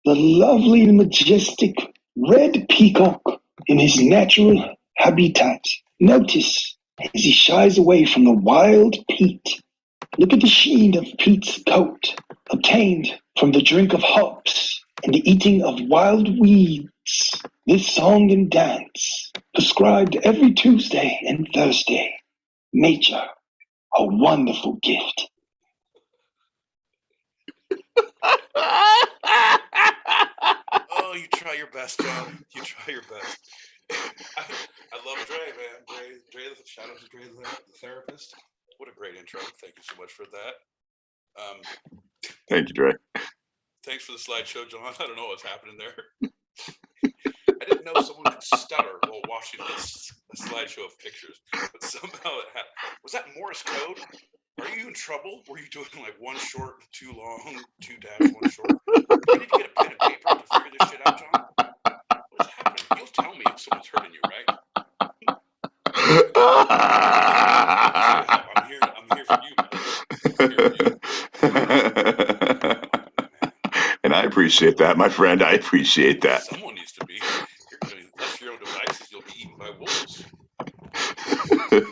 the lovely and majestic red peacock in his natural habitat. Notice as he shies away from the wild peat. Look at the sheen of peat's coat, obtained from the drink of hops and the eating of wild weeds. This song and dance, prescribed every Tuesday and Thursday. Nature, a wonderful gift. Oh, you try your best, John. You try your best. I love Dre, man. Dre, shout out to Dre, the therapist. What a great intro. Thank you so much for that. Thank you, Dre. Thanks for the slideshow, John. I don't know what's happening there. I didn't know someone could stutter while watching a slideshow of pictures, but somehow it happened. Was that Morse code? Are you in trouble? Were you doing like one short, two long, two dash, one short? Do I need to get a pen and paper to figure this shit out, John? What is happening? You'll tell me if someone's hurting you, right? I'm here for you, man. And I appreciate that, my friend. I appreciate that. Someone needs to be. You're going to left your own devices. You'll be eaten by wolves. And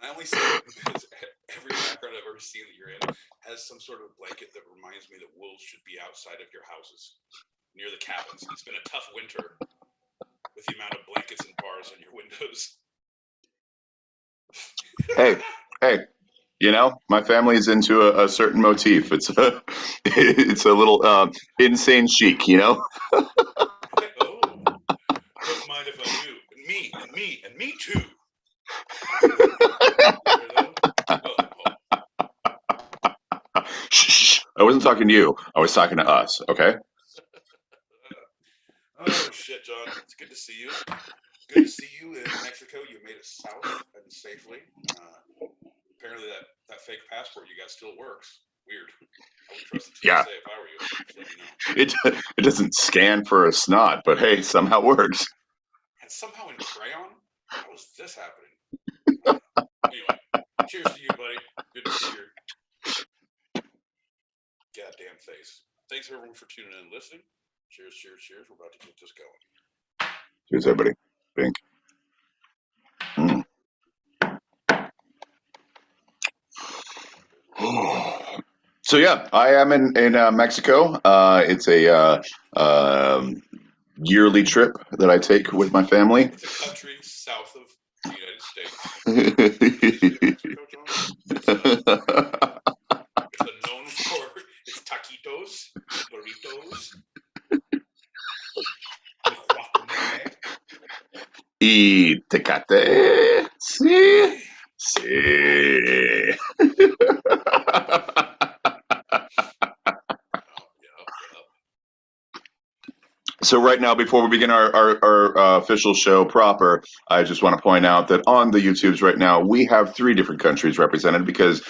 I only say that because every background I've ever seen that you're in has some sort of blanket that reminds me that wolves should be outside of your houses, near the cabins. It's been a tough winter with the amount of blankets and bars on your windows. Hey. You know, my family is into a certain motif. It's a little insane chic, you know? Oh, don't mind if I do. And me too. Shh. I wasn't talking to you. I was talking to us, okay? Oh, shit, John. It's good to see you. Good to see you in Mexico. You made it south and safely. Apparently that fake passport you got still works. Weird. I would trust the TSA if I were you. Just let me know. It doesn't scan for a snot, but hey, somehow works. And somehow in crayon? How is this happening? Anyway, cheers to you, buddy. Good to see your goddamn face. Thanks everyone for tuning in and listening. Cheers. We're about to get this going. Cheers, everybody. Pink. So yeah, I am in Mexico. It's a yearly trip that I take with my family. It's a country south of the United States. Mexico, John? It's known for its taquitos, burritos, y Tecate. Sí. So right now, before we begin our official show proper, I just want to point out that on the YouTubes right now, we have 3 different countries represented because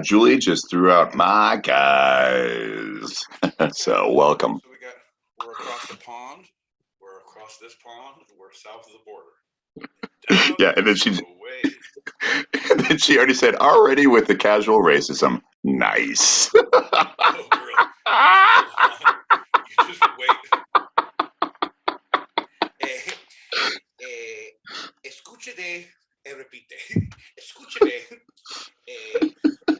Julie just threw out my guys. So welcome. So we're across the pond, we're across this pond, and we're south of the border. Yeah, and then she already said, already with the casual racism. Nice. Oh, girl. You just wait. Escúcheme, repite. Escúcheme.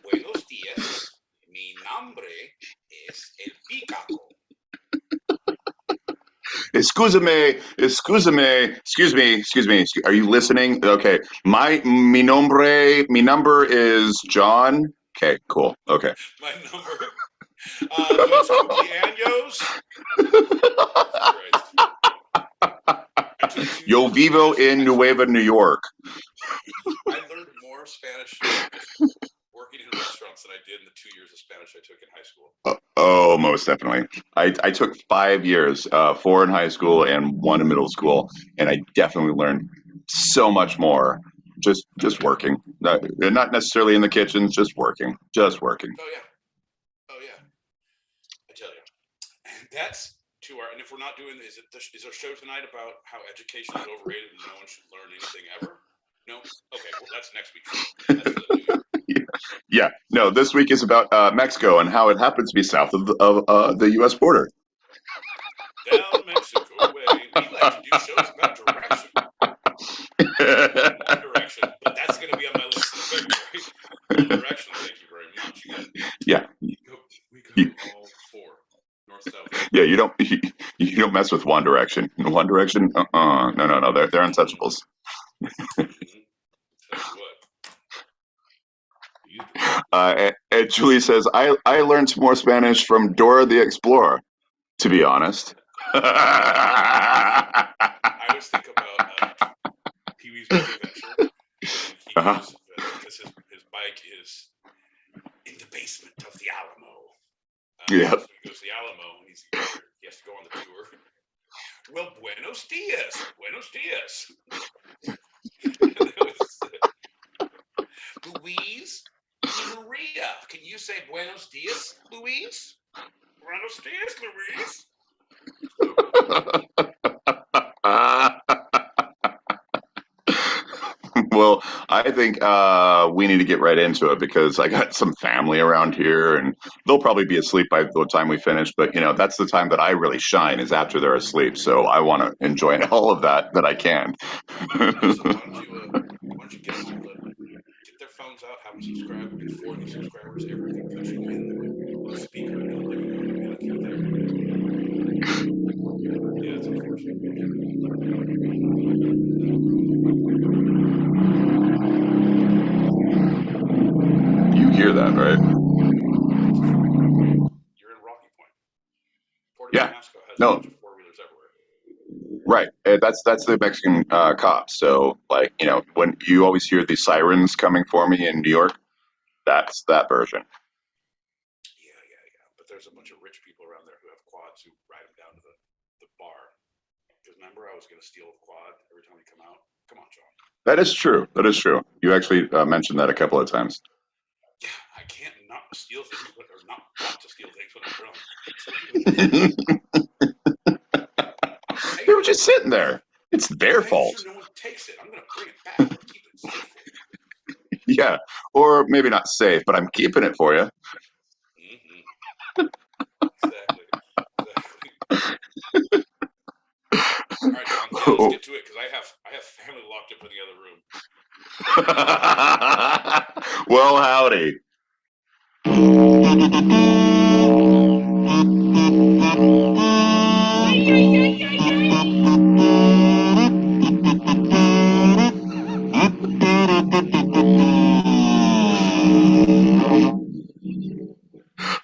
Buenos días. Mi nombre es El Picaco. Excuse me. Are you listening? Okay. Mi number is John. Okay, cool. Okay. My number. Dos cumpleaños. Yo vivo in Nueva, New York. I learned more Spanish working in restaurants than I did in the 2 years of Spanish I took in high school. Oh, most definitely. I took 5 years, 4 in high school and 1 in middle school, and I definitely learned so much more just working. Not necessarily in the kitchen, just working. Oh yeah. I tell you, that's 2 hours. And if we're not doing, is our show tonight about how education is overrated and no one should learn anything ever? No. Okay. Well, that's next week's show. That's for the new year. Yeah, no, this week is about Mexico and how it happens to be south of the U.S. border. Down Mexico way. We like to do shows about direction. One Direction, but that's going to be on my list in February. One Direction, thank you very much. Yeah. We go all four, north, south. Yeah, you don't mess with One Direction. One Direction, no, they're untouchables. Tell you what. And Julie says, I learned more Spanish from Dora the Explorer, to be honest. I always think about Pee-wee's Big Adventure. He goes, because his bike is in the basement of the Alamo. Yeah. So he goes to the Alamo and he has to go on the tour. Well, buenos dias. Buenos dias. Louise Maria. Can you say buenos dias, Louise? Buenos dias, Louise. Well, I think we need to get right into it because I got some family around here and they'll probably be asleep by the time we finish. But, that's the time that I really shine is after they're asleep. So I want to enjoy all of that I can. So why don't you get them all to get their phones out, have them subscribe. We'll get 4 new subscribers. Everybody can put you in the speaker in the living room and be like, you there. Yeah, it's unfortunate. You hear that, right? You're in Rocky Point. Yeah. Has No. a bunch of 4-wheelers everywhere. Right. That's the Mexican cops. So, when you always hear the sirens coming for me in New York, that's that version. Yeah. But there's a bunch of rich people around there who have quads who ride them down to the bar. Because remember, I was going to steal a quad every time we come out? Come on, John. That is true. You actually mentioned that a couple of times. Yeah, I can't not steal things, or not want to steal things when I'm drunk. They were just sitting there. It's their fault. Sure no one takes it. I'm going to bring it back. I'm going to keep it safe for you. Yeah, or maybe not safe, but I'm keeping it for you. Mm-hmm. Exactly. All right, John. Yeah, let's get to it because I have family locked up in the other room. Well, howdy.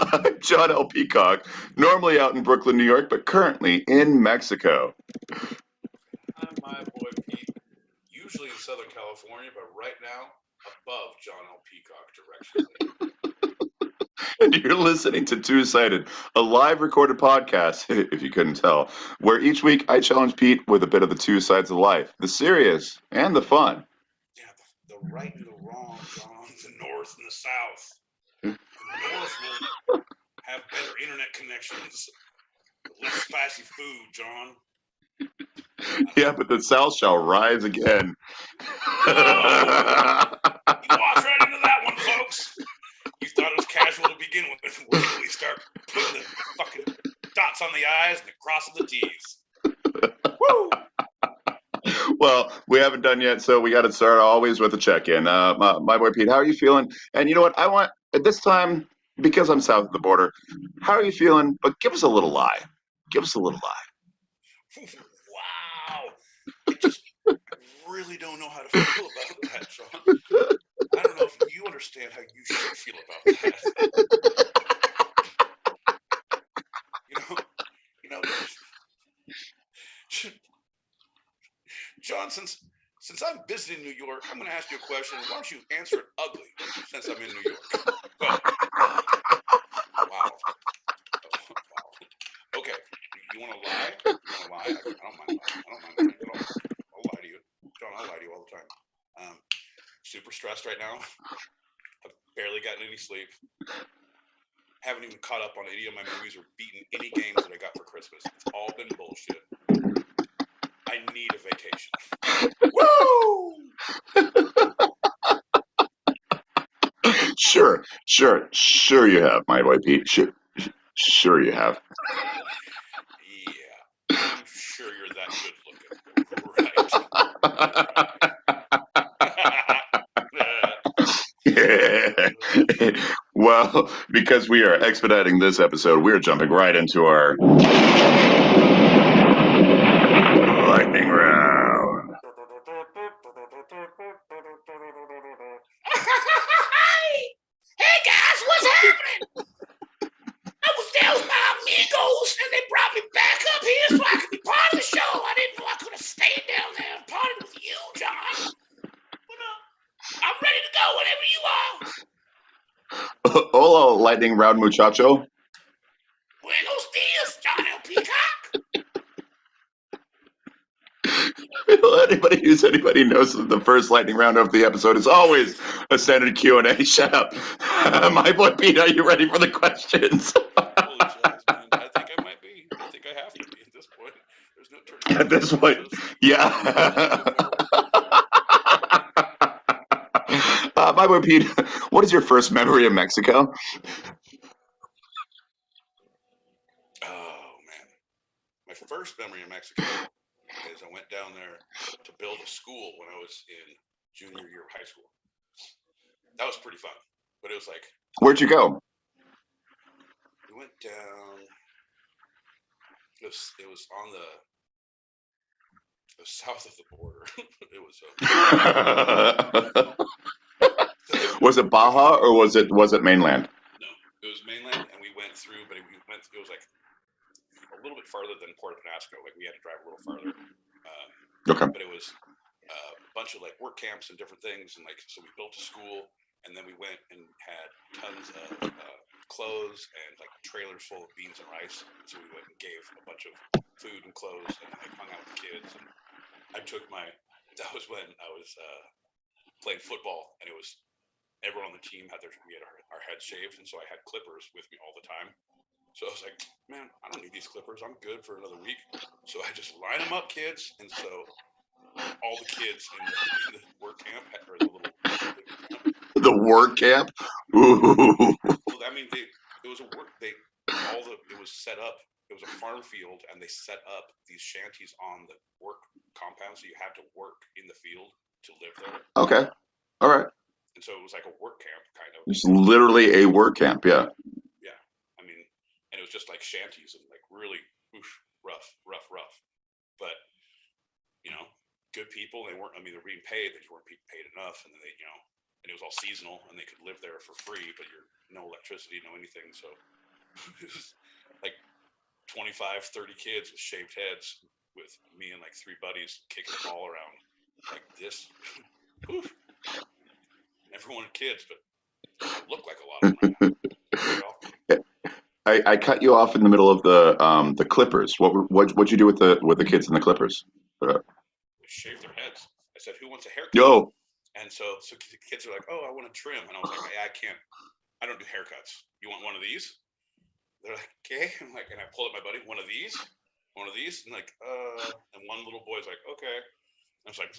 I'm John L. Peacock, normally out in Brooklyn, New York, but currently in Mexico. I'm my boy Pete, usually in Southern California, but right now above John L. Peacock directionally. And you're listening to Two Sided, a live recorded podcast, if you couldn't tell, where each week I challenge Pete with a bit of the two sides of life, the serious and the fun. Yeah, the right and the wrong, John, the north and the south. The north will have better internet connections, less spicy food, John. Yeah, but the South shall rise again. Whoa! You walked right into that one, folks. You thought it was casual to begin with. Wait till we start putting the fucking dots on the I's and the crossing the T's. Woo! Well, we haven't done yet, so we got to start always with a check-in. My boy Pete, how are you feeling? And you know what? I want, at this time, because I'm south of the border, how are you feeling? But give us a little lie. Give us a little lie. Wow. I really don't know how to feel about that, John. I don't know if you understand how you should feel about that. John, since I'm visiting New York, I'm going to ask you a question. Why don't you answer it ugly since I'm in New York? Go. Wow. Okay. You want to lie? I don't mind lying. I don't mind lying at all. I'll lie to you. John, I'll lie to you all the time. Super stressed right now. I've barely gotten any sleep. Haven't even caught up on any of my movies or beaten any games that I got for Christmas. It's all been bullshit. I need a vacation. Woo! Sure, you have, my boy Pete. Sure you have. Yeah, I'm sure you're that good looking. Right. Well, because we are expediting this episode, we're jumping right into our lightning round. Hey guys, what's happening? I was there with my amigos, and they brought me back up here so I could be part of the show. I didn't know I could have stayed down there and partied with you, John. But I'm ready to go whenever you are. Hola, lightning round muchacho. Buenos dias, John L. Peacock. Anybody knows that the first lightning round of the episode is always a standard Q&A. Shut up. My boy Pete, are you ready for the questions? Apologize, man. I think I might be. I think I have to be at this point. There's no turning back. At this point, yeah. My boy Pete, what is your first memory of Mexico? Oh, man. My first memory of Mexico is I went down there to build a school when I was in junior year of high school. That was pretty fun. But it was like... Where'd you go? We went down... It was on the south of the border. It was... Was it Baja or was it mainland? No, it was mainland, and we went through, but it was like a little bit farther than Port Penasco. Like we had to drive a little farther. Okay. But it was a bunch of like work camps and different things, and like so we built a school, and then we went and had tons of clothes and like trailers full of beans and rice. So we went and gave a bunch of food and clothes, and like hung out with the kids. And I took that was when I was playing football, and it was everyone on the team we had our heads shaved, and so I had clippers with me all the time. So I was like, man, I don't need these clippers. I'm good for another week. So I just line them up, kids. And so all the kids in the work camp, or the little camp. The work camp? Ooh. Well, I mean, it was set up. It was a farm field, and they set up these shanties on the work compound. So you had to work in the field to live there. Okay. All right. And so it was like a work camp, kind of. It's literally a work camp, yeah. Yeah. I mean, and it was just like shanties and like really rough. But, good people. They weren't, they're being paid, they weren't being paid enough. And then and it was all seasonal, and they could live there for free, but no electricity, no anything. So it was like 25, 30 kids with shaved heads with me and like 3 buddies kicking the ball around like this. Never wanted kids, but it looked like a lot of them. I cut you off in the middle of the Clippers. What'd you do with the kids in the Clippers? They shaved their heads. I said, "Who wants a haircut?" Yo. And so the kids are like, "Oh, I want a trim." And I was like, "I can't. I don't do haircuts. You want one of these?" They're like, "Okay." I'm like, and I pulled up my buddy, one of these, and like, and one little boy's like, "Okay." I was like,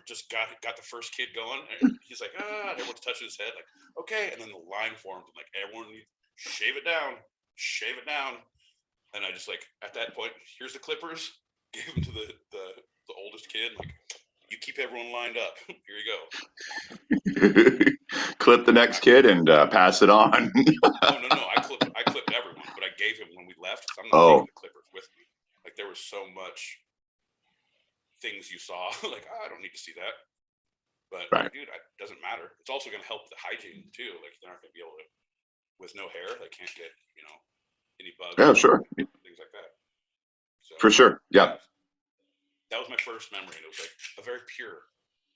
just got the first kid going. And he's like, and everyone's touching his head, like, okay. And then the line formed, like, everyone shave it down. And I just like, at that point, here's the clippers. Gave them to the oldest kid. Like, you keep everyone lined up. Here you go. Clip the next kid and pass it on. Oh no! I clipped everyone, but I gave him when we left. So I'm not taking the clippers with me. Like there was so much things you saw. Like I don't need to see that. But right. Dude, it doesn't matter. It's also going to help the hygiene too. Like they're not going to be able to, with no hair, they can't get any bugs. Yeah, sure. Things like that. So, for sure. Yeah. That was my first memory. And it was like a very pure,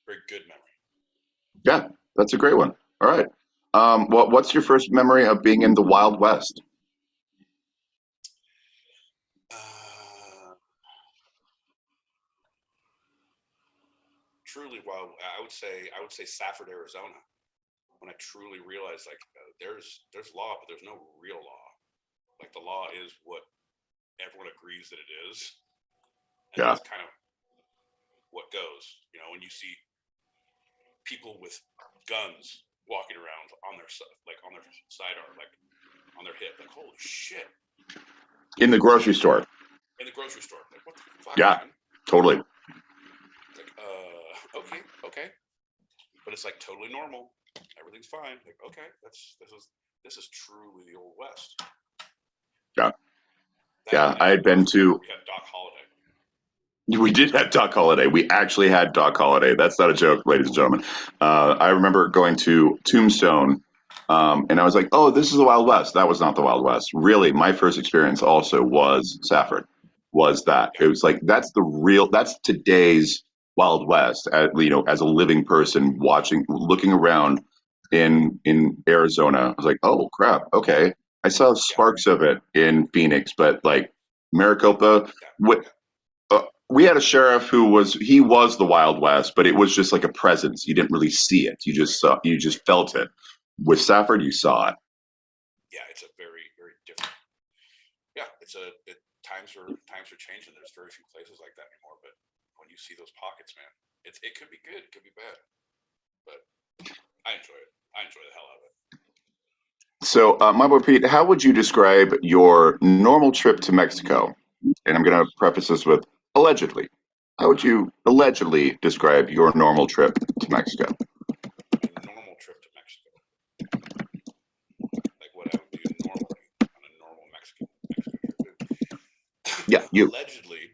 very good memory. Yeah, that's a great one. All right. What's your first memory of being in the Wild West? Truly wild. I would say Safford, Arizona. When I truly realized like there's law, but there's no real law. Like the law is what everyone agrees that it is. And that's kind of what goes. When you see people with guns walking around on their sidearm, like on their hip, like holy shit. In the grocery store. In the grocery store, like what the fuck? Yeah, man? totally. Like okay, but it's like totally normal. Everything's fine. Like okay, this is truly the old west. Yeah, yeah. I had been to. We had Doc Holliday. We did have Doc Holliday. We actually had Doc Holliday. That's not a joke, ladies and gentlemen. I remember going to Tombstone, and I was like, "Oh, this is the Wild West." That was not the Wild West. Really, my first experience also was Safford. Was that it was like that's today's Wild West. As a living person looking around in Arizona, I was like, "Oh crap, okay." I saw sparks of it in Phoenix, but like Maricopa. We had a sheriff who was the Wild West, but it was just like a presence. You didn't really see it. You just felt it. With Safford, you saw it. Yeah, it's a very, very different. Yeah, times are changing. There's very few places like that anymore. But when you see those pockets, man, it could be good, it could be bad, but I enjoy it. I enjoy the hell out of it. So, my boy Pete, how would you describe your normal trip to Mexico? And I'm going to preface this with allegedly. How would you allegedly describe your normal trip to Mexico? A normal trip to Mexico, like what I would do normally on a normal Mexico trip. Yeah, you. Allegedly,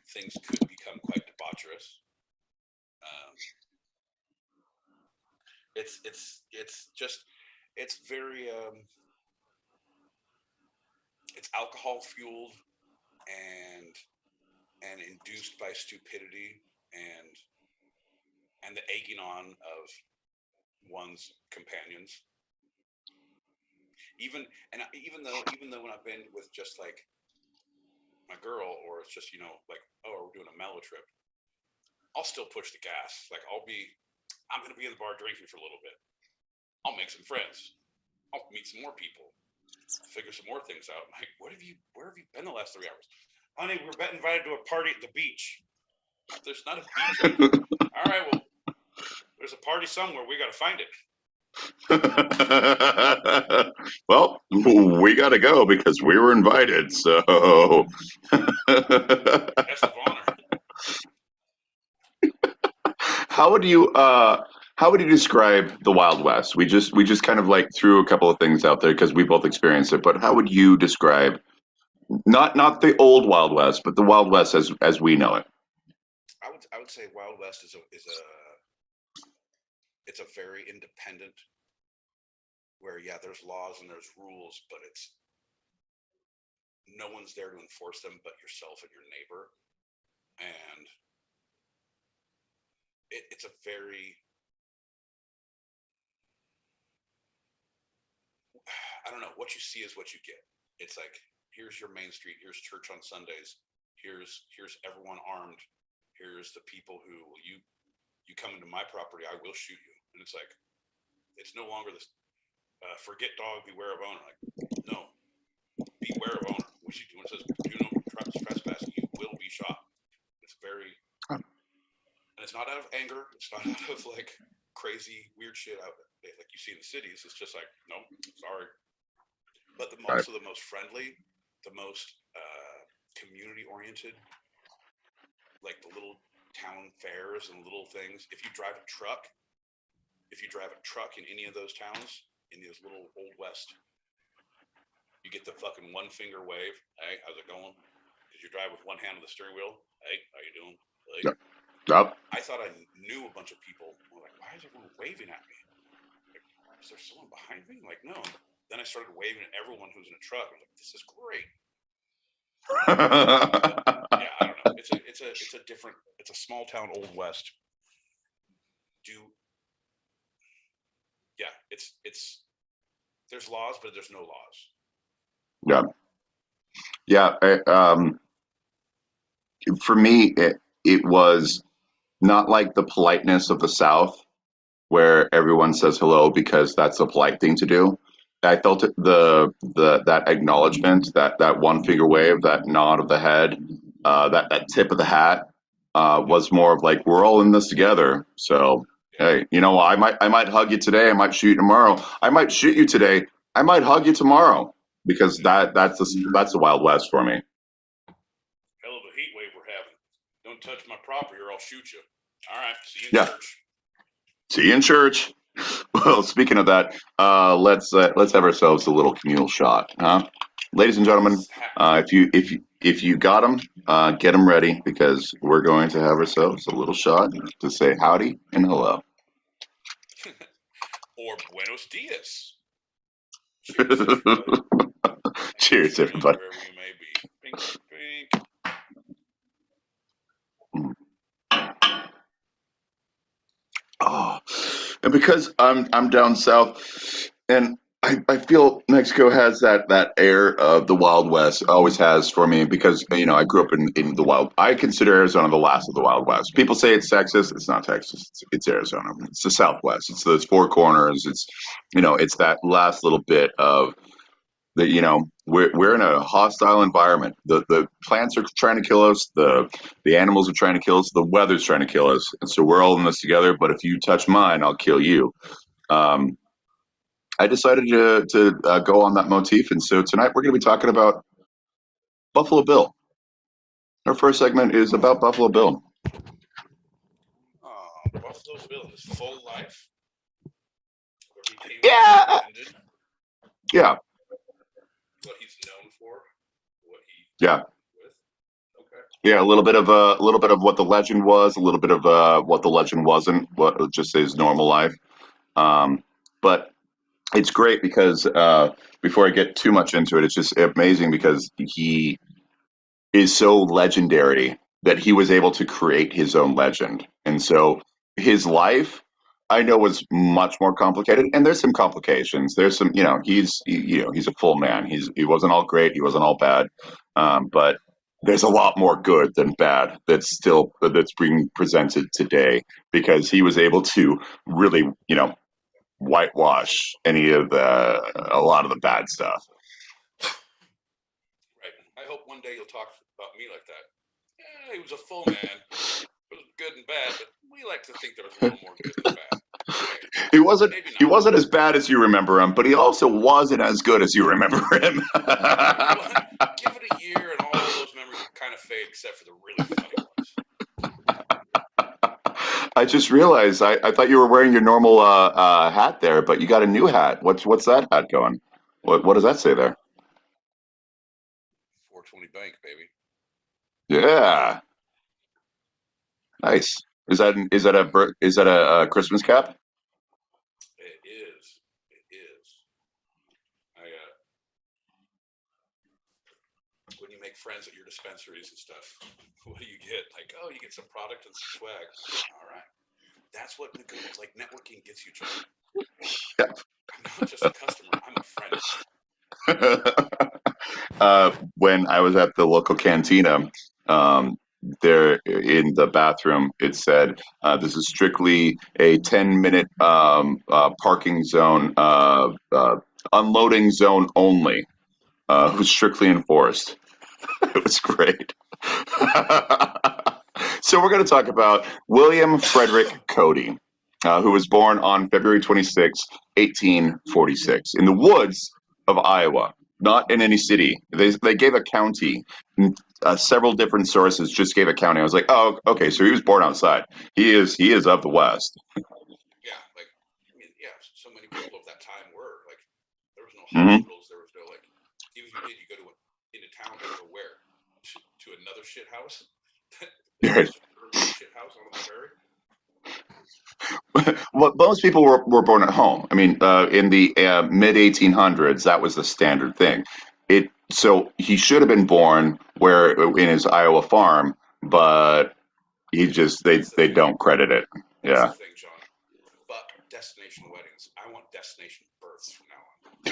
things could become quite debaucherous. It's very it's alcohol fueled and induced by stupidity and the egging on of one's companions. Even though when I've been with just like my girl, or it's just like, oh, we're doing a mellow trip, I'll still push the gas. Like I'm gonna be in the bar drinking for a little bit. I'll make some friends. I'll meet some more people. Figure some more things out. I'm like, where have you been the last 3 hours? Honey, we're invited to a party at the beach. There's not a beach. All right, well, there's a party somewhere. We got to find it. Well, we got to go because we were invited. So, guest of honor. How would you describe the Wild West? We just kind of like threw a couple of things out there because we both experienced it. But how would you describe not the old Wild West, but the Wild West as we know it? I would say Wild West is it's a very independent, where there's laws and there's rules, but it's no one's there to enforce them but yourself and your neighbor, and it's a very, I don't know, what you see is what you get. It's like, here's your main street, here's church on Sundays, here's everyone armed, here's the people who you come into my property, I will shoot you. And it's like, it's no longer this forget dog, beware of owner. Like, no, beware of owner. What you do, when it says do no trespassing, you will be shot. It's very, and it's not out of anger, it's not out of like crazy weird shit out there like you see in the cities. It's just like, no, sorry. But the most friendly, the most community oriented, like the little town fairs and little things. If you drive a truck in any of those towns, in those little old west, you get the fucking one finger wave. Hey, how's it going? Because you drive with one hand on the steering wheel. Hey, how you doing? Like, yep. I thought I knew a bunch of people. I'm like, why is everyone waving at me? Like, is there someone behind me? I'm like, no. Then I started waving at everyone who's in a truck. I'm like, this is great. Yeah, I don't know. It's a different. It's a small town old west. It's there's laws, but there's no laws. Yeah. For me, it was not like the politeness of the South, where everyone says hello because that's a polite thing to do. I felt it, that acknowledgement, that one finger wave, that nod of the head, that tip of the hat, was more of like we're all in this together. So Hey, you know, I might hug you today. I might shoot you tomorrow. I might shoot you today. I might hug you tomorrow because that's the Wild West for me. Hell of a heat wave we're having. Don't touch my property or I'll shoot you. All right, see you in Yeah. church. See you in church. Well, speaking of that, let's have ourselves a little communal shot, huh? Ladies and gentlemen, if you got them, get them ready because we're going to have ourselves a little shot to say howdy and hello. Or buenos dias. Cheers, everybody. Cheers, everybody. Wherever you may be. Pink, pink. Oh, and because I'm down south, and I feel Mexico has that air of the Wild West. Always has for me because you know I grew up in the Wild. I consider Arizona the last of the Wild West. People say it's Texas. It's not Texas. It's Arizona. It's the Southwest. It's those four corners. It's you know it's that last little bit of the you know we're in a hostile environment. The plants are trying to kill us. The animals are trying to kill us. The weather's trying to kill us. And so we're all in this together. But if you touch mine, I'll kill you. Um, I decided to go on that motif, and so tonight we're going to be talking about Buffalo Bill. Our first segment is about Buffalo Bill. Oh, Buffalo Bill in his full life. Yeah. Yeah. What he's known for. What he. Yeah. With. Okay. Yeah, a little bit of what the legend was, a little bit of what the legend wasn't, what just his normal life. But it's great because before I get too much into it, it's just amazing because he is so legendary that he was able to create his own legend. And so his life, I know, was much more complicated. And there's some complications. There's some, you know, he's a full man. He wasn't all great. He wasn't all bad. But there's a lot more good than bad that's being presented today because he was able to really, you know, whitewash a lot of the bad stuff. Right. I hope one day you'll talk about me like that. Yeah, he was a full man. It was good and bad, but we like to think there was a little more good than bad. Okay. He wasn't as bad as you remember him, but he also wasn't as good as you remember him. Give it a year and all those memories will kind of fade except for the really funny ones. I just realized I thought you were wearing your normal hat there, but you got a new hat. What's that hat going? What does that say there? 420 Bank, baby. Yeah, nice. Is that a Christmas cap? It is. It is. When you make friends at your dispensaries and stuff, what do you get? Like, oh, you get some product and some swag. All right. That's what networking gets you, John. Yeah. I'm not just a customer. I'm a friend. When I was at the local cantina, there in the bathroom, it said, "This is strictly a 10-minute parking zone, unloading zone only. It was strictly enforced." It was great. So we're going to talk about William Frederick Cody, who was born on February 26, 1846, in the woods of Iowa, not in any city. They gave a county. Several different sources just gave a county. I was like, oh, okay, so he was born outside. He is of the West. Yeah, so many people of that time were like, there was no Mm-hmm. hospitals, there was no even if you did, you go into town to go where to another shit house. Right. Shit house on the prairie. Well, most people were born at home. I mean, in the mid 1800s, that was the standard thing. So he should have been born where in his Iowa farm, but they don't credit it. That's Yeah. the thing, John. But destination weddings. I want destination births from now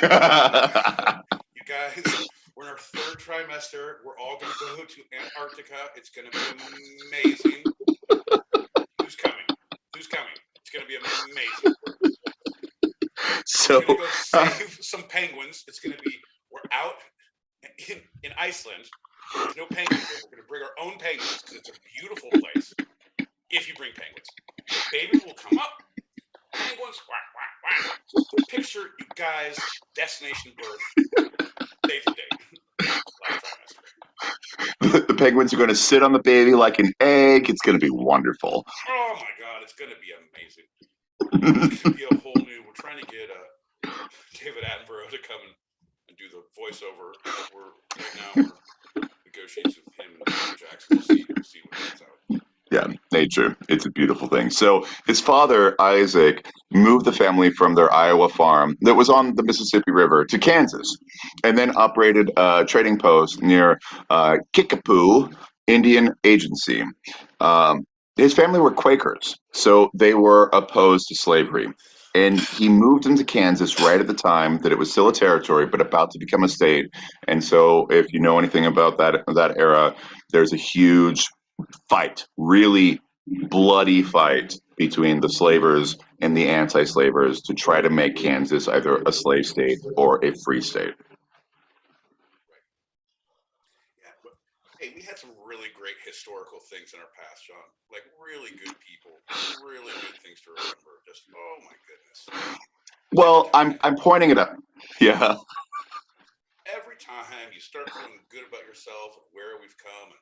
on. You guys, we're in our third trimester. We're all going to go to Antarctica. It's going to be amazing. Who's coming? Who's coming? It's going to be amazing. So we're going to go save some penguins. It's going to be, we're out in Iceland. There's no penguins there. We're going to bring our own penguins because it's a beautiful place. If you bring penguins, the baby will come up Penguins, quack, quack, quack. So picture you guys, destination birth, day to day, last trimester. The penguins are going to sit on the baby like an egg. It's going to be wonderful. Oh my God, it's going to be amazing. It's going to be a whole new. We're trying to get David Attenborough to come and do the voiceover. Right now we're negotiating with him and Peter Jackson. We'll see what comes out. Yeah, nature. It's a beautiful thing. So his father, Isaac, moved the family from their Iowa farm that was on the Mississippi River to Kansas, and then operated a trading post near Kickapoo Indian Agency. His family were Quakers, so they were opposed to slavery. And he moved into Kansas right at the time that it was still a territory, but about to become a state. And so, if you know anything about that era, there's a huge fight, really bloody fight between the slavers and the anti-slavers to try to make Kansas either a slave state or a free state. Yeah, but hey, we had some really great historical things in our past, John. Like really good people, really good things to remember. Just oh my goodness. Well, I'm pointing it out. Yeah. Every time you start feeling good about yourself and where we've come and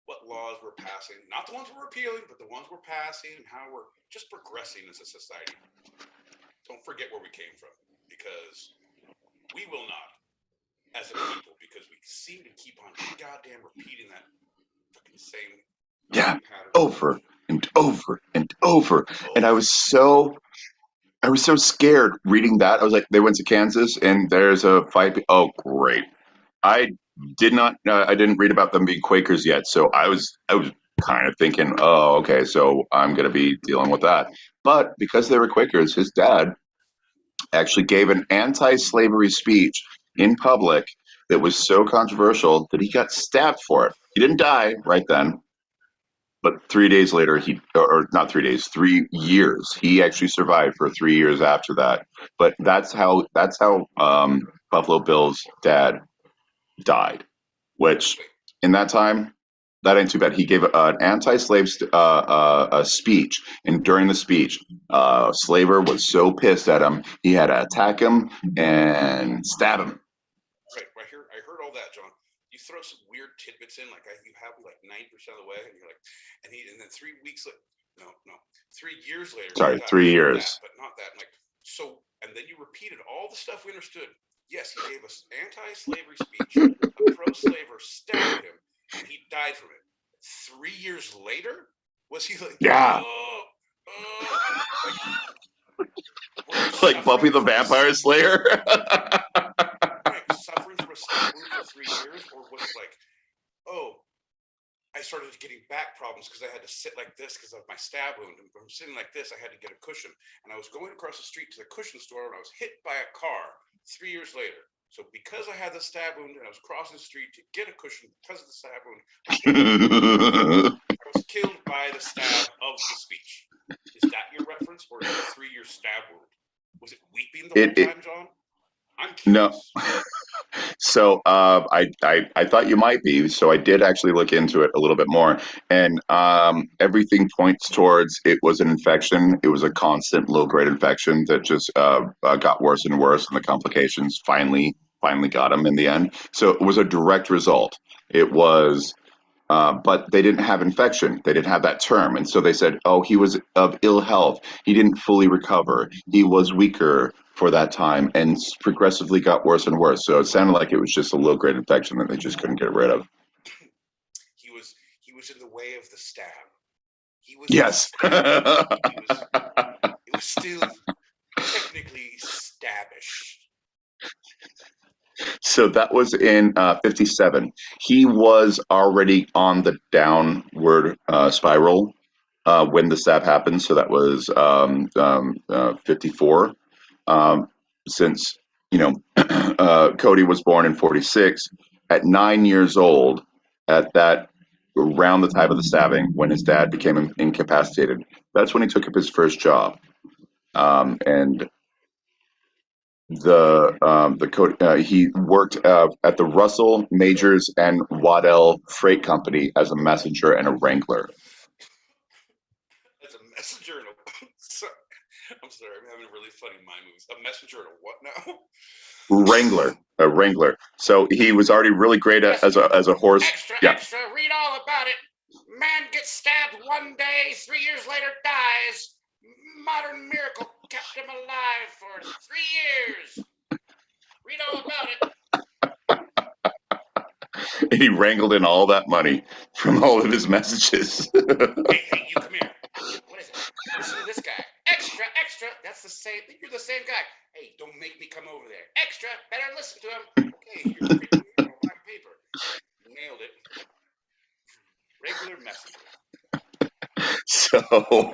what laws we're passing, not the ones we're repealing, but the ones we're passing and how we're just progressing as a society. Don't forget where we came from, because we will not, as a people, because we seem to keep on goddamn repeating that fucking same pattern over and over and over. And I was so scared reading that. I was like, they went to Kansas and there's a fight. Oh, great. I didn't read about them being Quakers yet, so I was kind of thinking, oh, okay, so I'm going to be dealing with that. But because they were Quakers, his dad actually gave an anti-slavery speech in public that was so controversial that he got stabbed for it. He didn't die right then, but 3 days later, or not 3 days, 3 years, he actually survived for 3 years after that. But that's how Buffalo Bill's dad died, which in that time, that ain't too bad. He gave an anti-slave speech, and during the speech, Slaver was so pissed at him, he had to attack him and stab him. Right, I heard all that, John. You throw some weird tidbits in, like you have like 90% of the way, and you're like, and then 3 weeks later, no, 3 years later. Sorry, 3 years. That, but not that. Like so, and then you repeated all the stuff we understood. Yes, he gave us anti-slavery speech. A pro-slaver stabbed him, and he died from it. 3 years later, was he like, yeah, like Buffy the Vampire Slayer? Right, suffering from a stab wound for 3 years, or was it like, oh, I started getting back problems because I had to sit like this because of my stab wound, and from sitting like this, I had to get a cushion, and I was going across the street to the cushion store, and I was hit by a car 3 years later. So because I had the stab wound and I was crossing the street to get a cushion because of the stab wound, I was killed by the stab of the speech. Is that your reference, or is it a 3-year stab wound? Was it weeping the whole time, John? I'm curious. No. So I thought you might be. So I did actually look into it a little bit more, and everything points towards it was an infection. It was a constant low-grade infection that just got worse and worse, and the complications finally got him in the end. So it was a direct result. It was. But they didn't have infection. They didn't have that term. And so they said, oh, he was of ill health. He didn't fully recover. He was weaker for that time and progressively got worse and worse. So it sounded like it was just a low-grade infection that they just couldn't get rid of. He was in the way of the stab. Yes. It was still technically stabbish. So that was in 57. He was already on the downward spiral when the stab happened. So that was 54. Since, Cody was born in 46, at 9 years old, around the time of the stabbing, when his dad became incapacitated, that's when he took up his first job. And he worked at the Russell, Majors, and Waddell Freight Company as a messenger and a wrangler. As a messenger and I'm sorry, really funny in my movies. A messenger and a what now? Wrangler, a wrangler. So he was already really great as a horse. Extra, extra, read all about it. Man gets stabbed one day, 3 years later dies. Modern miracle kept him alive for 3 years. Read all about it. And he wrangled in all that money from all of his messages. Hey, you come here. What is it? Listen to this guy. Extra, extra. That's the same. You're the same guy. Hey, don't make me come over there. Extra. Better listen to him. Okay, you're reading black paper. Nailed it. Regular messenger. So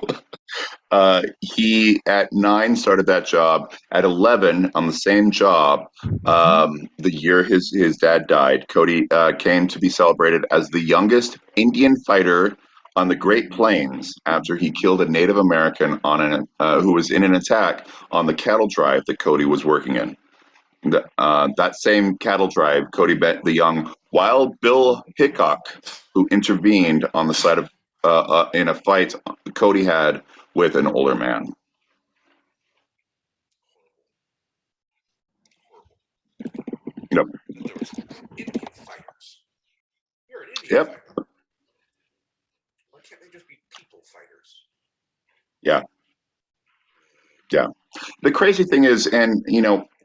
he at 9 started that job. At 11, on the same job, the year his dad died, Cody came to be celebrated as the youngest Indian fighter on the Great Plains after he killed a Native American who was in an attack on the cattle drive that Cody was working in. That same cattle drive, Cody met the young Wild Bill Hickok, who intervened on the side of in a fight Cody had with an older man. Horrible. Yep. There was Indian fighters. You're an Indian fighter. Why can't they just be people fighters? Yeah. Yeah. The crazy thing is, and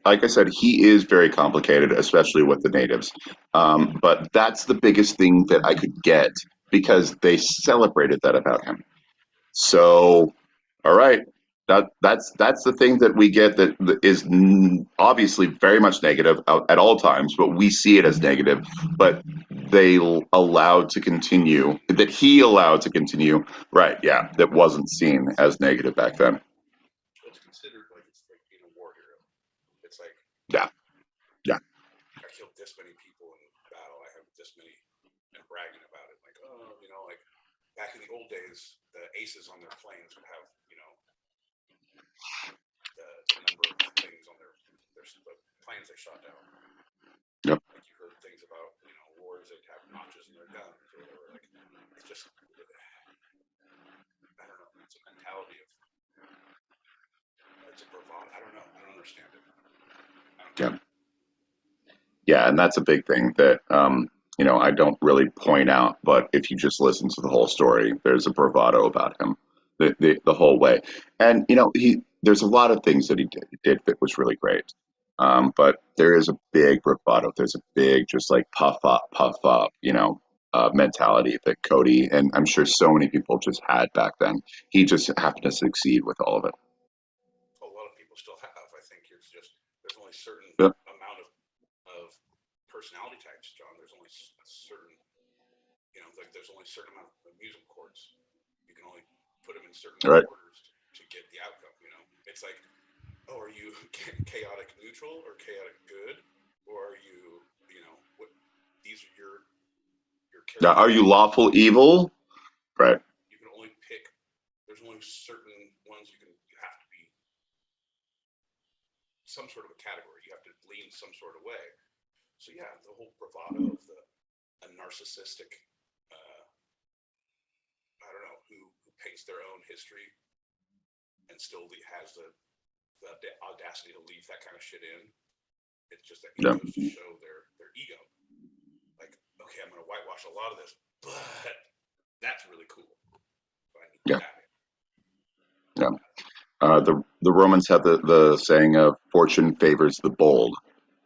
like I said, he is very complicated, especially with the natives. But that's the biggest thing that I could get because they celebrated that about him. So, all right, that's the thing that we get that is obviously very much negative at all times, but we see it as negative. But they allowed to continue that he allowed to continue. Right? Yeah, that wasn't seen as negative back then. It's considered like it's like being a war hero. It's like Yeah. I killed this many people in battle. I have this many, and bragging about it. Like, oh, like back in the old days, the aces on their planes would have, the number of things on their the planes they shot down. Yep. Like you heard things about, wars they'd have notches in their guns or whatever. Like it's just, I don't know. It's a mentality of, it's a bravado. I don't know. I don't understand it. Yeah. Yeah, and that's a big thing that I don't really point out, but if you just listen to the whole story, there's a bravado about him the whole way. And there's a lot of things that he did that was really great. But there is a big bravado. There's a big just like puff up, mentality that Cody and I'm sure so many people just had back then. He just happened to succeed with all of it. A lot of people still have. I think it's just there's only certain Yep. amount of personality types, John. There's only a certain, like there's only a certain amount of musical chords. You can only put them in certain orders to get the outcome. It's like, oh, are you chaotic neutral or chaotic good, or are you, what? These are your characters. Now, are you lawful evil? Right. You can only pick. There's only certain ones you have to be some sort of a category. You have to lean some sort of way. So yeah, the whole bravado of a narcissistic, I don't know, who paints their own history and still has the audacity to leave that kind of shit in. It's just that it goes to show their ego. Like, okay, I'm going to whitewash a lot of this, but that's really cool. So I need that. Yeah. The Romans had the saying of fortune favors the bold,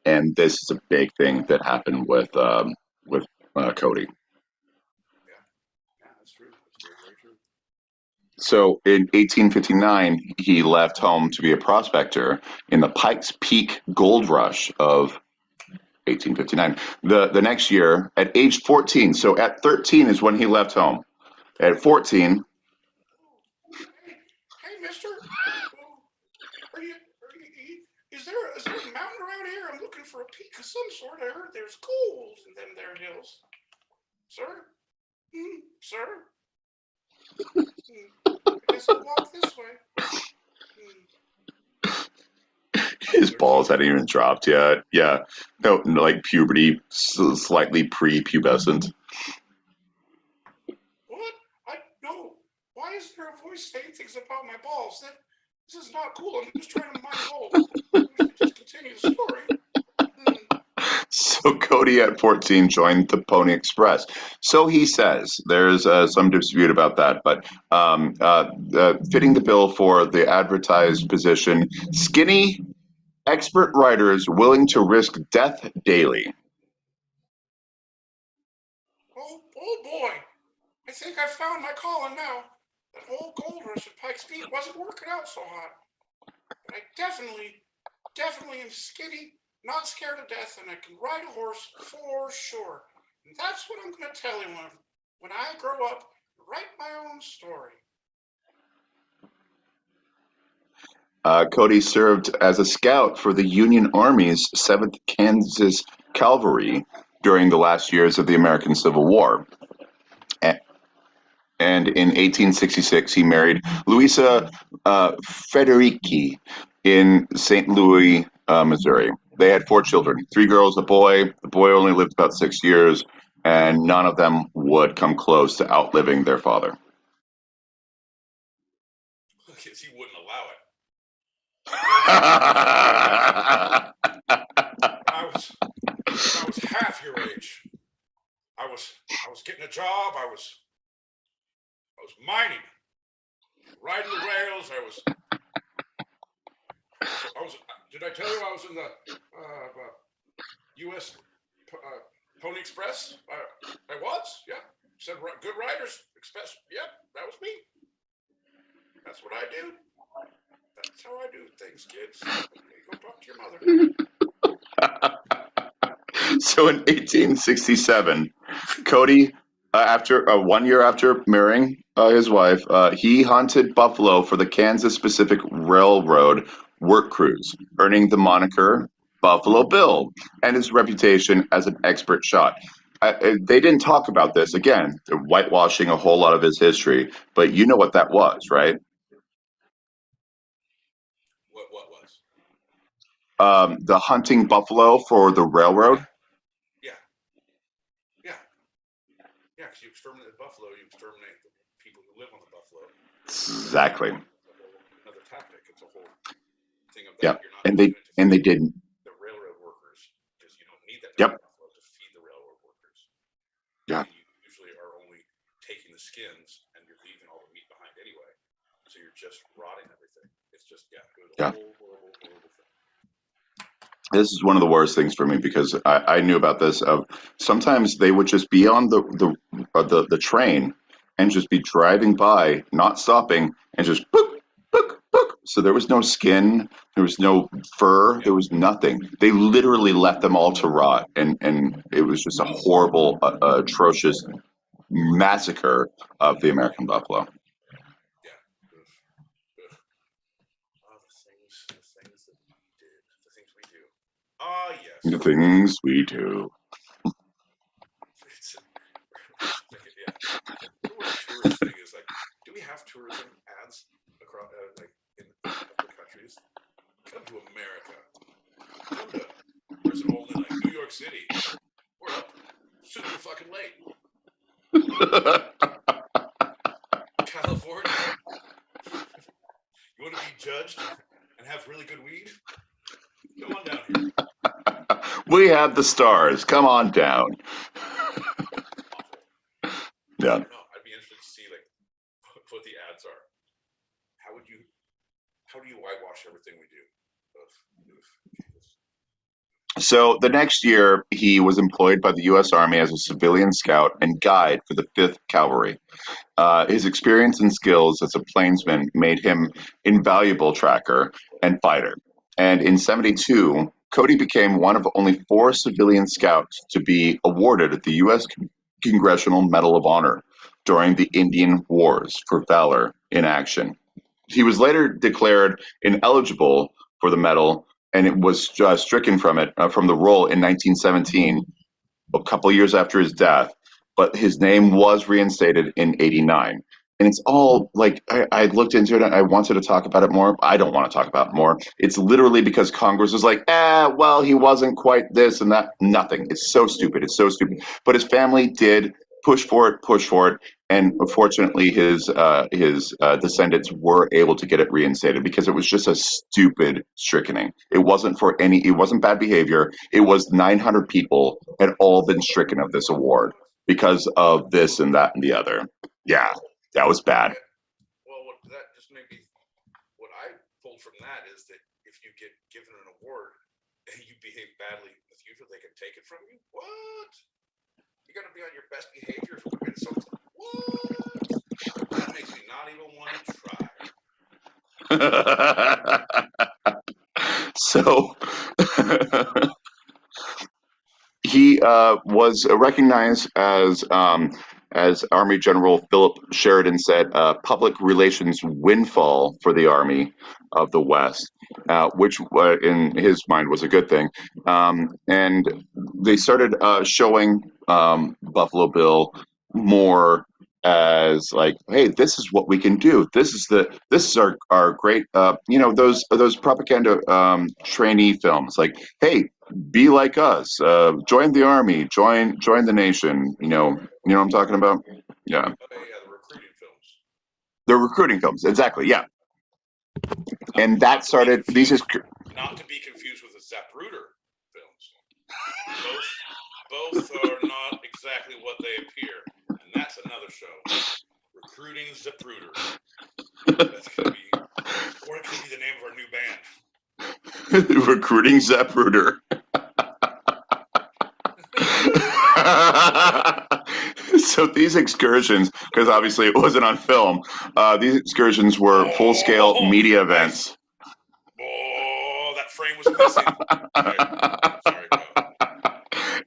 and this is a big thing that happened with Cody. Yeah, that's true. That's very, very true. So in 1859, he left home to be a prospector in the Pikes Peak Gold Rush of 1859. The next year, at age 14, so at 13 is when he left home. At 14. Hey, mister. Is there a mountain around here? I'm looking for a peak of some sort. I heard there's gold in them there hills. Sir? Sir? I guess I'll walk this way. His balls hadn't even dropped yet. Yeah. No, like puberty, slightly pre-pubescent. What? No. Why is there a voice saying things about my balls? This is not cool. I'm just trying to mine gold. Just continue the story. So Cody at 14 joined the Pony Express. So he says. There's some dispute about that, but fitting the bill for the advertised position, skinny expert writers willing to risk death daily. Oh boy. I think I found my calling now. That whole gold rush at Pike's Peak wasn't working out so hot. But I definitely am skinny, not scared of death, and I can ride a horse for sure. And that's what I'm going to tell you when I grow up, write my own story. Cody served as a scout for the Union Army's 7th Kansas Cavalry during the last years of the American Civil War. And in 1866, he married Louisa Federici in St. Louis, Missouri. They had 4 children, 3 girls, a boy. The boy only lived about 6 years, and none of them would come close to outliving their father. Because he wouldn't allow it. When I was half your age, I was getting a job. I was mining, riding the rails. I was. Did I tell you I was in the U.S. Pony Express? I was. Yeah. Said good riders express. Yep, that was me. That's what I do. That's how I do things, kids. Go talk to your mother. So in 1867, Cody, after 1 year after marrying his wife, he hunted buffalo for the Kansas Pacific Railroad work crews, earning the moniker Buffalo Bill and his reputation as an expert shot. They didn't talk about this. Again, they're whitewashing a whole lot of his history, but you know what that was, right? What was? The hunting buffalo for the railroad. Yeah. Because you exterminate the buffalo, you exterminate the people who live on the buffalo. Exactly. Another tactic. It's a whole thing of that. Yeah, You're not and they didn't. The railroad workers, because you don't need that Yep. buffalo to feed the railroad workers. Yeah. And you usually are only taking the skins and you're leaving all the meat behind anyway. So you're just rotting everything. It's just it was a whole horrible thing. This is one of the worst things for me because I knew about this. Sometimes they would just be on the train and just be driving by, not stopping, and just book, book, book. So there was no skin, there was no fur, there was nothing. They literally left them all to rot, and it was just a horrible, atrocious massacre of the American buffalo. Ah, yes. The things we do. Yeah. The tourist thing is like, do we have tourism ads across, like in other countries? Come to America. Come to, where's it only like New York City? We're up super fucking late. California. You want to be judged and have really good weed? Come on down here. We have the stars. Come on down. Yeah. I don't know. I'd be interested to see like what the ads are. How do you whitewash everything we do? So the next year, he was employed by the U.S. Army as a civilian scout and guide for the 5th Cavalry. His experience and skills as a plainsman made him invaluable tracker and fighter. And in '72, Cody became one of only 4 civilian scouts to be awarded the U.S. Congressional Medal of Honor during the Indian Wars for valor in action. He was later declared ineligible for the medal, and it was stricken from the role in 1917, a couple years after his death. But his name was reinstated in '89. And it's all like I looked into it and I wanted to talk about it more. I don't want to talk about it more. It's literally because Congress was like, well, he wasn't quite this and that. Nothing. It's so stupid. It's so stupid. But his family did push for it, and unfortunately, his descendants were able to get it reinstated because it was just a stupid strickening. It wasn't for any. It wasn't bad behavior. It was 900 people had all been stricken of this award because of this and that and the other. Yeah, that was bad. Well, what that just made me. What I pulled from that is that if you get given an award and you behave badly in the future, they can take it from you. What? You got to be on your best behavior if we're going to something. What? That makes me not even want to try. So he was recognized as Army General Philip Sheridan said, public relations windfall for the Army of the West, which in his mind was a good thing. And they started showing Buffalo Bill more as like, hey, this is what we can do. This is our great those propaganda trainee films. Like, hey, be like us, join the army, join the nation. You know what I'm talking about? Yeah. Oh, yeah, the recruiting films. The recruiting films, exactly. Yeah. And that started. These is not to be confused with the Zapruder films. Both are not exactly what they appear, and that's another show. Recruiting Zapruder. That's gonna be, or it could be the name of our new band. Recruiting Zapruder. So these excursions, because obviously it wasn't on film, these excursions were full-scale media events. Oh, that frame was missing. Sorry,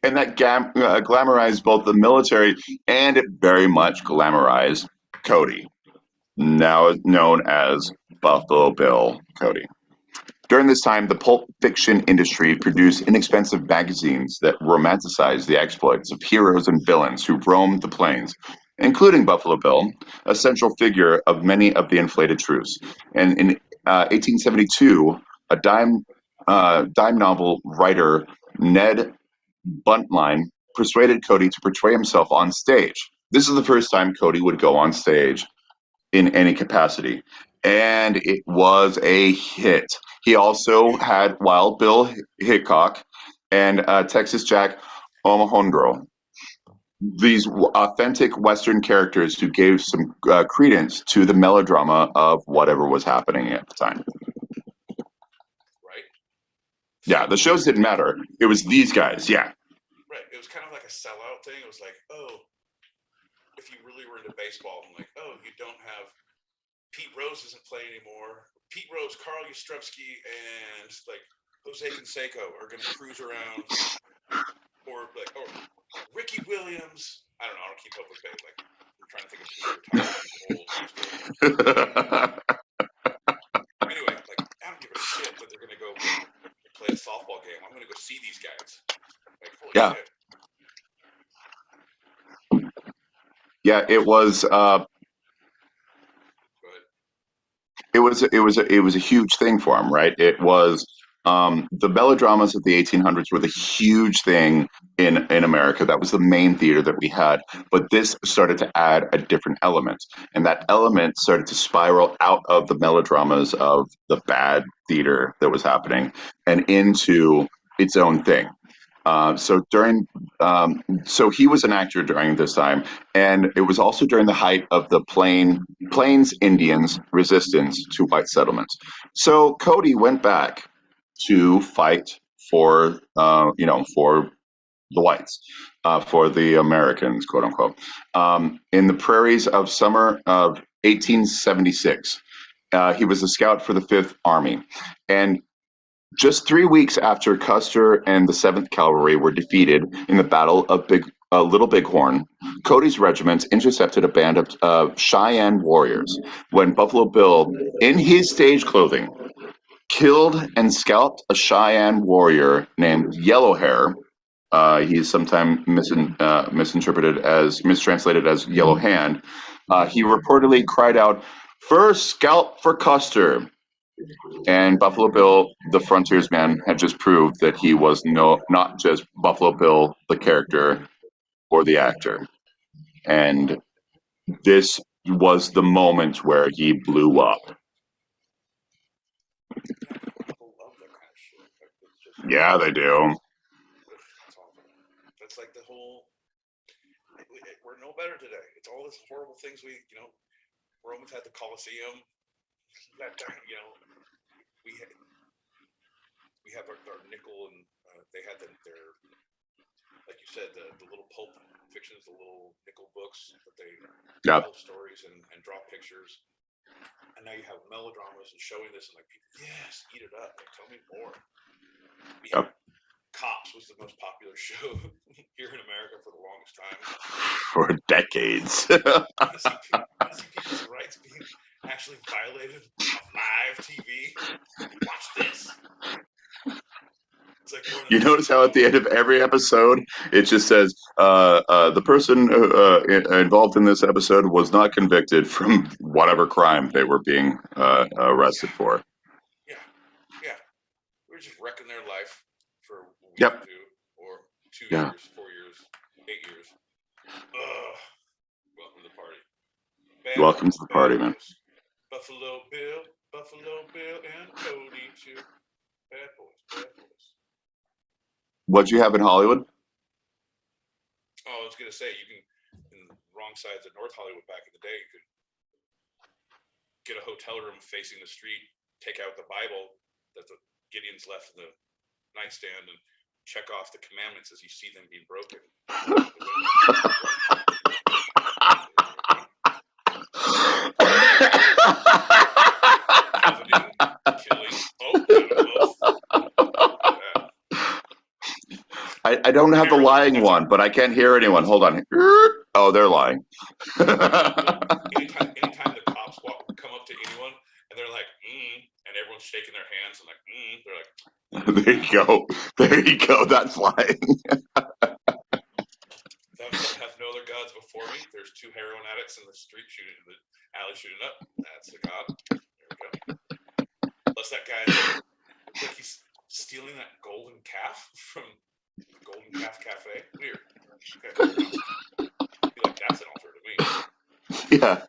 and that glamorized both the military and it very much glamorized Cody, now known as Buffalo Bill Cody. During this time, the pulp fiction industry produced inexpensive magazines that romanticized the exploits of heroes and villains who roamed the plains, including Buffalo Bill, a central figure of many of the inflated truths. And in 1872, a dime novel writer, Ned Buntline, persuaded Cody to portray himself on stage. This is the first time Cody would go on stage in any capacity, and it was a hit. He also had Wild Bill Hickok and Texas Jack Omohundro, these authentic Western characters who gave some credence to the melodrama of whatever was happening at the time. Right? Yeah, the shows didn't matter. It was these guys, yeah. Right. It was kind of like a sellout thing. It was like, oh, if you really were into baseball, I'm like, oh, you don't have Pete Rose isn't playing anymore. Pete Rose, Carl Yastrzemski, and like Jose Canseco are going to cruise around, or Ricky Williams. I don't know. I don't keep up with baseball. Like, I'm trying to think of people retired. Anyway, like I don't give a shit that they're going to go play a softball game. I'm going to go see these guys. Like, holy shit. Yeah, it was. It was a huge thing for him, right? It was the melodramas of the 1800s were the huge thing in America. That was the main theater that we had. But this started to add a different element, and that element started to spiral out of the melodramas of the bad theater that was happening and into its own thing. So he was an actor during this time, and it was also during the height of the Plains Indians' resistance to white settlements. So Cody went back to fight for for the whites, for the Americans, quote unquote, in the prairies of summer of 1876. He was a scout for the Fifth Army, and just 3 weeks after Custer and the 7th Cavalry were defeated in the Battle of Little Bighorn, Cody's regiment intercepted a band of Cheyenne warriors when Buffalo Bill, in his stage clothing, killed and scalped a Cheyenne warrior named Yellowhair. He's sometimes mistranslated as Yellow Hand. He reportedly cried out, "First scalp for Custer." And Buffalo Bill, the frontiersman, had just proved that he was not just Buffalo Bill, the character or the actor. And this was the moment where he blew up. People love that kind of shit. Like, it's just, Yeah, they do. it's awful. That's like the whole. We're no better today. It's all these horrible things Romans had the Colosseum. That time, we have our nickel, and they had their, like you said, the little pulp fictions, the little nickel books that they tell stories and draw pictures. And now you have melodramas and showing this, and like people, yes, eat it up. Like, tell me more. Cops was the most popular show here in America for the longest time. For decades. I see people's rights being actually violated on live TV. Watch this. It's like you notice how at the end of every episode it just says the person involved in this episode was not convicted from whatever crime they were being arrested for. Yeah. We're just wrecking their life for a week Yep. or two, or 2 Yeah. years, 4 years, 8 years. Welcome to the party. Welcome to the party, man. Buffalo Bill, and Cody too. Bad boys. What'd you have in Hollywood? Oh, I was gonna say, you can, in the wrong sides of North Hollywood back in the day, you could get a hotel room facing the street, take out the Bible that the Gideons left in the nightstand, and check off the commandments as you see them being broken. Coveting, killing. I don't have the lying one, but I can't hear anyone. Hold on. Oh, they're lying. anytime the cops come up to anyone and they're like, and everyone's shaking their hands and like, they're like, there you go. There you go. That's lying. Thou shalt have no other gods before me. There's 2 heroin addicts in the street shooting, in the alley shooting up. That's the god. There we go. Plus that guy, looks like he's stealing that golden calf from the Golden Calf Cafe. Weird. Okay. I feel like that's an altar to me. Yeah,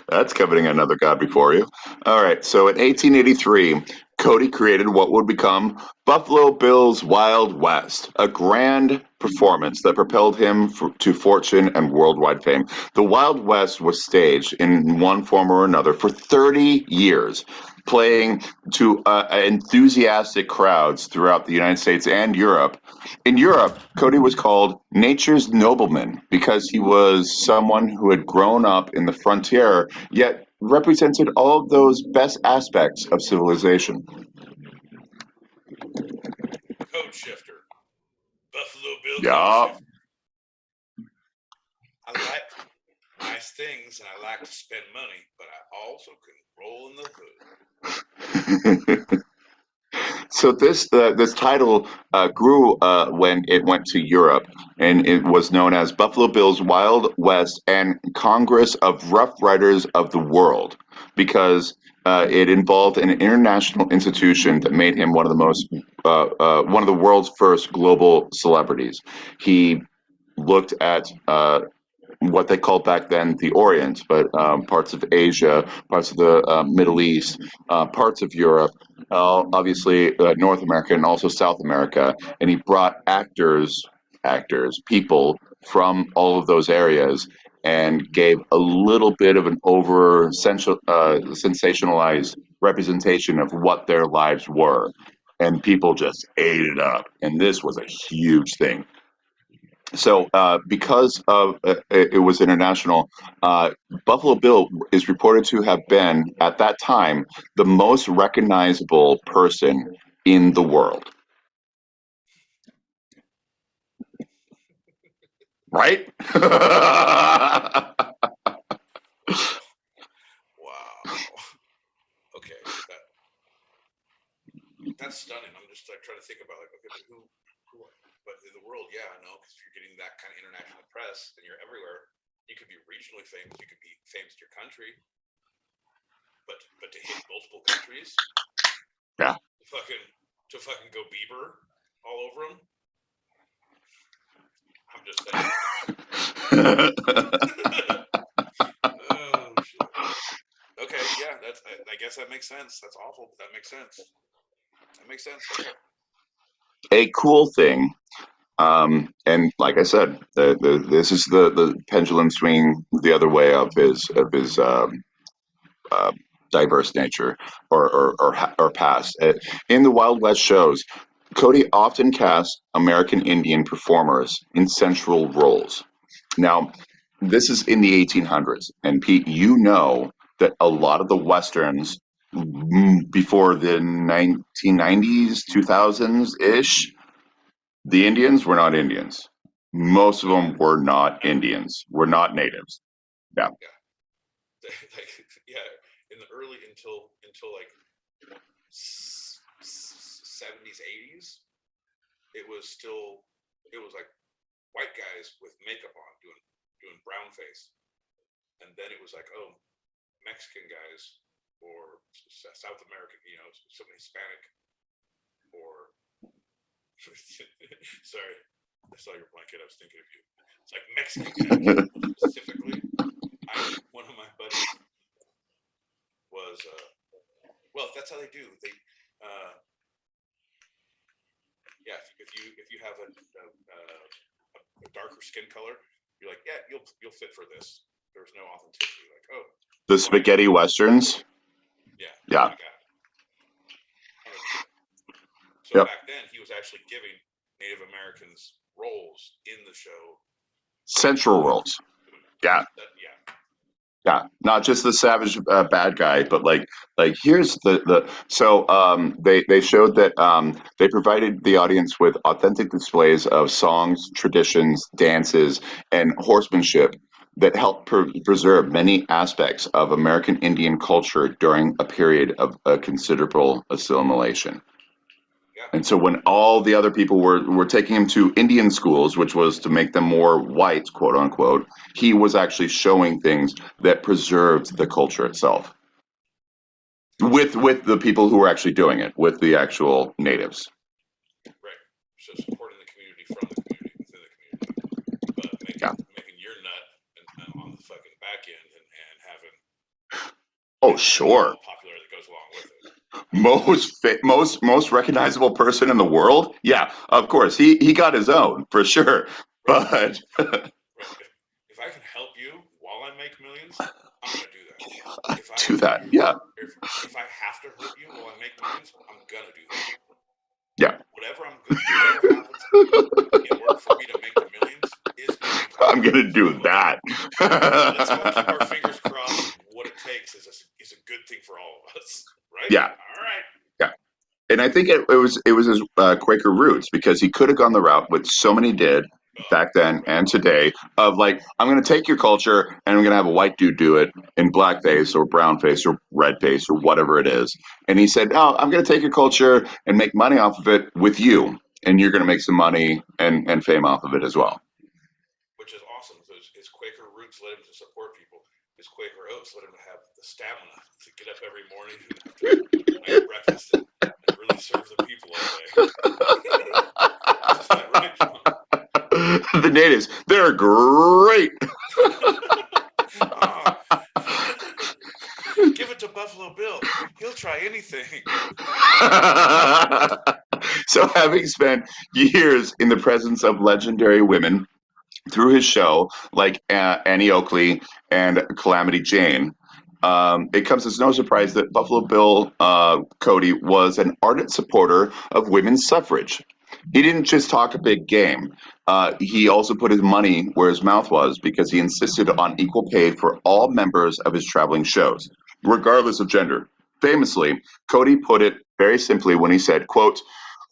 that's coveting another god before you. All right, so in 1883, Cody created what would become Buffalo Bill's Wild West, a grand performance that propelled him to fortune and worldwide fame. The Wild West was staged in one form or another for 30 years, playing to enthusiastic crowds throughout the United States and Europe. In Europe, Cody was called Nature's Nobleman because he was someone who had grown up in the frontier, yet represented all of those best aspects of civilization. Code shifter. Buffalo Bill Yeah. Code shifter. I like nice things and I like to spend money, but I also can roll in the hood. So this title grew when it went to Europe, and it was known as Buffalo Bill's Wild West and Congress of Rough Riders of the World, because it involved an international institution that made him one of the world's first global celebrities. He looked at what they called back then the Orient, but parts of Asia, parts of the Middle East, parts of Europe, obviously North America, and also South America. And he brought people from all of those areas, and gave a little bit of an sensationalized representation of what their lives were. And people just ate it up. And this was a huge thing. So, because of it was international, Buffalo Bill is reported to have been, at that time, the most recognizable person in the world. Right? Wow. Okay. That's stunning. I'm just like trying to think about like, okay, but who, but in the world, yeah, I know, because you're getting that kind of international press and you're everywhere. You could be regionally famous. You could be famous to your country, but to hit multiple countries, Yeah. To fucking go Bieber all over them. I'm just saying. Oh shit. Okay, yeah, I guess that makes sense. That's awful, but that makes sense. That makes sense. Okay. A cool thing, and like I said, this is the pendulum swinging the other way of his uh, diverse nature or past. In the Wild West shows, Cody often cast American Indian performers in central roles. Now, this is in the 1800s, and Pete, you know that a lot of the westerns before the 1990s, 2000s ish, the Indians were not Indians. Most of Oh them yeah. were not No. Indians, were not natives. Yeah. Yeah. Like yeah. In the early until like 70s, 80s, it was like white guys with makeup on doing brown face, and then it was like, oh, Mexican guys or South American, some Hispanic or sorry, I saw your blanket. I was thinking of you. It's like Mexican guys specifically. One of my buddies was well, that's how they do. They yeah, if you have a darker skin color, you're like, yeah, you'll fit for this. There's no authenticity. Like, oh, The white, spaghetti westerns. yeah, oh Yeah. my god, 100%. So Yep. back then, he was actually giving Native Americans roles in the show. Central roles. Yeah. Yeah. Yeah, not just the savage bad guy, but like here's the so they showed that they provided the audience with authentic displays of songs, traditions, dances, and horsemanship that helped preserve many aspects of American Indian culture during a period of considerable assimilation. Yeah. And so when all the other people were taking him to Indian schools, which was to make them more white, quote unquote, he was actually showing things that preserved the culture itself with the people who were actually doing it, with the actual natives. Right. So supporting the community from the community within the community, but Yeah. making your nut and on the fucking back end and having Oh, having all sure. the popularity that goes along with it. Most recognizable person in the world. Yeah, of course. He got his own for sure. Right. But Right. If I can help you while I make millions, I'm gonna do that. If I do that. Yeah. if I have to hurt you while I make millions, I'm gonna do that. Yeah. Whatever happens in order for me to make the millions is going to I'm happen. gonna do So that. let's all keep our fingers crossed. What it takes is a good thing for all of us, right? Yeah. All right. Yeah. And I think it was his Quaker roots because he could have gone the route, which so many did back then Right. and today, of like, I'm going to take your culture and I'm going to have a white dude do it in blackface or brownface or red face or whatever it is. And he said, no, I'm going to take your culture and make money off of it with you. And you're going to make some money and fame off of it as well. Which is awesome. So his Quaker roots led him to support people. His Quaker oats led him to have the stamina to get up every morning and after a nice breakfast and really serve the people all day. Is that right, John? The natives, they're great. Oh. Give it to Buffalo Bill. He'll try anything. So, having spent years in the presence of legendary women through his show, like Annie Oakley and Calamity Jane, it comes as no surprise that Buffalo Bill Cody was an ardent supporter of women's suffrage. He didn't just talk a big game. He also put his money where his mouth was because he insisted on equal pay for all members of his traveling shows, regardless of gender. Famously, Cody put it very simply when he said, quote,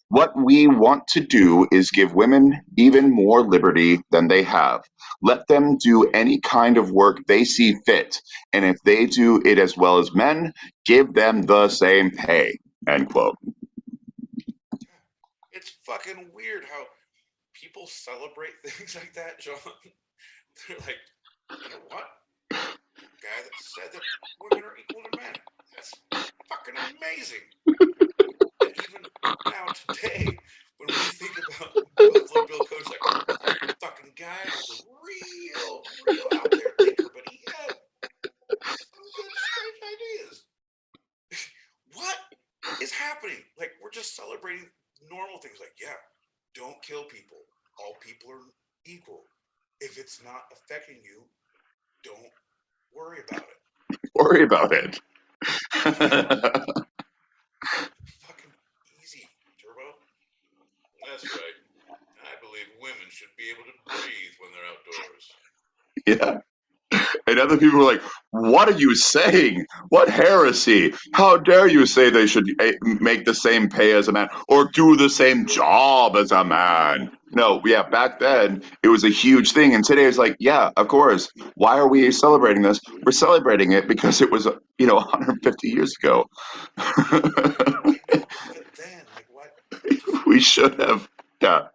what we want to do is give women even more liberty than they have. Let them do any kind of work they see fit. And if they do it as well as men, give them the same pay. End quote. It's fucking weird how people celebrate things like that, John. They're like, you know what? Guy that said that women are equal to men. That's fucking amazing. And even now today, when we think about Buffalo Bill Coach, like that fucking guy was a real celebrating normal things like, yeah, don't kill people. All people are equal. If it's not affecting you, don't worry about it. Worry about it. Fucking easy, Turbo. That's right. I believe women should be able to breathe when they're outdoors. Yeah. And other people were like, what are you saying? What heresy? How dare you say they should make the same pay as a man or do the same job as a man? No, yeah, back then it was a huge thing. And today it's like, yeah, of course. Why are we celebrating this? We're celebrating it because it was, 150 years ago. I know, but even then, like, what? We should have. Yeah,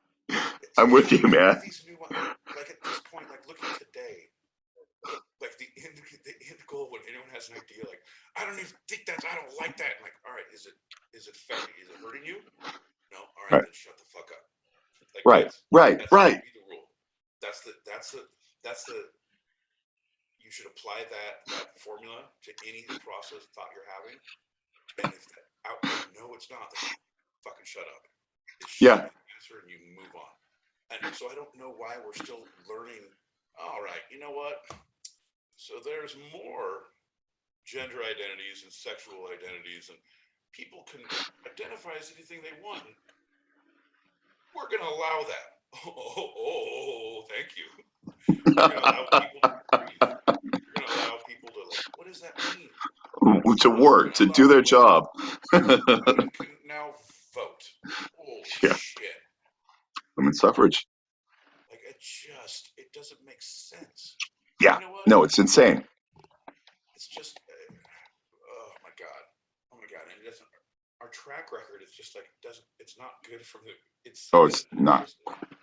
I'm with you, man. These new ones, like at this point, like looking today, like the end goal when anyone has an idea, like I don't even think I don't like that. I'm like, all right, is it hurting you? No, all right, Right. then shut the fuck up. Like Right. That should be the rule. That's the. You should apply that formula to any process thought you're having, and if that no, it's not, then fucking shut up. Yeah. Answer and you move on. And so I don't know why we're still learning. All right, you know what? So there's more gender identities and sexual identities, and people can identify as anything they want. We're going to allow that. Oh, thank you. We're going to allow people to breathe. We're going to allow people to, like, what does that mean? To work, to do their job. Women can now vote. Holy shit. Women's suffrage. Like, it doesn't make sense. Yeah. You know what? No, it's insane. It's just, oh my God. And it doesn't, our track record is just like, it's not good from it's not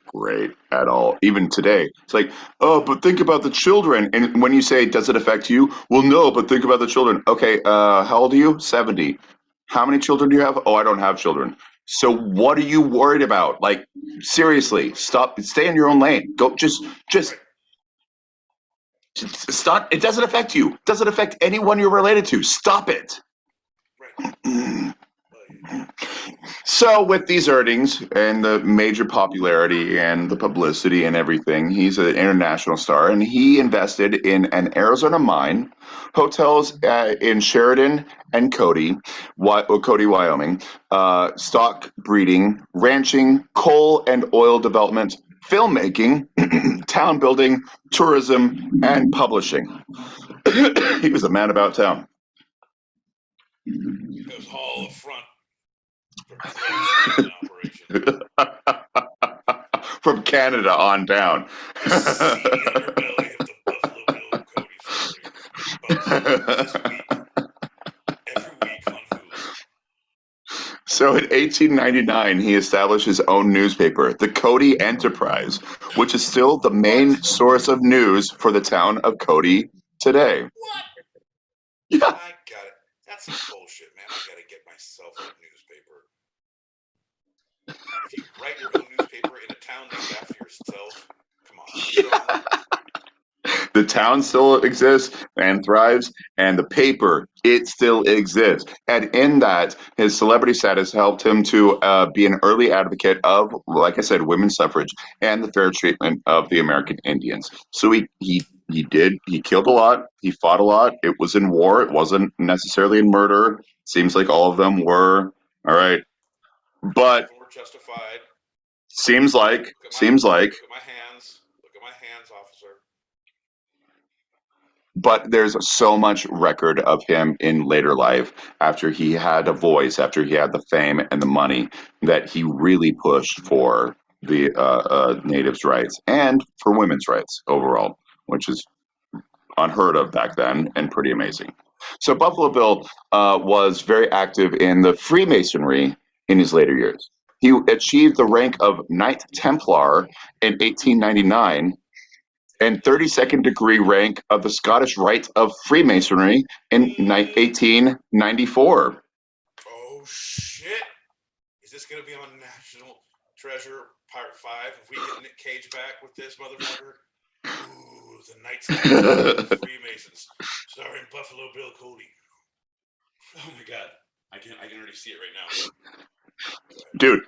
great at all. Even today, it's like, oh, but think about the children. And when you say, does it affect you? Well, no, but think about the children. Okay, how old are you? 70. How many children do you have? Oh, I don't have children. So what are you worried about? Like, seriously, stop. Stay in your own lane. Go, just stop. It doesn't affect you. It doesn't affect anyone you're related to. Stop it. Right. So with these earnings and the major popularity and the publicity and everything, he's an international star, and he invested in an Arizona mine, hotels in Sheridan and Cody, Wyoming, stock breeding, ranching, coal and oil development, filmmaking, town building, tourism, and publishing. He was a man about town. It was all up front for Cody operation. From Canada on down. The seedy underbelly of the Buffalo Bill Cody story. This week, every week on Hulu. So in 1899, he established his own newspaper, the Cody Enterprise, which is still the main source of news for the town of Cody today. What? Yeah. I got it. That's some bullshit, man. I got to get myself a newspaper. If you write your own newspaper in a town named after yourself, come on. Yeah. The town still exists and thrives, and the paper, it still exists. And in that, his celebrity status helped him to be an early advocate of, like I said, women's suffrage and the fair treatment of the American Indians. So he killed a lot, he fought a lot. It was in war, it wasn't necessarily in murder. Seems like all of them were. All right. But we're justified. Seems like. Look at my hands. Look at my hands, officer. But there's so much record of him in later life after he had a voice, after he had the fame and the money, that he really pushed for the natives' rights and for women's rights overall, which is unheard of back then and pretty amazing. So Buffalo Bill was very active in the Freemasonry in his later years. He achieved the rank of Knight Templar in 1899 and 32nd degree rank of the Scottish Rite of Freemasonry in 1894. Oh, shit. Is this going to be on National Treasure Part 5? If we get Nick Cage back with this motherfucker? Ooh, the Knights of Freemasons, starring Buffalo Bill Cody. Oh, my God. I can already see it right Dude,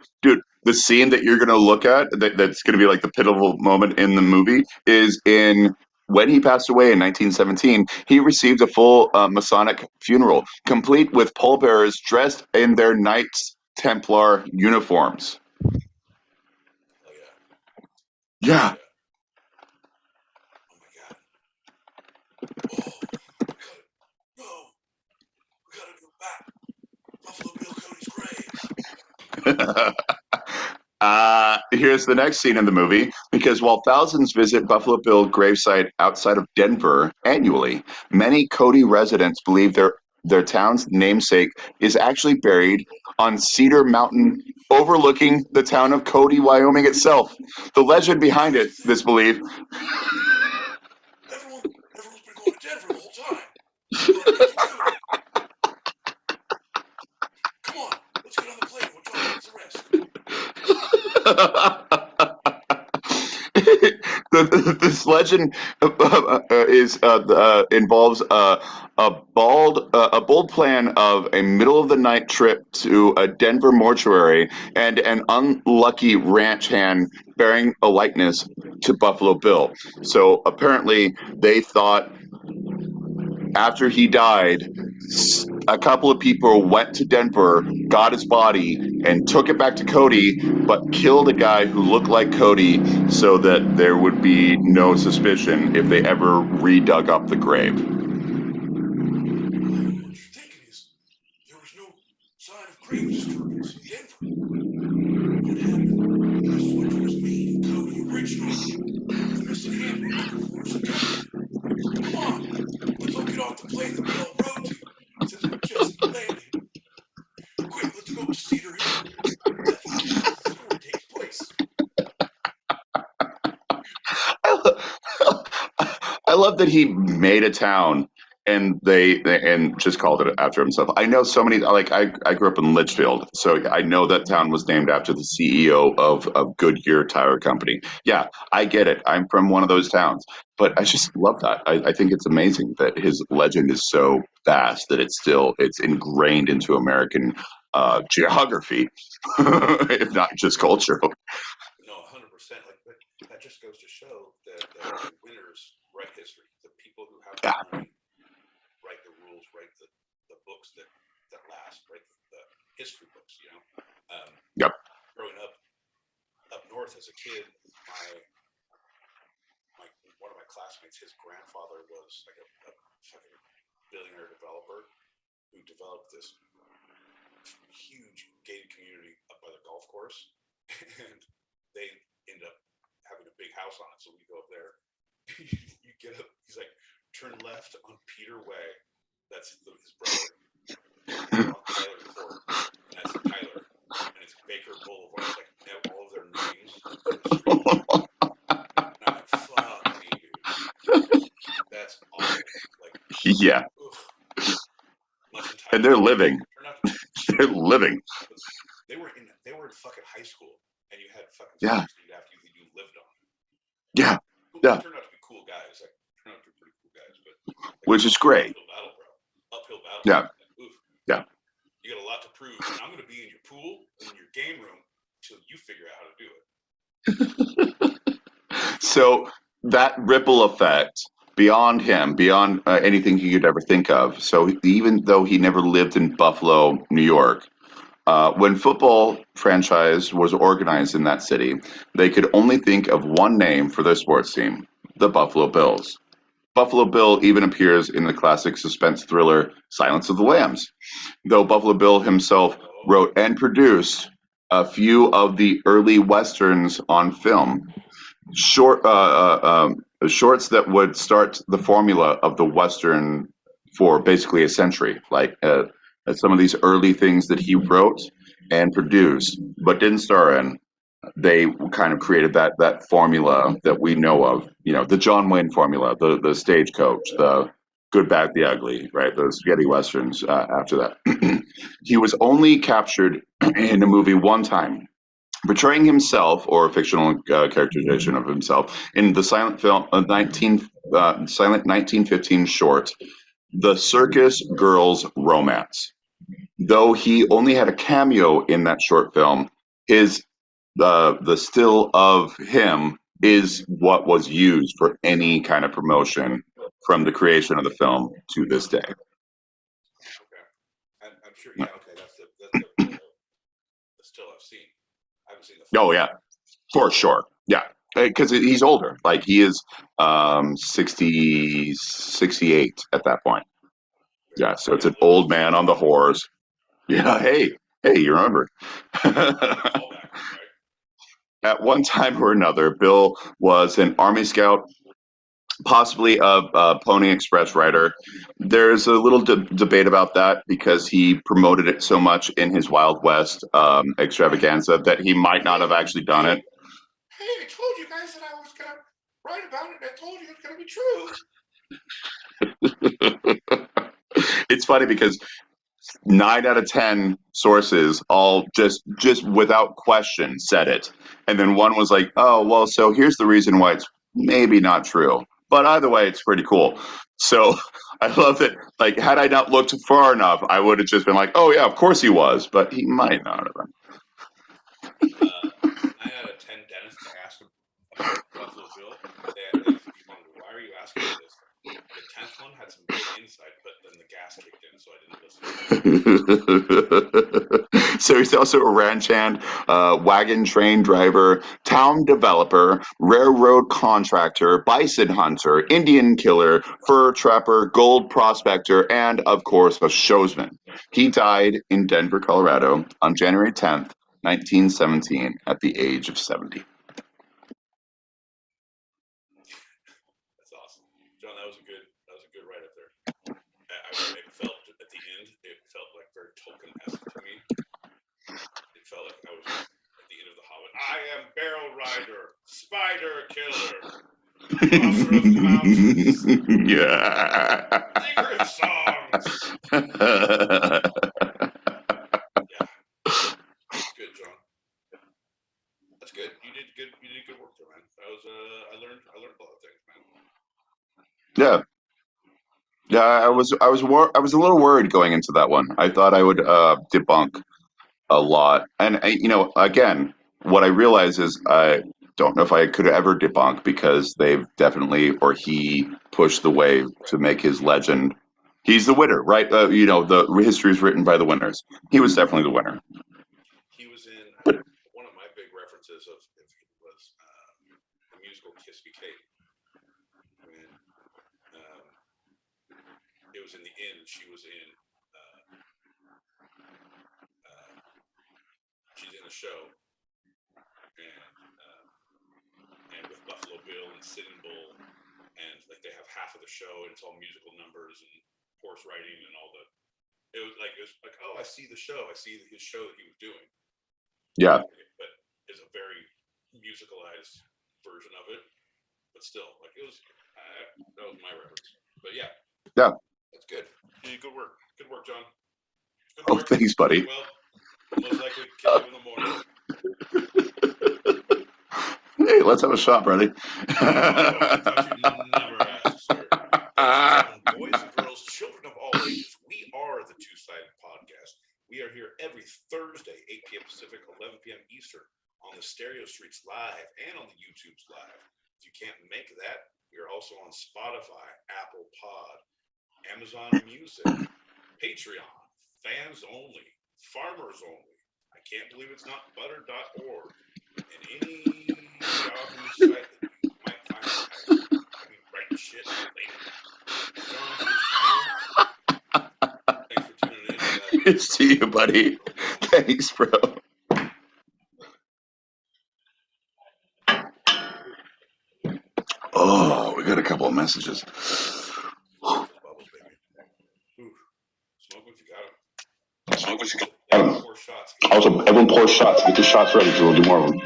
the scene that you're gonna look at that's gonna be like the pivotal moment in the movie is in when he passed away in 1917. He received a full Masonic funeral, complete with pallbearers dressed in their Knights Templar uniforms. Oh Yeah. yeah. Oh my god. Oh, we gotta, no, we gotta go back. Buffalo Bill Cody's grave. Here's the next scene in the movie, because while thousands visit Buffalo Bill gravesite outside of Denver annually, many Cody residents believe their town's namesake is actually buried on Cedar Mountain, overlooking the town of Cody, Wyoming itself. The legend behind it, this belief. Everyone's been going to Denver the whole time. We want to get to Cody. Come on, let's get on the plane. We'll talk about the rest. This legend involves a bold plan of a middle of the night trip to a Denver mortuary and an unlucky ranch hand bearing a likeness to Buffalo Bill. So apparently they thought after he died, a couple of people went to Denver, got his body, and took it back to Cody, but killed a guy who looked like Cody so that there would be no suspicion if they ever redug up the grave. What you're thinking is there was no sign of grave disturbance in Denver. What happened? This is what was made in Cody originally. The missing hand we're looking for is a Cody. Come on, let's all get off the plane that we all rode to since we just landed. Quick, let's go to Cedar Hill. That's where the story takes place. I love that he made a town and they and just called it after himself. I know so many, like I grew up in Litchfield, so I know that town was named after the CEO of Goodyear Tire Company. Yeah, I get it. I'm from one of those towns, but I just love that. I think it's amazing that his legend is so vast that it's ingrained into American geography, if not just culture. No, 100%. Like that just goes to show that the winners write history. The people who have the Yeah. money write the rules, write the books that last, write the history books. You know. Yep. Growing up north as a kid, one of my classmates, his grandfather was like a fucking billionaire developer who developed this huge gated community up by the golf course, and they end up having a big house on it. So we go up there. You get up. He's like, turn left on Peter Way. That's his brother. On Tyler Court. And that's Tyler. And it's Baker Boulevard. It's like they have all of their names on the street. And I'm like, fuck me, dude. That's awful. Like, Yeah. And they're living. They're living. They were in fucking high school, and you had fucking street after you lived on. Yeah. They turned out to be cool guys. Like, turned out to be pretty cool guys, but which is great. Uphill battle. Yeah. Oof. Yeah. You got a lot to prove, and I'm going to be in your pool and in your game room until you figure out how to do it. So that ripple effect beyond him, beyond anything he could ever think of. So even though he never lived in Buffalo, New York, when football franchise was organized in that city, they could only think of one name for their sports team: the Buffalo Bills. Buffalo Bill even appears in the classic suspense thriller Silence of the Lambs, though Buffalo Bill himself wrote and produced a few of the early westerns on film. Shorts that would start the formula of the western for basically a century. Like some of these early things that he wrote and produced, but didn't star in, they kind of created that formula that we know of. You know, the John Wayne formula, the Stagecoach, the Good, Bad, the Ugly, right? Those spaghetti westerns. After that, he was only captured in a movie one time, portraying himself or a fictional characterization of himself in the silent film silent 1915 short, The Circus Girls Romance. though he only had a cameo in that short film, his the still of him is what was used for any kind of promotion from the creation of the film to this day. Okay, I'm sure. Yeah, okay, that's the still I've seen. I haven't seen the full. Oh yeah, for sure. Yeah, because he's older. Like he is 60, 68 at that point. Yeah, so it's an old man on the horse. Yeah, hey, you remember. Callback, right? At one time or another, Bill was an Army Scout, possibly a Pony Express rider. There's a little debate about that because he promoted it so much in his Wild West extravaganza that he might not have actually done it. Hey, I told you guys that I was going to write about it. I told you it's going to be true. It's funny because 9 out of 10 sources all just without question said it, and then one was like, oh well, so here's the reason why it's maybe not true, but either way it's pretty cool. So I love that. Like, had I not looked far enough, I would have just been like, oh yeah, of course he was, but he might not have been. 9 out of 10 dentists I asked about Buffalo Bill, they responded, why are you asking me this? The 10th one had some good insight, but then the gas kicked in, so I didn't listen. So he's also a ranch hand, wagon train driver, town developer, railroad contractor, bison hunter, Indian killer, fur trapper, gold prospector, and of course a showsman. He died in Denver, Colorado on January 10th, 1917 at the age of 70. That's awesome. John, that was a good write-up there. It felt at the end, it felt like very Tolkien-esque to me. It felt like I was at the end of The Hobbit. I am Barrel Rider, Spider Killer, Crosser of the Mountains. Yeah. Singer of songs. Yeah. That's good, John. That's good. You did good work there, man. I learned a lot of things, man. Yeah. Yeah, I was a little worried going into that one. I thought I would debunk a lot, and again, what I realize is I don't know if I could ever debunk because they've definitely, or he pushed the wave to make his legend. He's the winner, right? The history is written by the winners. He was definitely the winner. He was in one of my big references was the musical Kiss Me Kate. When it was in the end, she was in. She's in a show, and with Buffalo Bill and Sitting Bull, and like they have half of the show, and it's all musical numbers and horse riding and all the. It was like oh, I see the show. I see his show that he was doing. Yeah. But it's a very musicalized version of it. But still, like it was. That was my reference. But yeah. Yeah. That's good. You did good work. Good work, John. Good work. Thanks, buddy. Well, most likely kill you in the morning. Hey, let's have a shot, buddy. I thought you'd never ask, sir. Boys and girls, children of all ages, we are the Two-Sided Podcast. We are here every Thursday, 8 p.m. Pacific, 11 p.m. Eastern, on the Stereo Streets Live and on the YouTube's Live. If you can't make that, we are also on Spotify, Apple Pod, Amazon Music, Patreon, Fans Only, Farmers Only. I can't believe it's not butter.org, and any Yahoo site that you might find I mean, writing shit later. John, thanks for tuning in. It's to you, buddy. Thanks, bro. Oh, we got a couple of messages. Bubbles, baby. Ooh. Smoke if you got them. Smoke what you got. Everyone pour shots. Also, everyone pour shots. Get your shots ready, so we'll do more of them.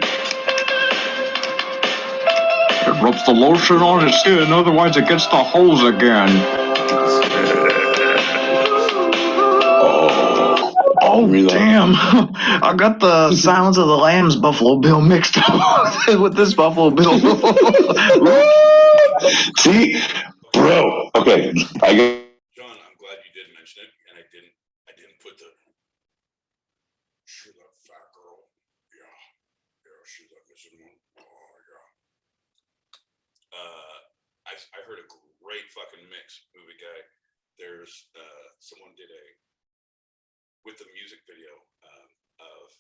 It rubs the lotion on its skin, otherwise it gets the holes again. Oh, damn. I got the Silence of the Lambs Buffalo Bill mixed up with this Buffalo Bill. See? Bro. Okay. John, I'm glad you did mention it, and I didn't put the She's that fat girl. Yeah. Yeah, she's that missing one. Oh, yeah. I heard a great fucking mix, movie guy. There's someone did with the music video of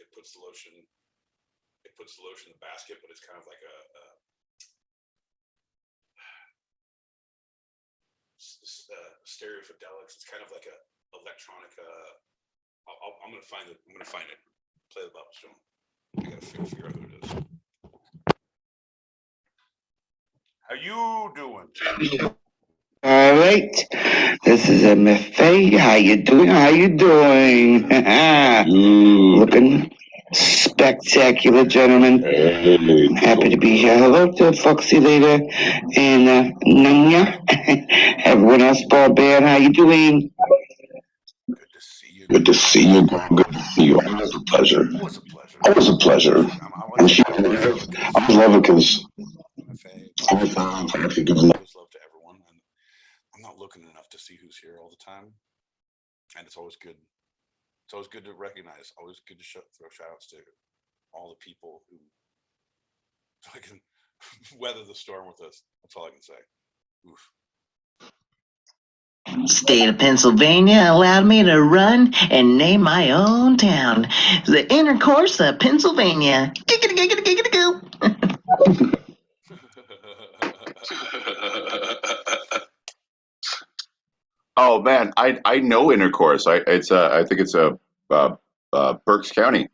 it puts the lotion in the basket, but it's kind of like a stereophedelics. It's kind of like a electronic. I'm gonna find it. Play the bubbles, John. I gotta figure out who it is. How you doing? All right. This is MFA. How you doing? Looking spectacular, gentlemen. Happy to be here. Hello to Foxy Later and Nanya. Everyone else, Ball Bear, how you doing? Good to see you. Good to see you. Good to see you. Always a pleasure. Always a pleasure. Always a pleasure. I love it because I always love to everyone, and I'm not looking enough to see who's here all the time, and it's always good. It's always good to recognize. Always good to throw shout outs to all the people who can weather the storm with us. That's all I can say. Oof. State of Pennsylvania allowed me to run and name my own town. The intercourse of Pennsylvania. Giggity, giggity, giggity, goo. Oh man, I know Intercourse. I think it's Berks County.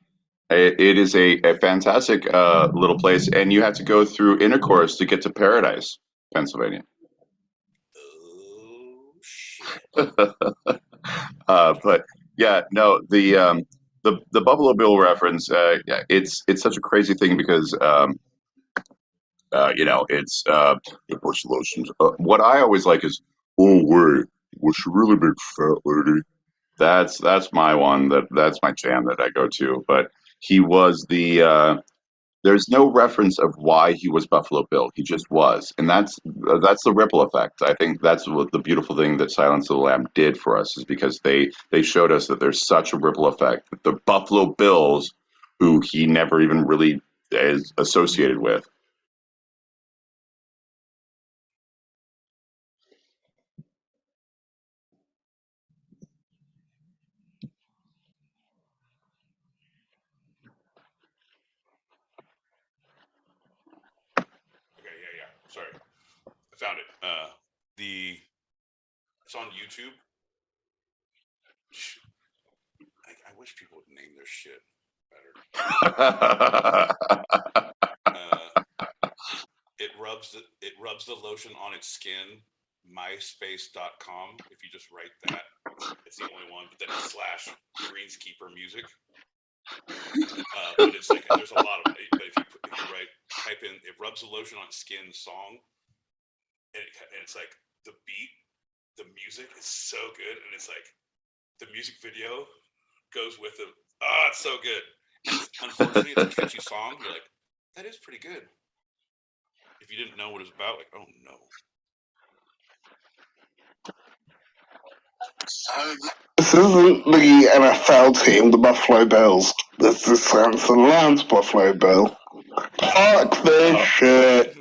It is a fantastic little place, and you have to go through Intercourse to get to Paradise, Pennsylvania. Oh shit. But yeah, no, the Buffalo Bill reference, yeah, it's such a crazy thing because it's it puts lotions. What I always like is, oh wait, was she really big fat lady? That's my one. That's my jam that I go to. But he was there's no reference of why he was Buffalo Bill. He just was, and that's the ripple effect. I think that's what the beautiful thing that Silence of the Lamb did for us is because they showed us that there's such a ripple effect. That the Buffalo Bills, who he never even really is associated with. Okay, yeah. Sorry, I found it. It's on YouTube. I wish people would name their shit better. It rubs the lotion on its skin. myspace.com. If you just write that, it's the only one. But then it's / greenskeeper music. But it's like there's a lot of. But if you type in "it rubs the lotion on skin" song, and it's like the beat, the music is so good, and it's like the music video goes with it. Oh, it's so good. Unfortunately, it's a catchy song. You're like, that is pretty good. If you didn't know what it was about, like, oh no. This isn't the NFL team, the Buffalo Bills. This is Samson Lamb's Buffalo Bill. Fuck this shit.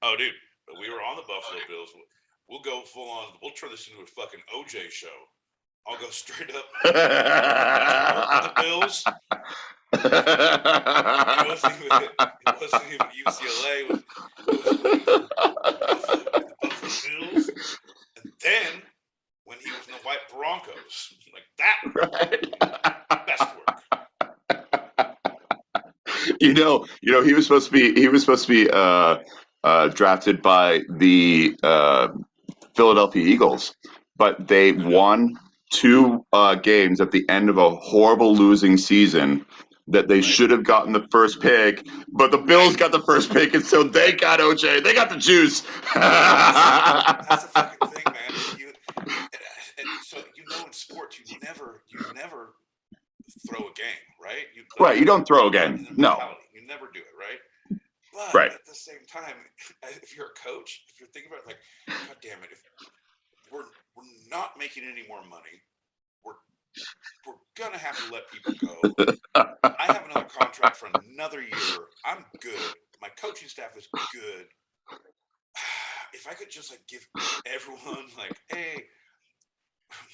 Oh, dude, we were on the Buffalo Bills. We'll go full on. We'll turn this into a fucking OJ show. I'll go straight up. The Bills. It wasn't even UCLA. It was the Buffalo Bills. And then when he was in the White Broncos, like that, best work. He was supposed to be drafted by the Philadelphia Eagles, but they won 2 games at the end of a horrible losing season that they should have gotten the first pick, but the Bills got the first pick, and so they got OJ. They got the juice. That's the fucking thing, man. And so in sports, you never throw a game, right? You don't throw a game. No. You never do it, right? But at the same time, if you're a coach, if you're thinking about it, like, God damn it, if we're not making any more money, we're we're gonna have to let people go. I have another contract for another year. I'm good. My coaching staff is good. If I could just like give everyone like, hey,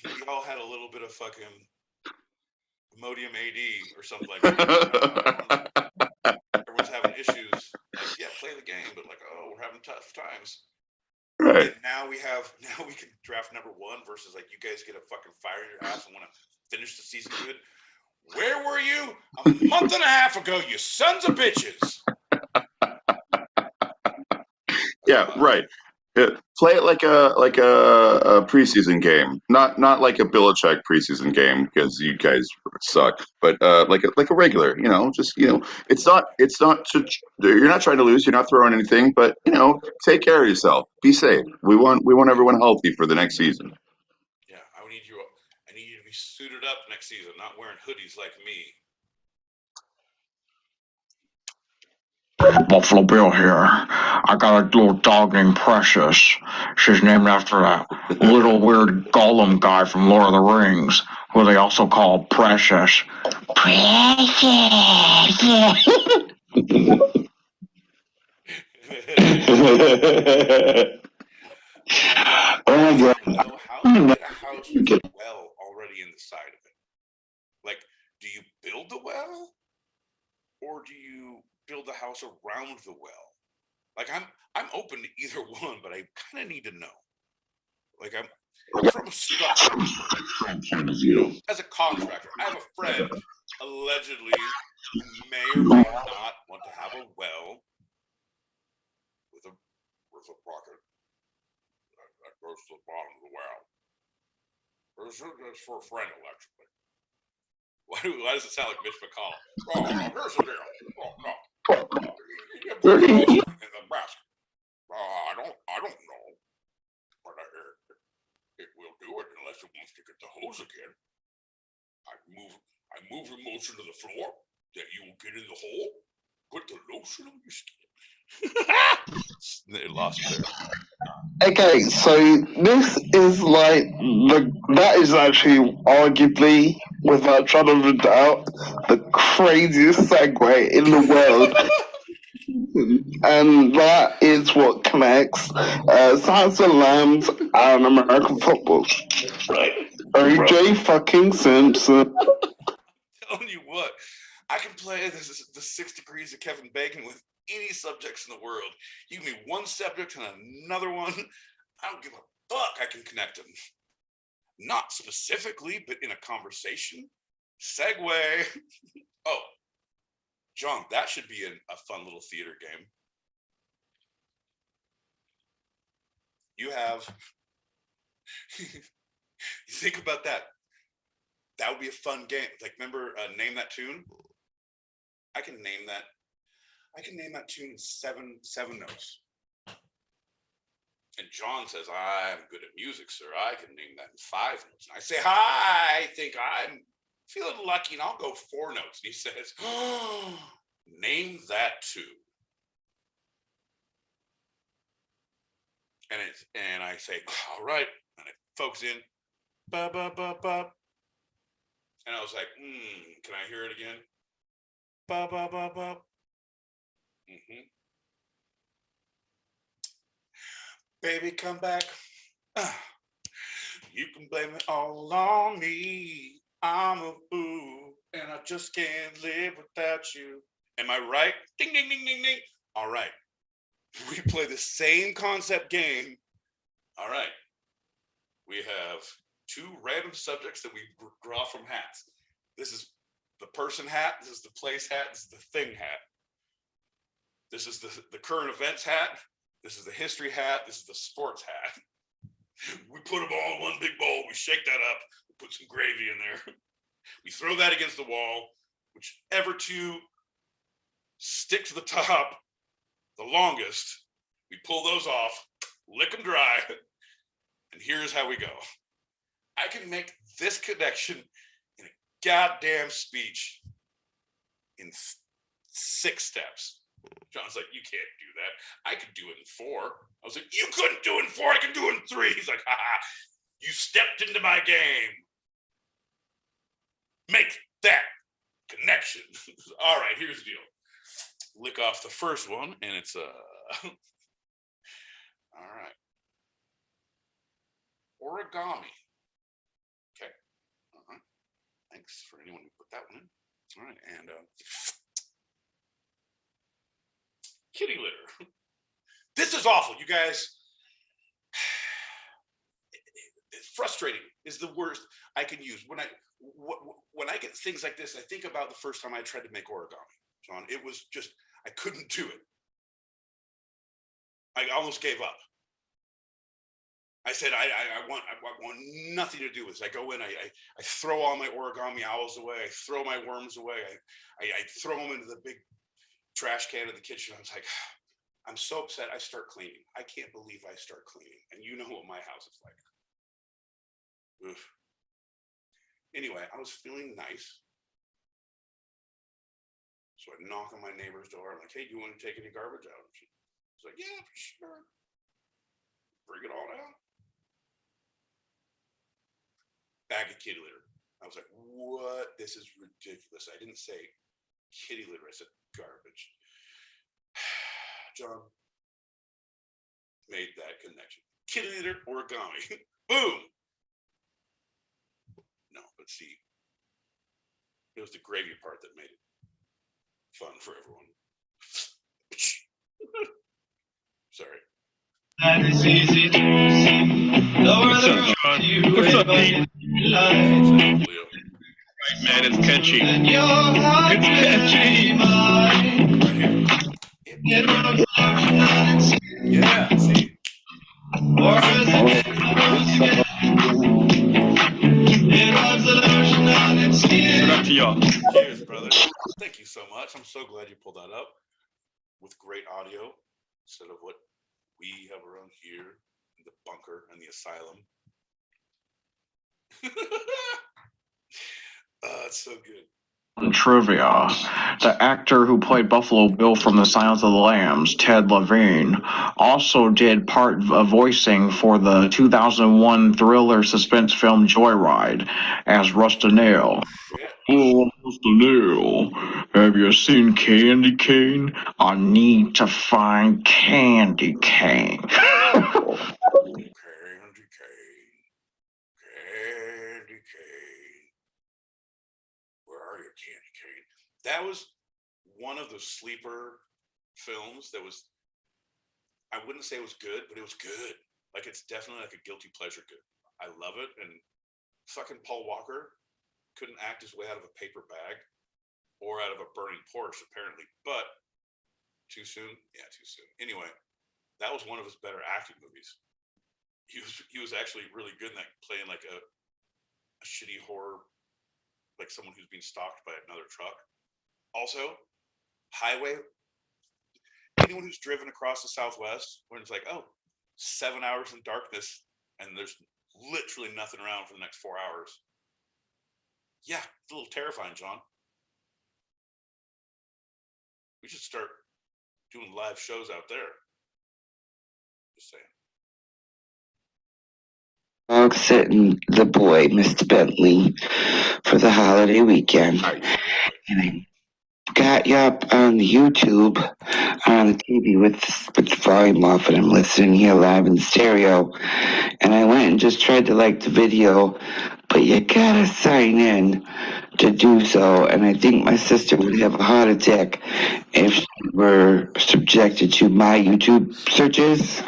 we all had a little bit of fucking Imodium AD or something like that. Everyone's having issues. Like, yeah, play the game, but like, oh, we're having tough times. Right. And now we can draft number 1 versus like you guys get a fucking fire in your ass and want to finish the season good. Where were you a month and a half ago, you sons of bitches? Yeah, right. Play it like a preseason game, not like a Belichick preseason game because you guys suck, but like a regular, just it's not you're not trying to lose, you're not throwing anything, but take care of yourself, be safe. We want everyone healthy for the next season. Yeah, I need you to be suited up next season, not wearing hoodies like me. Buffalo Bill here. I got a little dog named Precious. She's named after that little weird Gollum guy from Lord of the Rings, who they also call Precious. Precious, yeah. Oh my God. Know how to get a house with a well already in the side of it. Like, do you build the well, or do you build the house around the well? Like, I'm open to either one, but I kind of need to know. Like, I'm from a structure point of view. As a contractor, I have a friend allegedly who may or may not want to have a well with a pocket that goes to the bottom of the well. It's for a friend, allegedly. Why does it sound like Mitch McConnell? Oh, here's the deal. Oh, no. You put the hose in the basket. I don't know. But it will do it unless it wants to get the hose again. I move the motion to the floor, then you will get in the hole, put the lotion on your skin. They lost there. Okay, so this is like that is actually arguably, without shadow of a doubt, the craziest segue in the world. And that is what connects Silence of the Lambs and American football. Right. OJ fucking Simpson. I'm telling you what, I can play the 6 degrees of Kevin Bacon with any subjects in the world. You give me one subject and another one, I don't give a fuck. I can connect them. Not specifically, but in a conversation. Segue. Oh, John, that should be a fun little theater game. You have, you think about that. That would be a fun game. Like, remember, Name That Tune? I can name that tune in seven notes. And John says, I'm good at music, sir. I can name that in 5 notes. And I say, I think I'm feeling lucky, and I'll go 4 notes. And he says, oh, name that tune. And I say, all right. And I focus in. Ba, ba, ba, ba. And I was like, can I hear it again? Ba, ba, ba, ba. Baby, come back. You can blame it all on me. I'm a fool, and I just can't live without you. Am I right? Ding, ding, ding, ding, ding. All right. We play the same concept game. All right. We have 2 random subjects that we draw from hats. This is the person hat. This is the place hat. This is the thing hat. This is the current events hat. This is the history hat. This is the sports hat. We put them all in one big bowl. We shake that up. We put some gravy in there. We throw that against the wall. Whichever 2 stick to the top the longest, we pull those off, lick them dry, and here's how we go. I can make this connection in a goddamn speech in 6 steps. John's like, you can't do that. I could do it in 4. I was like, you couldn't do it in 4. I can do it in 3. He's like, ha, you stepped into my game. make that connection. All right, here's the deal. Lick off the first one, and it's all right. Origami. Okay. All right. Thanks for anyone who put that one in. All right, and kitty litter. This is awful, you guys. It's frustrating is the worst I can use. When I get things like this, I think about the first time I tried to make origami, John. It was just, I couldn't do it. I almost gave up. I said, I want nothing to do with this. I go in, I throw all my origami owls away. I throw my worms away. I throw them into the big trash can in the kitchen. I was like, I'm so upset. I start cleaning. I can't believe I start cleaning. And you know what my house is like. Ugh. Anyway, I was feeling nice. So I knock on my neighbor's door. I'm like, hey, do you want to take any garbage out? She's like, yeah, for sure. Bring it all down. Bag of kitty litter. I was like, what? This is ridiculous. I didn't say kitty litter. I said garbage. John made that connection. Kitty litter, origami. Boom. No, but see, it was the gravy part that made it fun for everyone. Sorry. What's up, John? What's up, Pete? Leo. Man, it's catchy. It's catchy. Yeah, see. Shout out to y'all. Cheers, brother. Thank you so much. I'm so glad you pulled that up with great audio instead of what we have around here in the bunker and the asylum. It's so good. Trivia. The actor who played Buffalo Bill from The Silence of the Lambs, Ted Levine, also did part of voicing for the 2001 thriller suspense film Joyride as Rusty Nail. Oh, Rusty Nail, have you seen Candy Cane? I need to find Candy Cane. Candy cane. Candy cane. Where are you, Candy cane? That was one of the sleeper films that was, I wouldn't say it was good, but it was good. Like, it's definitely like a guilty pleasure good. I love it. And fucking Paul Walker couldn't act his way out of a paper bag or out of a burning Porsche, apparently. But too soon? Yeah, too soon. Anyway, that was one of his better acting movies. He was actually really good in that, playing like a shitty horror, like someone who's being stalked by another truck. Also, highway. Anyone who's driven across the Southwest, when it's like, oh, 7 hours in darkness, and there's literally nothing around for the next 4 hours. Yeah, it's a little terrifying, John. We should start doing live shows out there. Just saying. Dog sitting the boy, Mr. Bentley, for the holiday weekend. And I got you up on YouTube, on the TV with the volume off, and I'm listening here live in stereo. And I went and just tried to like the video, but you gotta sign in to do so. And I think my sister would have a heart attack if she were subjected to my YouTube searches.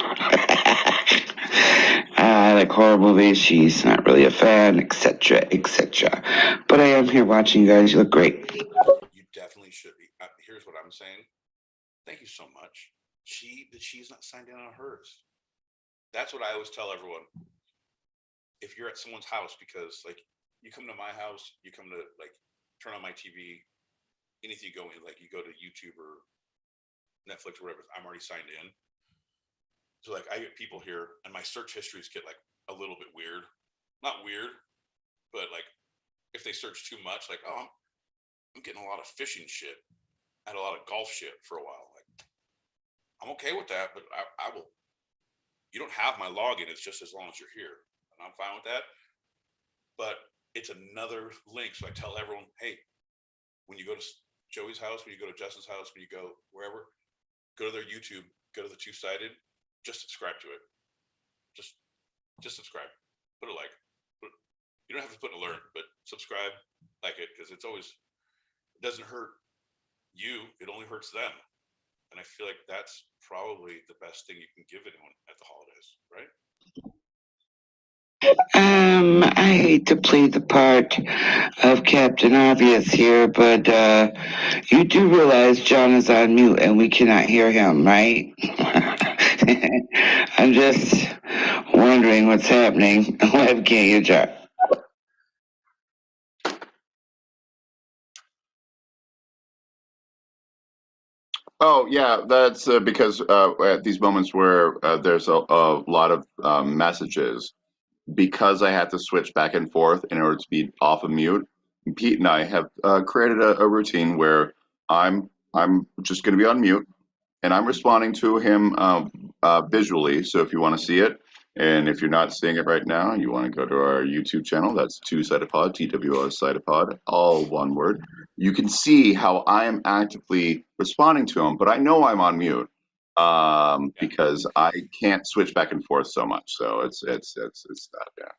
I like horror movies. She's not really a fan, etc., etc. But I am here watching you guys. You look great. You definitely should be. Here's what I'm saying. Thank you so much. She's not signed in on hers. That's what I always tell everyone. If you're at someone's house, because like you come to my house, you come to like turn on my TV, anything you go in, like you go to YouTube or Netflix or whatever, I'm already signed in. So like I get people here and my search histories get like a little bit weird. Not weird, but like if they search too much, like, oh, I'm getting a lot of fishing shit. I had a lot of golf shit for a while. Like, I'm okay with that, but I will. You don't have my login. It's just as long as you're here, and I'm fine with that. But it's another link. So I tell everyone, hey, when you go to Joey's house, when you go to Justin's house, when you go wherever, go to their YouTube, go to the Two-Sided, just subscribe to it. Just subscribe. Put a like. You don't have to put an alert, but subscribe, like it, because it doesn't hurt you. It only hurts them. And I feel like that's probably the best thing you can give anyone at the holidays, right? I hate to play the part of Captain Obvious here, but you do realize John is on mute and we cannot hear him, right? I'm just wondering what's happening. Why we can't hear John? Oh yeah, that's because at these moments where there's a lot of messages, because I had to switch back and forth in order to be off of mute. Pete and I have created a routine where I'm just going to be on mute and I'm responding to him visually. So if you want to see it, and if you're not seeing it right now, you want to go to our YouTube channel. That's Two-Sided Pod, TWO Sided Pod, all one word. You can see how I am actively responding to him, but I know I'm on mute because I can't switch back and forth so much. So it's that, yeah.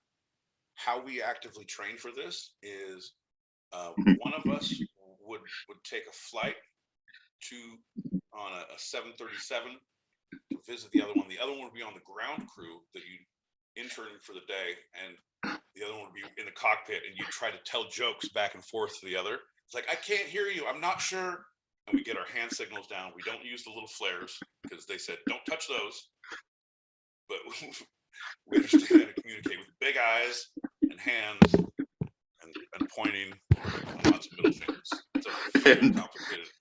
How we actively train for this is one of us would take a flight on a 737 to visit the other one. The other one would be on the ground crew that you intern for the day, and the other one would be in the cockpit, and you try to tell jokes back and forth to the other. It's like, I can't hear you. I'm not sure. And we get our hand signals down. We don't use the little flares because they said, don't touch those. But we understand how to communicate with big eyes and hands and pointing and lots of middle fingers. It's a very complicated.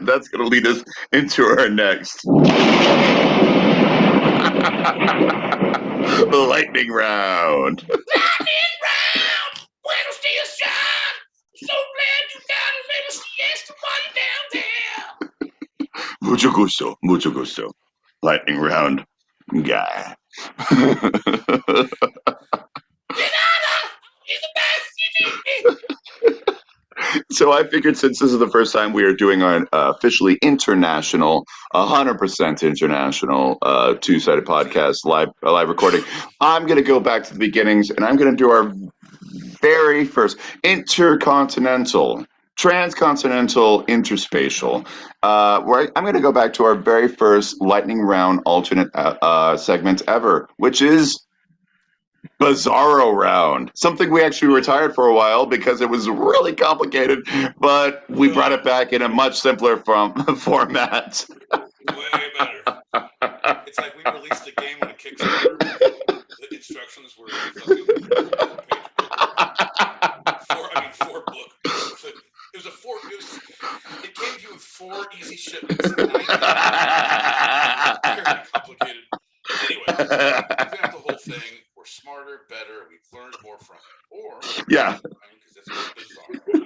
That's going to lead us into our next lightning round. Lightning round! Buenos dias, John! So glad you got a little siesta while you're down there. Mucho gusto, mucho gusto. Lightning round guy. So I figured since this is the first time we are doing our officially international, 100% international Two-Sided Podcast live recording, I'm going to go back to the beginnings and I'm going to do our very first intercontinental, transcontinental, interspatial. Where I'm going to go back to our very first lightning round alternate segment ever, which is Bizarro round. Something we actually retired for a while because it was really complicated, but we brought it back in a much simpler format. Way better. It's like we released a game on a Kickstarter. The instructions were fucking 4 book. It was it came to you with 4 easy shipments. Very complicated. Anyway, we found the whole thing. We're smarter, better. We've learned more from it. Or yeah, because it's bizarre.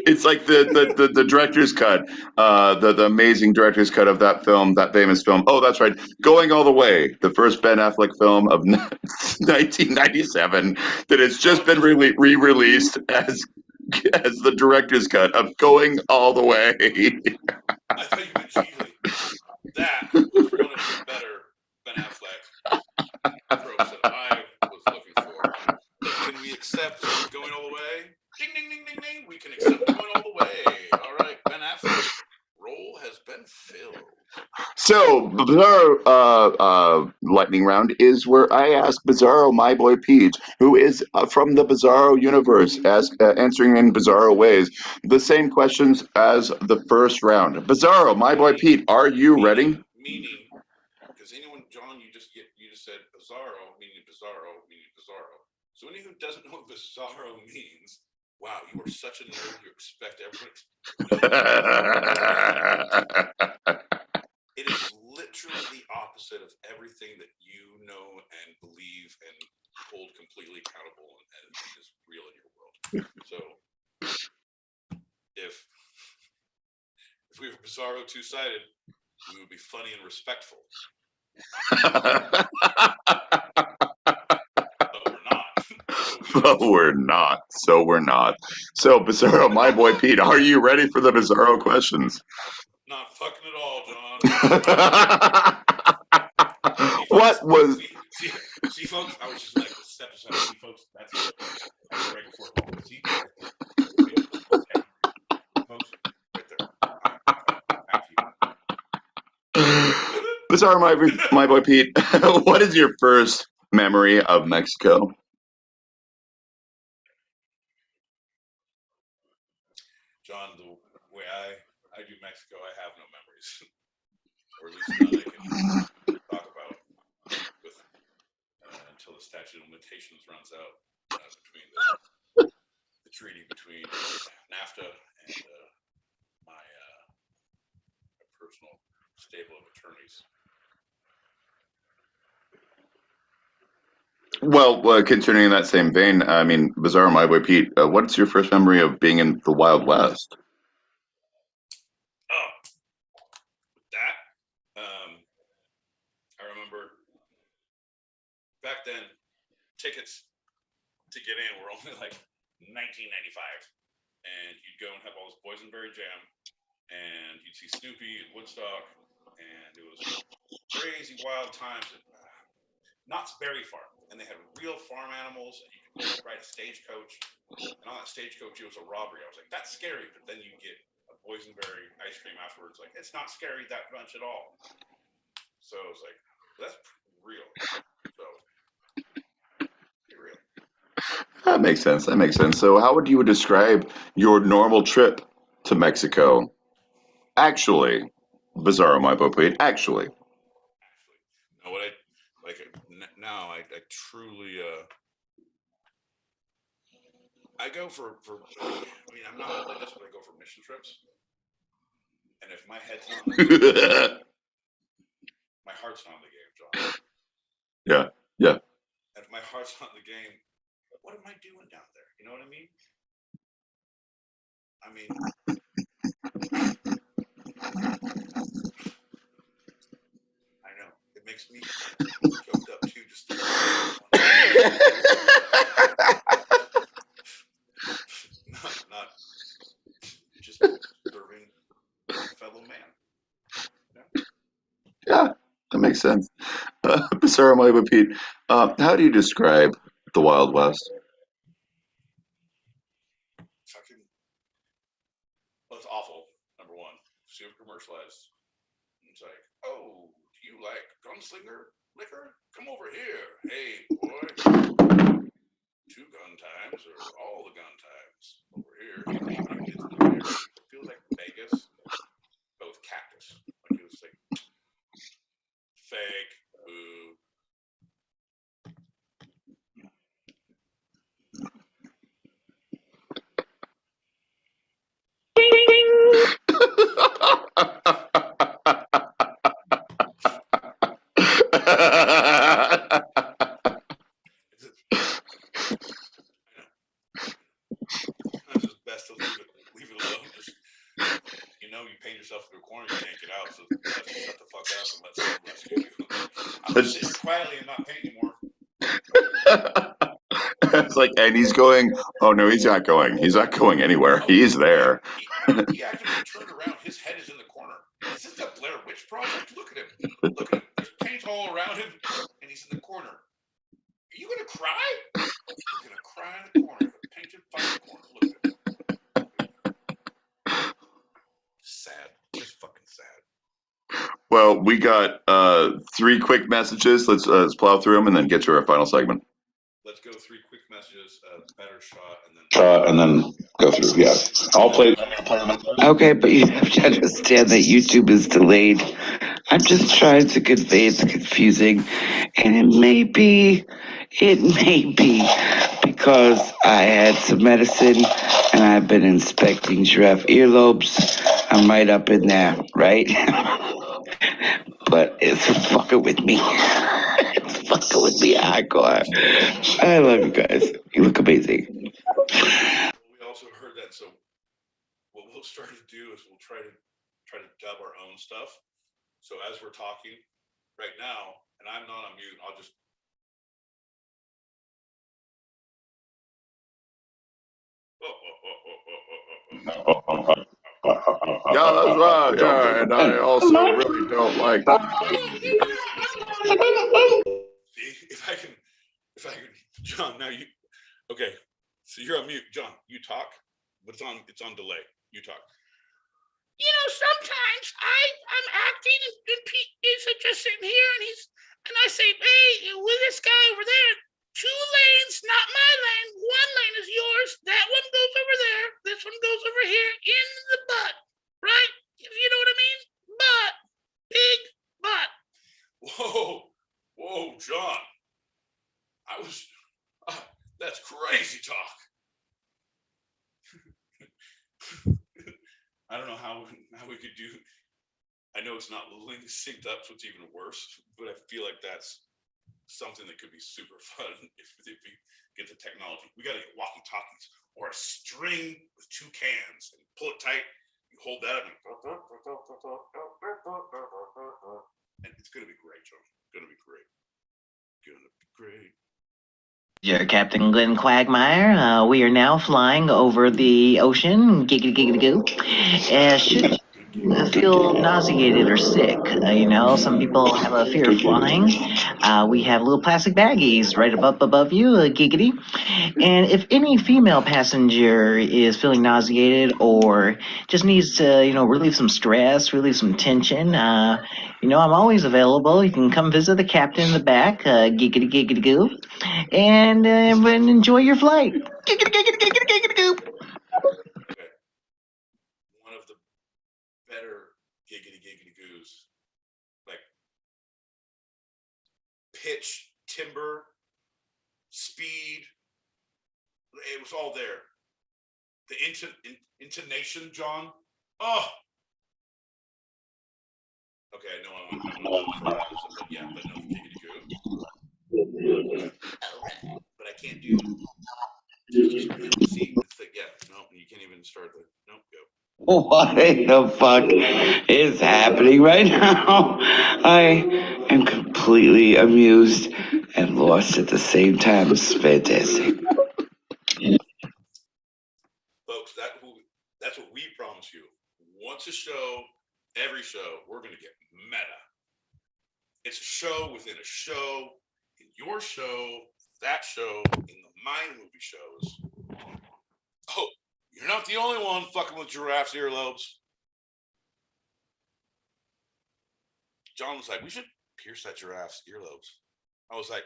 it's like the director's cut, the amazing director's cut of that film, that famous film. Oh, that's right, Going All the Way, the first Ben Affleck film of 1997 that has just been re-released as the director's cut of Going All the Way. I thought you meant Geely. That was one of the better Ben Affleck tropes that I was looking for. But can we accept Going All the Way? Ding, ding, ding, ding, ding. We can accept Going All the Way. All right, Ben Affleck. Role has been filled. So, Bizarro lightning round is where I ask Bizarro, my boy Pete, who is from the Bizarro universe, answering in Bizarro ways, the same questions as the first round. Bizarro, my boy Pete, are you ready? Meaning, because John, you just said Bizarro, meaning Bizarro. So anyone who doesn't know what Bizarro means, wow, you are such a nerd. You expect everyone. It is literally the opposite of everything that you know and believe and hold completely accountable and is real in your world. So if we were Bizarro Two-Sided, we would be funny and respectful. But we're not. But we're not. So, Bizarro, my boy Pete, are you ready for the Bizarro questions? Not fucking at all, John. What was... See, folks, I was just like, step aside. See, folks, that's it. That's right before it. See, okay. Folks, right there. Back to you. Bizarro, my boy Pete, what is your first memory of Mexico? John, the way I do Mexico, I have no memories, or at least none I can talk about with until the statute of limitations runs out between the treaty between NAFTA and my personal stable of attorneys. Well, continuing in that same vein, I mean, Bizarro, my boy Pete, what's your first memory of being in the Wild West? Oh, with that, I remember back then tickets to get in were only like $19.95, and you'd go and have all this boysenberry jam, and you'd see Snoopy and Woodstock, and it was crazy wild times at Knott's Berry Farm, and they had real farm animals, and you could ride a stagecoach, and on that stagecoach it was a robbery. I was like, that's scary, but then you get a boysenberry ice cream afterwards. Like, it's not scary that much at all. So I was like, that's real. So, be real. That makes sense. So how would you describe your normal trip to Mexico? Actually, Bizarro, my boy Pete, actually. No, what I like now, I truly I go for I mean, I'm not religious, but I go for mission trips. And if my head's not in the game, my heart's not in the game, John. Yeah. And if my heart's not in the game, what am I doing down there? You know what I mean? I know. It makes me choked up too, just not just serving a fellow man. Yeah, that makes sense. Bizarro, my boy Pete, how do you describe the Wild West? Well, it's awful, number one. Super commercialized. It's like, oh, do you like gunslinger liquor? Come over here. Hey, boy. 2 gun times or all the gun times over here. It feels like Vegas, but with cactus. Like it was like fake. Boo. Sometimes it's best to leave it alone. Just you paint yourself into a corner, you can't get out, so let's just shut the fuck up and let someone rescue you. I'm just sitting here quietly and not paint anymore. It's like, and he's going, oh no, he's not going. He's not going anywhere. He's there. He actively turned around. His head is in the corner. Is this the Blair Witch Project? Look at him. Look at him. There's paint all around him, and he's in the corner. Are you gonna cry? He's gonna cry in the corner. The painted fucking corner. Look at him. Sad. Just fucking sad. Well, we got 3 quick messages. Let's plow through them and then get to our final segment. Let's go 3 quick messages. Better shot And then go through. Yeah, I'll play. Okay, but you have to understand that YouTube is delayed. I'm just trying to convey it's confusing, and it may be because I had some medicine and I've been inspecting giraffe earlobes. I'm right up in there, right? But it's fucking with me. It's fucking with me hardcore. I love you guys. You look amazing. We also heard that, so what we'll start to do is we'll try to dub our own stuff. So as we're talking, right now, and I'm not on mute. I'll just. Yeah, that's right. Yeah, and I also really don't like. If I can, John. Now you, okay? So you're on mute, John. You talk, but it's on delay. You talk. You know, sometimes I'm acting and Pete is just sitting here and I say, hey, with this guy over there, 2 lanes, not my lane. 1 lane is yours. That one goes over there. This one goes over here in the butt, right? If you know what I mean? Butt, big butt. Whoa, John. That's crazy talk. I don't know how we could do. I know it's not synced up, so it's even worse. But I feel like that's something that could be super fun if we get the technology. We got to get walkie-talkies or a string with 2 cans and pull it tight. You hold that up and it's gonna be great, John. Gonna be great. Yeah, Captain Glenn Quagmire. We are now flying over the ocean. Giggity giggity goo. Should you feel nauseated or sick, some people have a fear of flying. We have little plastic baggies right above you, giggity. And if any female passenger is feeling nauseated or just needs to, relieve some stress, relieve some tension, I'm always available. You can come visit the captain in the back, giggity giggity goo, and enjoy your flight. Giggity giggity giggity giggity goo. Okay. One of the better giggity goos, like pitch, timbre, speed. It was all there. The intonation, John. Oh. Okay, I know I'm but yeah, but no giggity goo. All right, but I can't do. See, it's like, yeah, no, you can't even start the. Nope, go. What the fuck is happening right now? I am completely amused and lost at the same time. It's fantastic. Folks, that's what we promise you. Once a show, every show, we're going to get meta. It's a show within a show, in your show, that show, in the Mind Movie shows. Oh, you're not the only one fucking with giraffes' earlobes. John was like, we should pierce that giraffe's earlobes. I was like,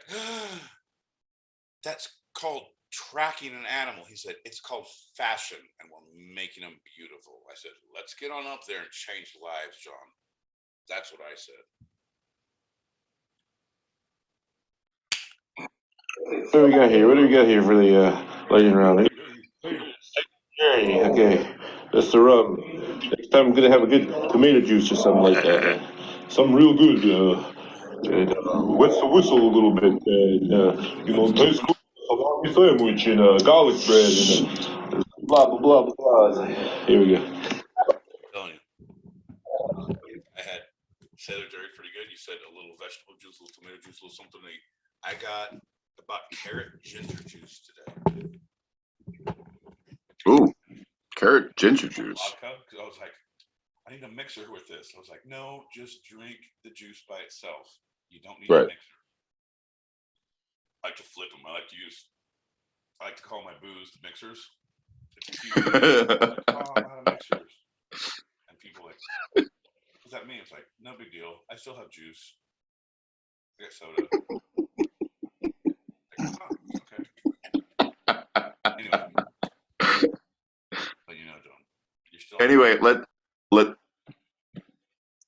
that's called tracking an animal. He said, it's called fashion, and we're making them beautiful. I said, let's get on up there and change lives, John. That's what I said. What do we got here? What do we got here for the legend round? Okay. That's the rub. Next time I'm gonna have a good tomato juice or something like that. Something real good. And, wets the whistle a little bit. And, nice salami sandwich and garlic bread and blah blah blah blah. Here we go. I'm telling you, I had said it very pretty good. You said a little vegetable juice, a little tomato juice, a little something. I got about carrot ginger juice today. Ooh, carrot ginger juice. Vodka, because I was like, I need a mixer with this. I was like, no, just drink the juice by itself. You don't need a mixer. I like to flip them. I like to call my booze the mixers. It's cute. I'm out of mixers. And people are like, what does that mean? It's like, no big deal. I still have juice. I got soda. Like, okay. Anyway. But John, you're still anyway,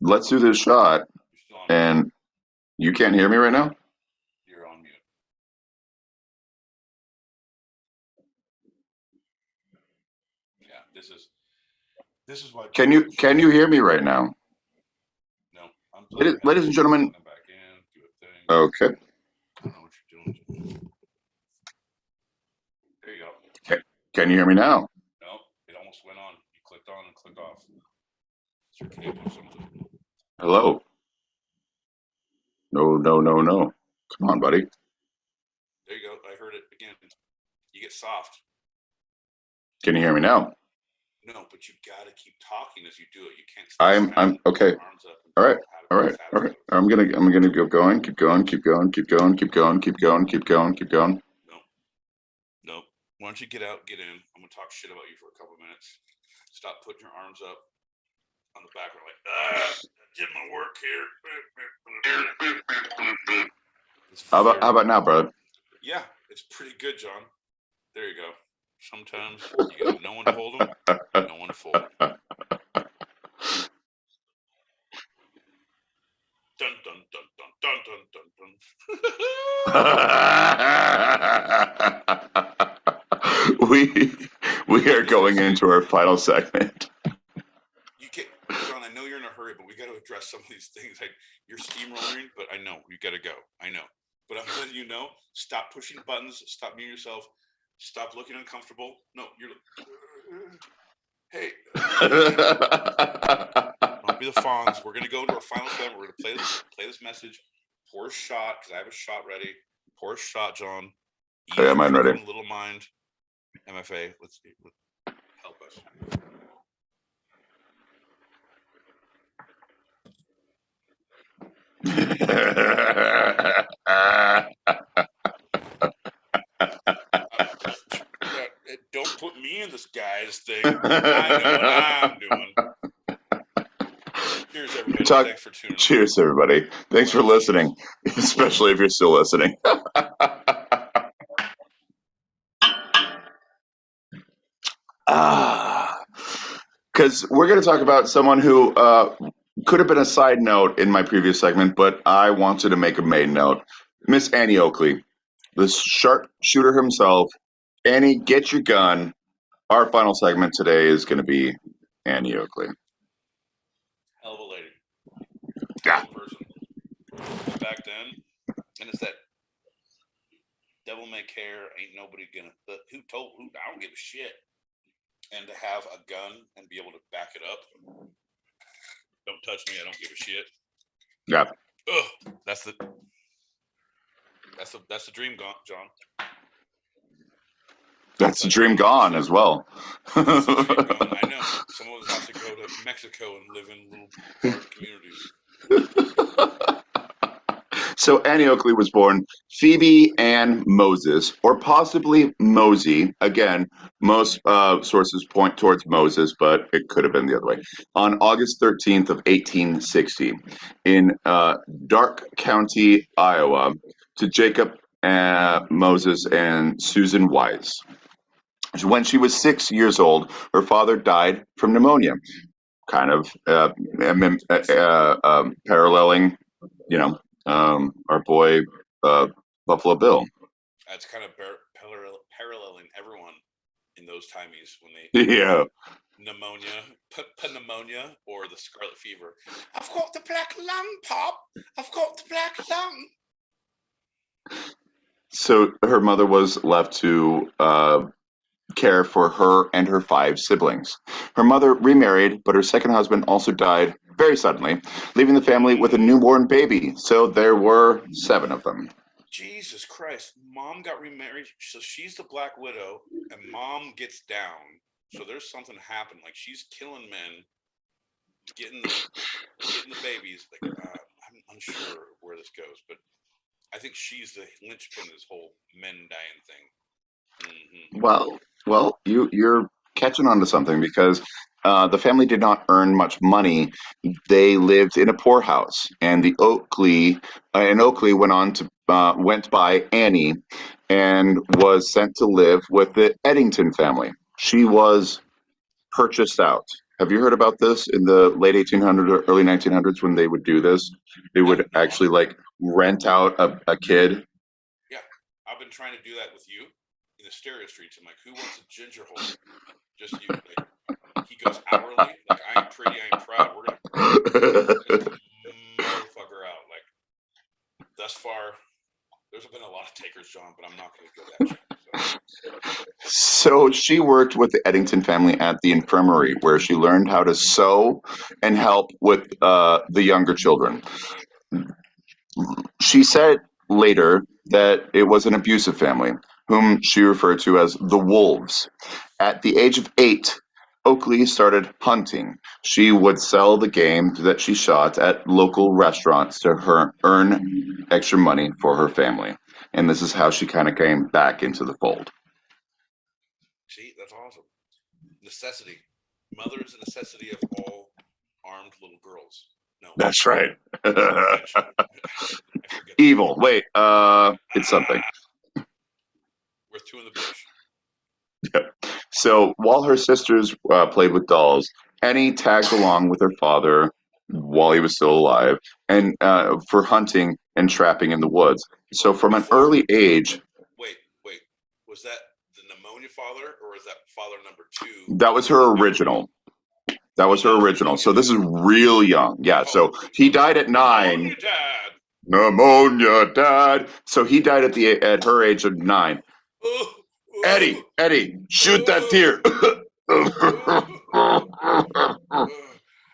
let's do this shot. And you can't hear me right now? You're on mute. Yeah, this is why. Can you hear me right now? No, I'm ladies and gentlemen. Back in, do a thing. Okay. I don't know what you're doing. There you go. Okay. Can you hear me now? No, it almost went on. You clicked on and clicked off. Is your cable or something? Hello. No, no, no, no. Come on, buddy. There you go. I heard it again. You get soft. Can you hear me now? No, but you gotta keep talking as you do it. You can't. I'm okay. All right. All right. All right. I'm gonna go going. Keep going. Keep going. Keep going. Keep going. Keep going. Keep going. Keep going. Nope. Why don't you get out, get in? I'm gonna talk shit about you for a couple minutes. Stop putting your arms up on the back. Like, I did my work here. How about now, brother? Yeah, it's pretty good, John. There you go. Sometimes you got no one to hold them, no one to fold them. Dun dun dun dun dun dun dun. We are going into our final segment. John, I know you're in a hurry, but we got to address some of these things. Like, you're steamrolling, but I know you got to go. I know, but I'm letting you know. Stop pushing buttons. Stop muting yourself. Stop looking uncomfortable. No, you're. Hey. Don't be the Fonz. We're gonna go to our final segment. We're gonna play this message. Pour a shot because I have a shot ready. Pour a shot, John. I got mine ready. Little mind. MFA. Let's help us. Don't put me in this guy's thing. I know what I'm doing. Cheers, everybody. Thanks for tuning in. Cheers, everybody. Thanks for listening, especially if you're still listening. Because we're going to talk about someone who could have been a side note in my previous segment, but I wanted to make a main note. Miss Annie Oakley, the sharpshooter himself. Annie, get your gun. Our final segment today is going to be Annie Oakley. Hell of a lady. Yeah. Person. Back then, and it's that devil may care, ain't nobody gonna. But who? I don't give a shit. And to have a gun and be able to back it up. Don't touch me. I don't give a shit. Yeah. Ugh. That's the dream gone, John. That's the dream gone as well. That's the dream gone. I know. Some of us have to go to Mexico and live in little communities. So Annie Oakley was born Phoebe Ann Moses, or possibly Mosey. Again, most sources point towards Moses, but it could have been the other way. On August 13th of 1860, in Darke County, Iowa, to Jacob Moses and Susan Wise. When she was 6 years old, her father died from pneumonia, kind of paralleling, our boy Buffalo Bill. That's kind of paralleling everyone in those timies when they pneumonia, or the scarlet fever. I've got the black lung, Pop. I've got the black lung. So her mother was left to care for her and her 5 siblings. Her mother remarried, but her second husband also died very suddenly, leaving the family with a newborn baby. So there were 7 of them. Jesus Christ. Mom got remarried, so she's the Black Widow, and Mom gets down. So there's something happened. Like, she's killing men, getting the babies. Like, I'm unsure where this goes, but I think she's the linchpin of this whole men dying thing. Mm-hmm. Well, you're catching on to something, because the family did not earn much money. They lived in a poorhouse, and Oakley went by Annie and was sent to live with the Eddington family. She was purchased out. Have you heard about this in the late 1800s or early 1900s when they would do this? They would actually rent out a kid. Yeah, I've been trying to do that with you in the stereo streets. I'm like, who wants a ginger hole? Just you. Like, he goes hourly. Like, I ain't pretty, I ain't proud. We're gonna motherfucker out. Like, thus far, there's been a lot of takers, John, but I'm not gonna go that cheap. So she worked with the Eddington family at the infirmary, where she learned how to sew and help with the younger children. She said later that it was an abusive family, whom she referred to as the Wolves. At the age of 8, Oakley started hunting. She would sell the game that she shot at local restaurants to earn extra money for her family. And this is how she kind of came back into the fold. See, that's awesome. Necessity. Mother is a necessity of all armed little girls. No. That's right. I forget. Evil. Wait, it's something. Worth two in the bush. Yep. So while her sisters played with dolls, Annie tagged along with her father while he was still alive, and for hunting and trapping in the woods. So from an early age, Wait. Was that the pneumonia father, or is that father number 2? that was her original. That was her original. So this is real young. Yeah. So he died at 9. Pneumonia dad. So he died at her age of 9. Eddie, shoot that deer.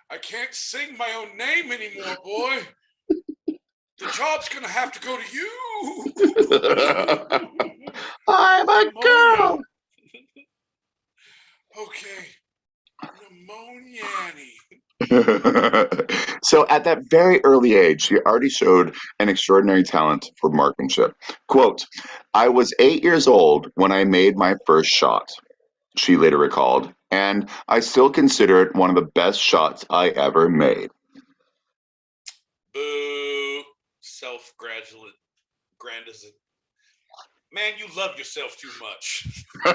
I can't sing my own name anymore, boy. The job's gonna have to go to you. I'm a girl. Okay. Pneumonia Annie. So at that very early age, she already showed an extraordinary talent for marksmanship. Quote, I was 8 years old when I made my first shot, she later recalled, and I still consider it one of the best shots I ever made. Boo. Self-grandizing. Man, you love yourself too much. Say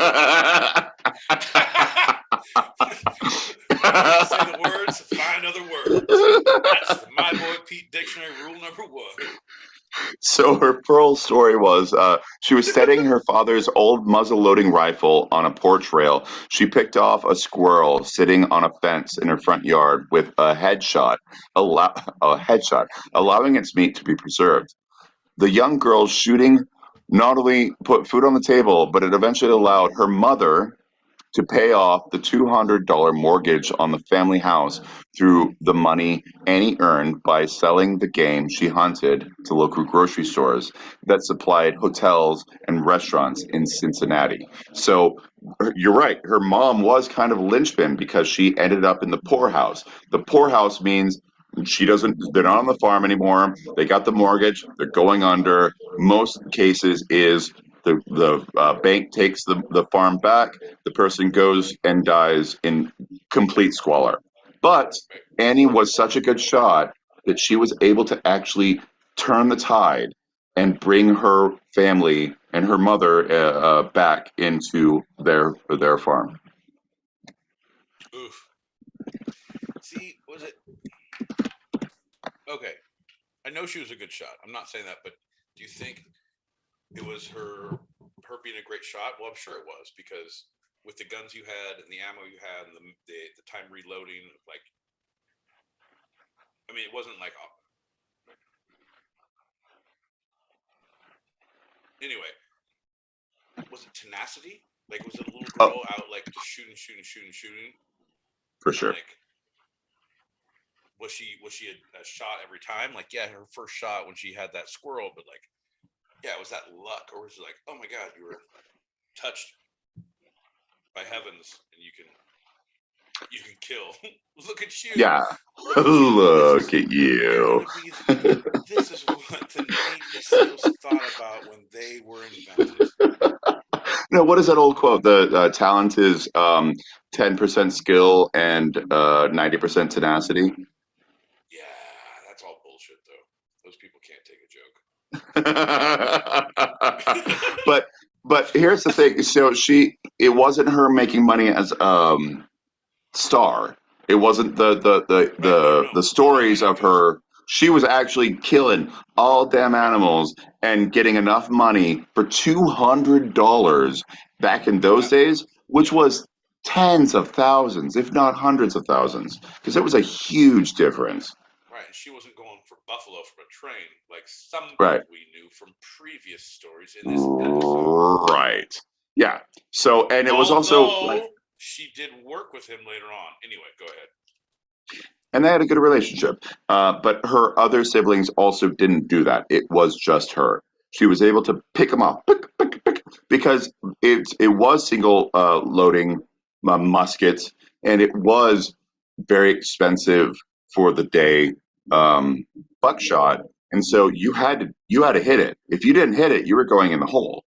the words, find other words. That's the My Boy Pete Dictionary rule number 1. So her pearl story was she was steadying her father's old muzzle-loading rifle on a porch rail. She picked off a squirrel sitting on a fence in her front yard with a headshot, allowing its meat to be preserved. The young girl's shooting not only put food on the table, but it eventually allowed her mother to pay off the $200 mortgage on the family house through the money Annie earned by selling the game she hunted to local grocery stores that supplied hotels and restaurants in Cincinnati. So you're right, her mom was kind of a linchpin because she ended up in the poorhouse. The poorhouse means they're not on the farm anymore. They got the mortgage, they're going under. Most cases is the bank takes the farm back, the person goes and dies in complete squalor. But Annie was such a good shot that she was able to actually turn the tide and bring her family and her mother back into their farm. Oof. See, was it? Okay. I know she was a good shot. I'm not saying that, but do you think it was her being a great shot? Well, I'm sure it was, because with the guns you had and the ammo you had and the time reloading, like, I mean, it wasn't like, anyway, was it tenacity? Like, was it a little girl out, like, just shooting? For sure. Like, was she a shot every time? Like, yeah, her first shot when she had that squirrel, but like, yeah, was that luck, or was it like, oh my God, you were touched by heavens and you can kill? Look at you. Yeah. Look at you. This is what the Navy SEALs thought about when they were invented. No, what is that old quote? The talent is 10% skill and 90% tenacity. Yeah, that's all bullshit, though. Those people can't take a joke. But here's the thing. So it wasn't her making money as star. It wasn't the stories of her. She was actually killing all damn animals and getting enough money for $200 back in those days, which was tens of thousands, if not hundreds of thousands, because it was a huge difference. Right, and she wasn't going for buffalo from a train like some Right. we knew from previous stories in this episode. Right. Yeah. So, and it was also like, she did work with him later on. Anyway, go ahead. and they had a good relationship. But her other siblings also didn't do that. It was just her. She was able to pick them off because it was single loading muskets, and it was very expensive for the day buckshot, and so you had to hit it. If you didn't hit it, you were going in the hole.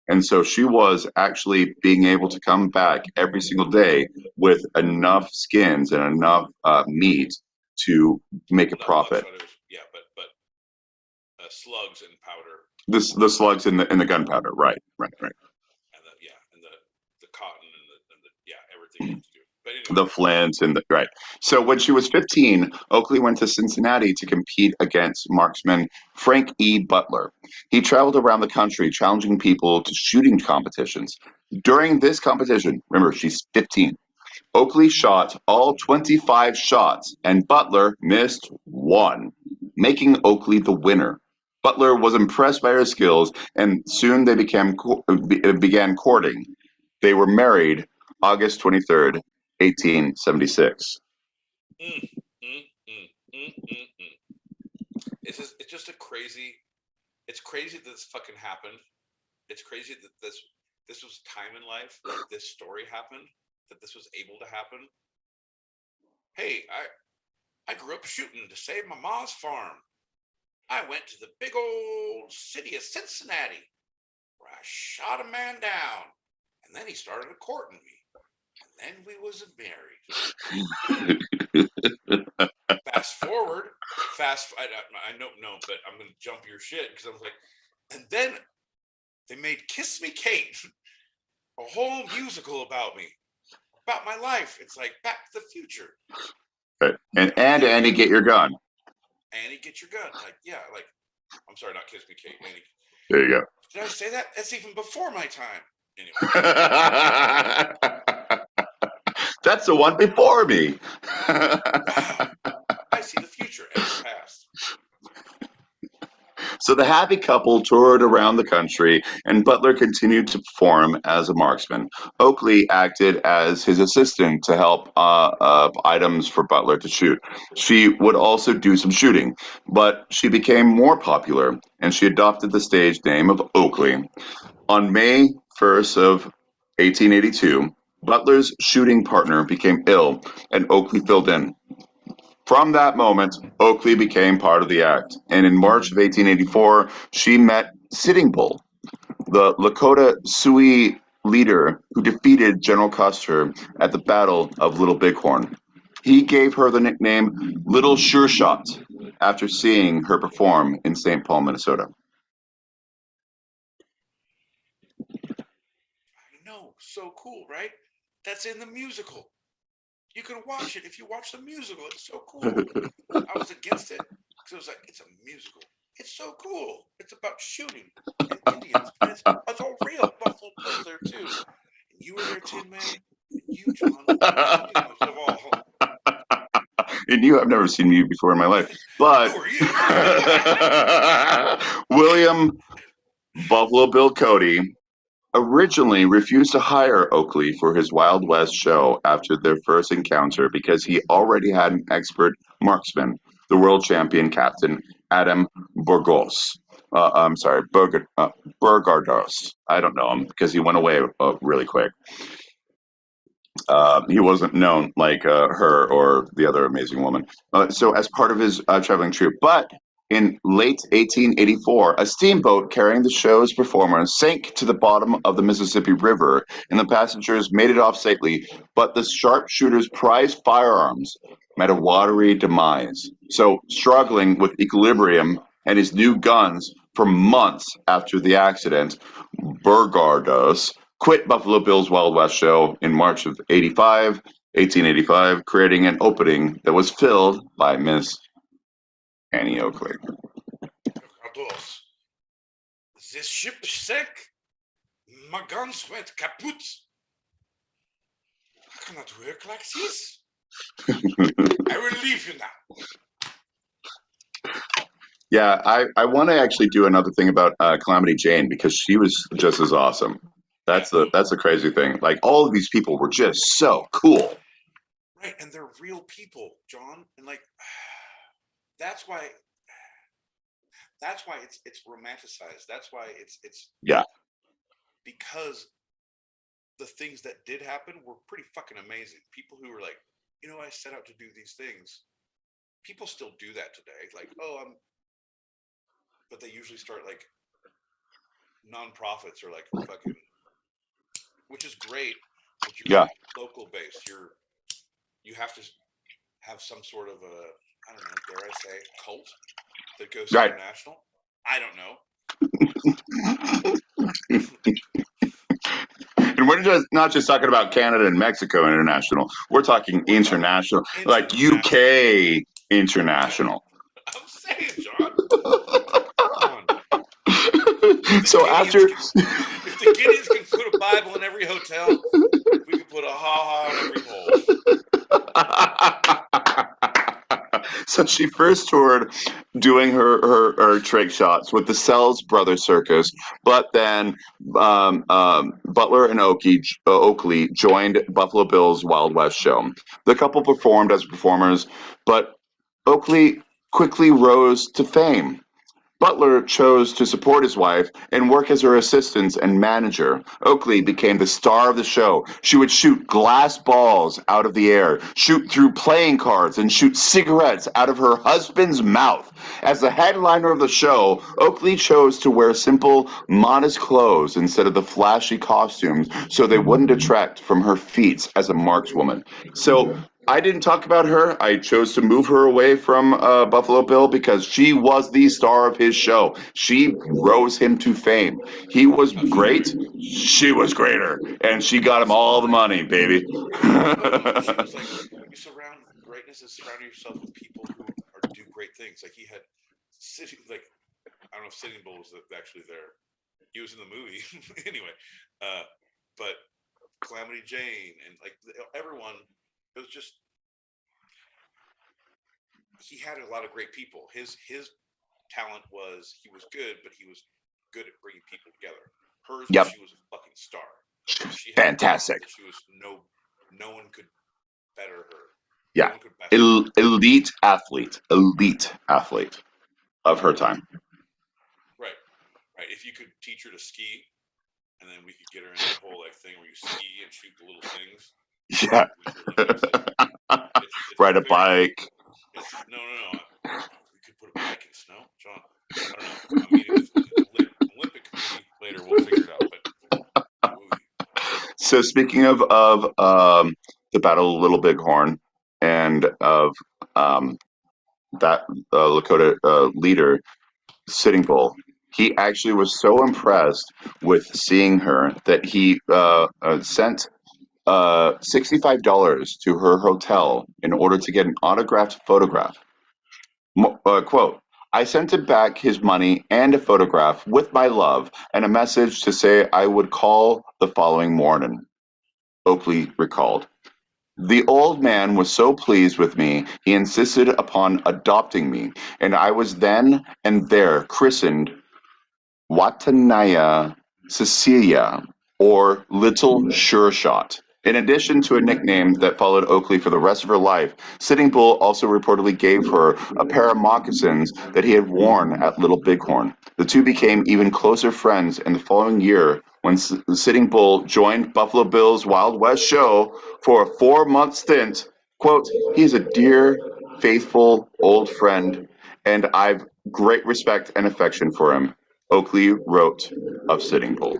And so she was actually being able to come back every single day with enough skins and enough meat to make a Not profit. buckshot, yeah, but slugs and powder. The slugs and the gunpowder, right. And the cotton and the everything you have to do. But anyway, The flint and right. So when she was 15, Oakley went to Cincinnati to compete against marksman Frank E. Butler. He traveled around the country challenging people to shooting competitions. During this competition, remember she's 15, Oakley shot all 25 shots and Butler missed one, making Oakley the winner. Butler was impressed by her skills and soon they began courting. They were married August 23rd, 1876. It's just a crazy. It's crazy that this fucking happened. It's crazy that this was time in life that this story happened. That this was able to happen. Hey, I grew up shooting to save my mom's farm. I went to the big old city of Cincinnati where I shot a man down, and then he started courting me, and then we was married. Fast forward, I know, no, but I'm gonna jump your shit because I was like, and then they made "Kiss Me, Kate," a whole musical about me, about my life. It's like Back to the Future. Right. And Andy, get your gun. Annie, get your gun. Like, I'm sorry, not Kiss Me, Kate. Annie. There you go. Did I say that? That's even before my time. Anyway. That's the one before me. Wow. I see the future and the past. So the happy couple toured around the country, and Butler continued to perform as a marksman. Oakley acted as his assistant to help items for Butler to shoot. She would also do some shooting, but she became more popular, and she adopted the stage name of Oakley. On May 1st of 1882, Butler's shooting partner became ill, and Oakley filled in. From that moment, Oakley became part of the act, and in March of 1884, she met Sitting Bull, the Lakota Sioux leader who defeated General Custer at the Battle of Little Bighorn. He gave her the nickname Little Sure Shot after seeing her perform in St. Paul, Minnesota. I know, so cool, right? That's in the musical. You can watch it if you watch the musical. It's so cool. I was against it because it was like, it's a musical. It's so cool. It's about shooting and Indians. And it's all real. Buffalo Bill's there too. And you were there, Tin Man. And you, John, most of all. And you have never seen me before in my life. But Who are you? William Buffalo Bill Cody originally refused to hire Oakley for his Wild West show after their first encounter because he already had an expert marksman, the world champion Captain Adam Burgos. Burgardos. I don't know him because he went away really quick. He wasn't known like her or the other amazing woman. So as part of his traveling troupe, but in late 1884, a steamboat carrying the show's performers sank to the bottom of the Mississippi River, and the passengers made it off safely, but the sharpshooter's prized firearms met a watery demise. So, struggling with equilibrium and his new guns for months after the accident, Burgardos quit Buffalo Bill's Wild West show in March of 1885, creating an opening that was filled by Miss Annie Oakley. Burgardos. This ship sank. My guns went kaput. I cannot work like this. I will leave you now. Yeah, I want to actually do another thing about Calamity Jane because she was just as awesome. That's the crazy thing. Like all of these people were just so cool. Right, and they're real people, John, and like that's why it's romanticized. That's why it's Yeah. because the things that did happen were pretty fucking amazing. People who were like, I set out to do these things. People still do that today. Like, but they usually start like nonprofits or like fucking, which is great. But you're local based. You have to have some sort of a, I don't know, dare I say, cult that goes international. I don't know. And we're not just talking about Canada and Mexico international. We're talking international, like UK international. I'm saying, John. So after, if the Gideons can put a Bible in every hotel, we can put a ha-ha on every pole. So she first toured doing her trick shots with the Sells Brothers Circus, but then Butler and Oakley joined Buffalo Bill's Wild West show. The couple performed as performers, but Oakley quickly rose to fame. Butler chose to support his wife and work as her assistant and manager. Oakley became the star of the show. She would shoot glass balls out of the air, shoot through playing cards, and shoot cigarettes out of her husband's mouth. As the headliner of the show, Oakley chose to wear simple, modest clothes instead of the flashy costumes so they wouldn't detract from her feats as a markswoman. So I didn't talk about her. I chose to move her away from Buffalo Bill because she was the star of his show. She rose him to fame. He was great. She was greater. And she got him all the money, baby. She was like, you surround greatness is surrounding yourself with people who do great things. Like he had I don't know if Sitting Bull was actually there. He was in the movie. Anyway, but Calamity Jane and like everyone, it was just, he had a lot of great people. His talent was, he was good, but he was good at bringing people together. Hers, she was a fucking star. She had fantastic. She was no one could better her. Yeah, elite athlete of her time. Right. If you could teach her to ski, and then we could get her in that whole like thing where you ski and shoot the little things. Yeah. Ride a bike. No. We could put a bike in snow, John. I don't know. I'm meeting with the Olympic committee later. We'll figure it out. But so speaking of the Battle of Little Bighorn and of that Lakota leader, Sitting Bull, he actually was so impressed with seeing her that he sent $65 to her hotel in order to get an autographed photograph. Quote, I sent him back his money and a photograph with my love and a message to say I would call the following morning, Oakley recalled. The old man was so pleased with me, he insisted upon adopting me, and I was then and there christened Watanaya Cecilia, or Little Sure Shot. In addition to a nickname that followed Oakley for the rest of her life, Sitting Bull also reportedly gave her a pair of moccasins that he had worn at Little Bighorn. The two became even closer friends in the following year when Sitting Bull joined Buffalo Bill's Wild West show for a 4-month stint. Quote, he's a dear, faithful, old friend, and I've great respect and affection for him. Oakley wrote of Sitting Bull.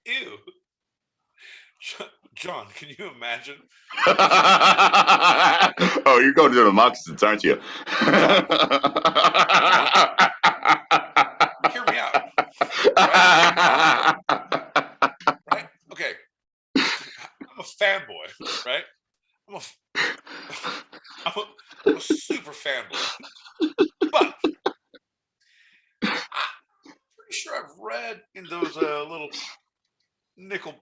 Ew. John, can you imagine? Oh, you're going to the moccasins, aren't you? Hear me out. Right? Okay. I'm a fanboy, right? I'm a super fanboy. But I'm pretty sure I've read in those little nickel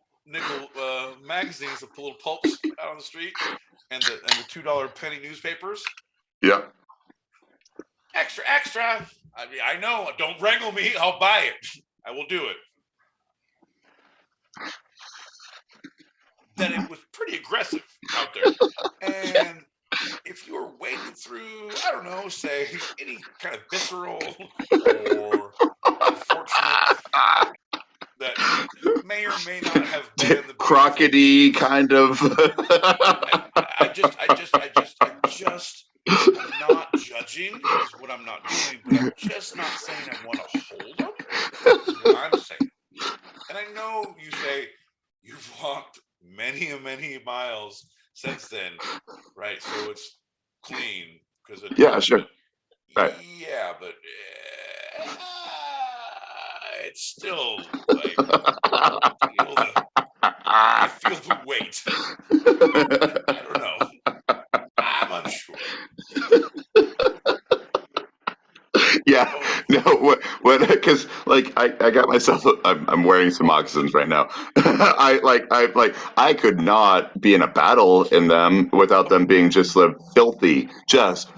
magazines, the little pulps out on the street, and the $2 penny newspapers. Yeah. Extra. I mean, I know. Don't wrangle me. I'll buy it. I will do it. that it was pretty aggressive out there. And if you were wading through, I don't know, say any kind of visceral or unfortunate that may or may not have been the crocodile kind of. I just I'm not judging is what I'm not doing, but I'm just not saying I want to hold them. Is what I'm saying. And I know you say you've walked many miles since then, right? So it's clean because Yeah, sure. Right. Yeah, but it's still like I feel the weight. I don't know. I'm unsure. Yeah, no, what, because like I got myself, I'm wearing some moccasins right now. I could not be in a battle in them without them being just filthy, just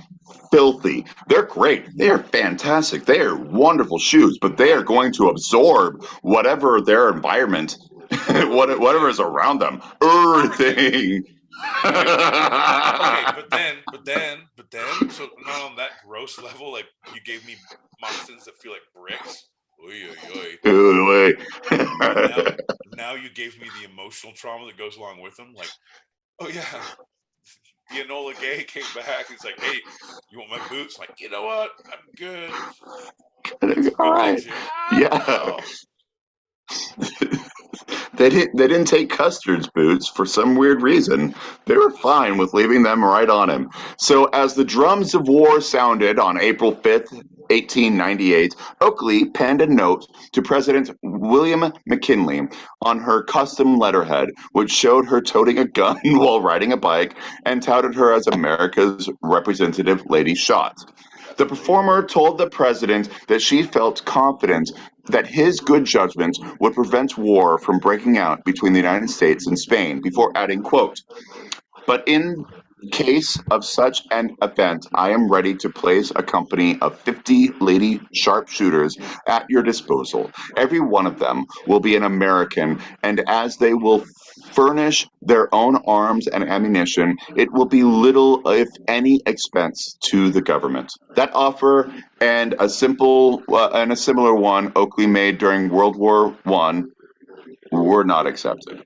filthy. They're great. They are fantastic. They are wonderful shoes, but they are going to absorb whatever their environment, whatever is around them, everything. Okay, but then, so not on that gross level. Like you gave me moccasins that feel like bricks. Oy, oy, oy. Now you gave me the emotional trauma that goes along with them. Like, oh yeah, the Enola Gay came back. He's like, hey, you want my boots? I'm like, you know what? I'm good. All right. Yeah. They didn't take Custard's boots for some weird reason. They were fine with leaving them right on him. So as the drums of war sounded on April 5th, 1898, Oakley penned a note to President William McKinley on her custom letterhead, which showed her toting a gun while riding a bike and touted her as America's representative lady shot. The performer told the president that she felt confident that his good judgment would prevent war from breaking out between the United States and Spain, before adding, quote, "But in case of such an event, I am ready to place a company of 50 lady sharpshooters at your disposal. Every one of them will be an American, and as they will furnish their own arms and ammunition, it will be little, if any, expense to the government." That offer and a similar one Oakley made during World War I were not accepted.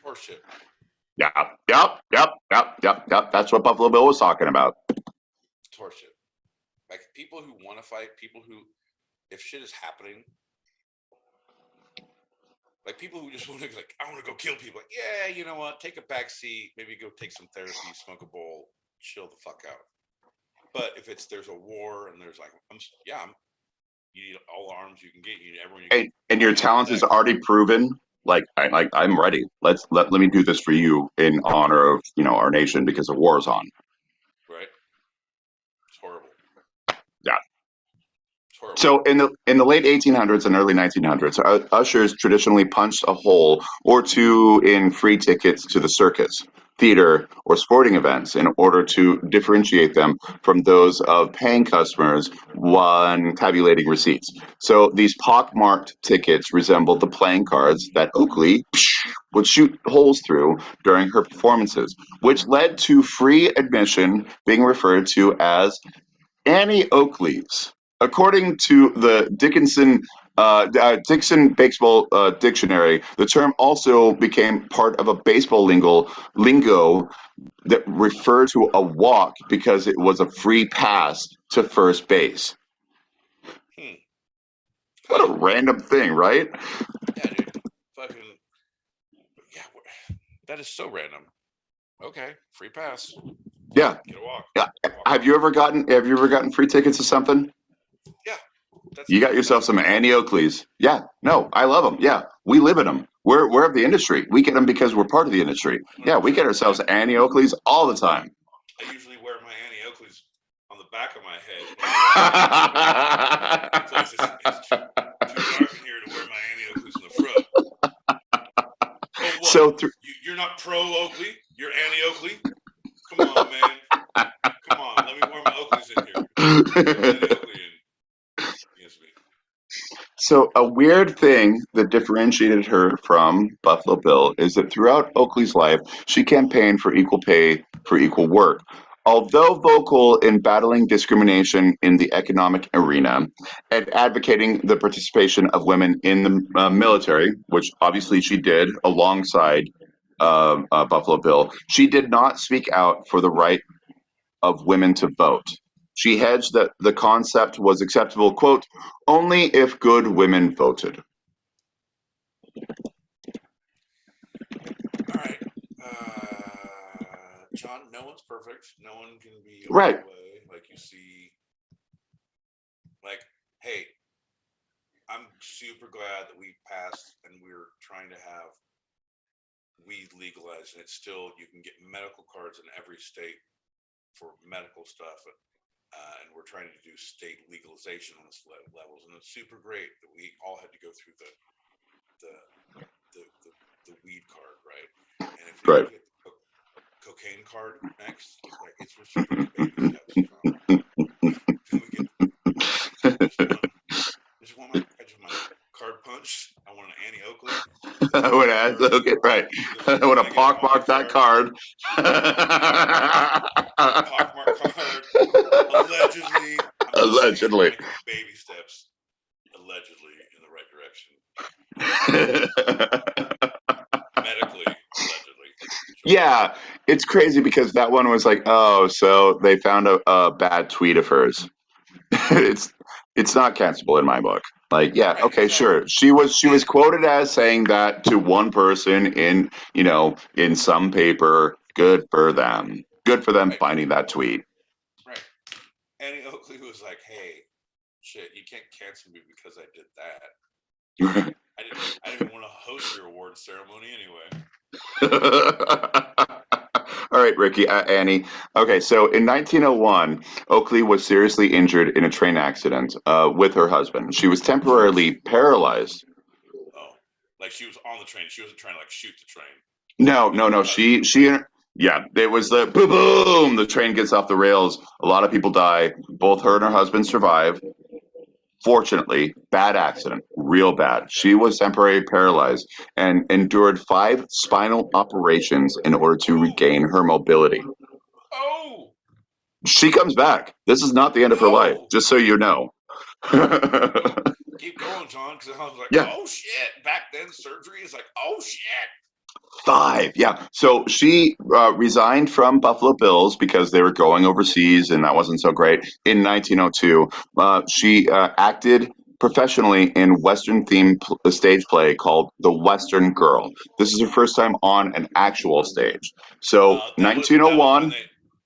Horseshit. Yep. That's what Buffalo Bill was talking about. It's horseshit. Like people who want to fight, people who, if shit is happening, like people who just want to like, I want to go kill people. Like, yeah, you know what? Take a back seat, maybe go take some therapy, smoke a bowl, chill the fuck out. But if there's a war and there's like, you need all the arms you can get. You need everyone. And your talent is already proven. I'm ready. Let me do this for you in honor of our nation because the war is on. Right. It's horrible. Yeah. It's horrible. So in the late 1800s and early 1900s, ushers traditionally punched a hole or two in free tickets to the circus, theater, or sporting events in order to differentiate them from those of paying customers when tabulating receipts. So these pockmarked tickets resembled the playing cards that Oakley would shoot holes through during her performances, which led to free admission being referred to as Annie Oakleys. According to the Dixon Baseball Dictionary, the term also became part of a baseball lingo that referred to a walk because it was a free pass to first base. What a random thing, right? Yeah, dude. Fucking. Yeah, that is so random. Okay, free pass. Yeah. Get a walk. Yeah. Have you ever gotten free tickets to something? Yeah. You got yourself some Annie Oakleys. Yeah. No, I love them. Yeah. We live in them. We're of the industry. We get them because we're part of the industry. Yeah, we get ourselves Annie Oakleys all the time. I usually wear my Annie Oakleys on the back of my head. It's too dark in here to wear my Annie Oakleys in the front. Oh, what? So you're not pro Oakley? You're Annie Oakley? Come on, man. Come on. Let me wear my Oakleys in here. Annie Oakley and So a weird thing that differentiated her from Buffalo Bill is that throughout Oakley's life, she campaigned for equal pay for equal work. Although vocal in battling discrimination in the economic arena and advocating the participation of women in the military, which obviously she did alongside Buffalo Bill, she did not speak out for the right of women to vote. She hedged that the concept was acceptable, quote, only if good women voted. All right. John, no one's perfect. No one can be all Right. the way. Like you see, like, hey, I'm super glad that we passed and we're trying to have weed legalized, and it's still, you can get medical cards in every state for medical stuff. And we're trying to do state legalization on this levels, and it's super great that we all had to go through the weed card, right? And if we Right. get the cocaine card next, like, it's just baby steps, John. Can we get I just want my card punch. I want an Annie Oakley. I want to, okay, right. I want to pockmark that card. Pockmark card. Allegedly. Allegedly. Baby steps. Allegedly in the right direction. Medically, allegedly. Yeah, it's crazy because that one was like, oh, so they found a bad tweet of hers. it's not cancelable in my book. Like, yeah, Right, okay, exactly. sure. She was quoted as saying that to one person in some paper. Good for them. Good for them Right. finding that tweet. Right. Annie Oakley was like, hey, shit, you can't cancel me because I did that. I didn't even want to host your award ceremony anyway. All right, Ricky, Annie. Okay, so in 1901, Oakley was seriously injured in a train accident with her husband. She was temporarily paralyzed. Oh, like she was on the train. She wasn't trying to like shoot the train. No. Yeah, it was the boom, boom. The train gets off the rails. A lot of people die. Both her and her husband survive. Fortunately, bad accident, real bad. She was temporarily paralyzed and endured 5 spinal operations in order to regain her mobility. Oh! She comes back. This is not the end of her life, just so you know. Keep going, John, because I was like, Yeah. oh shit. Back then, surgery is like, oh shit. 5, yeah. So she resigned from Buffalo Bills because they were going overseas and that wasn't so great. In 1902, she acted professionally in Western-themed stage play called The Western Girl. This is her first time on an actual stage. So That was 1901.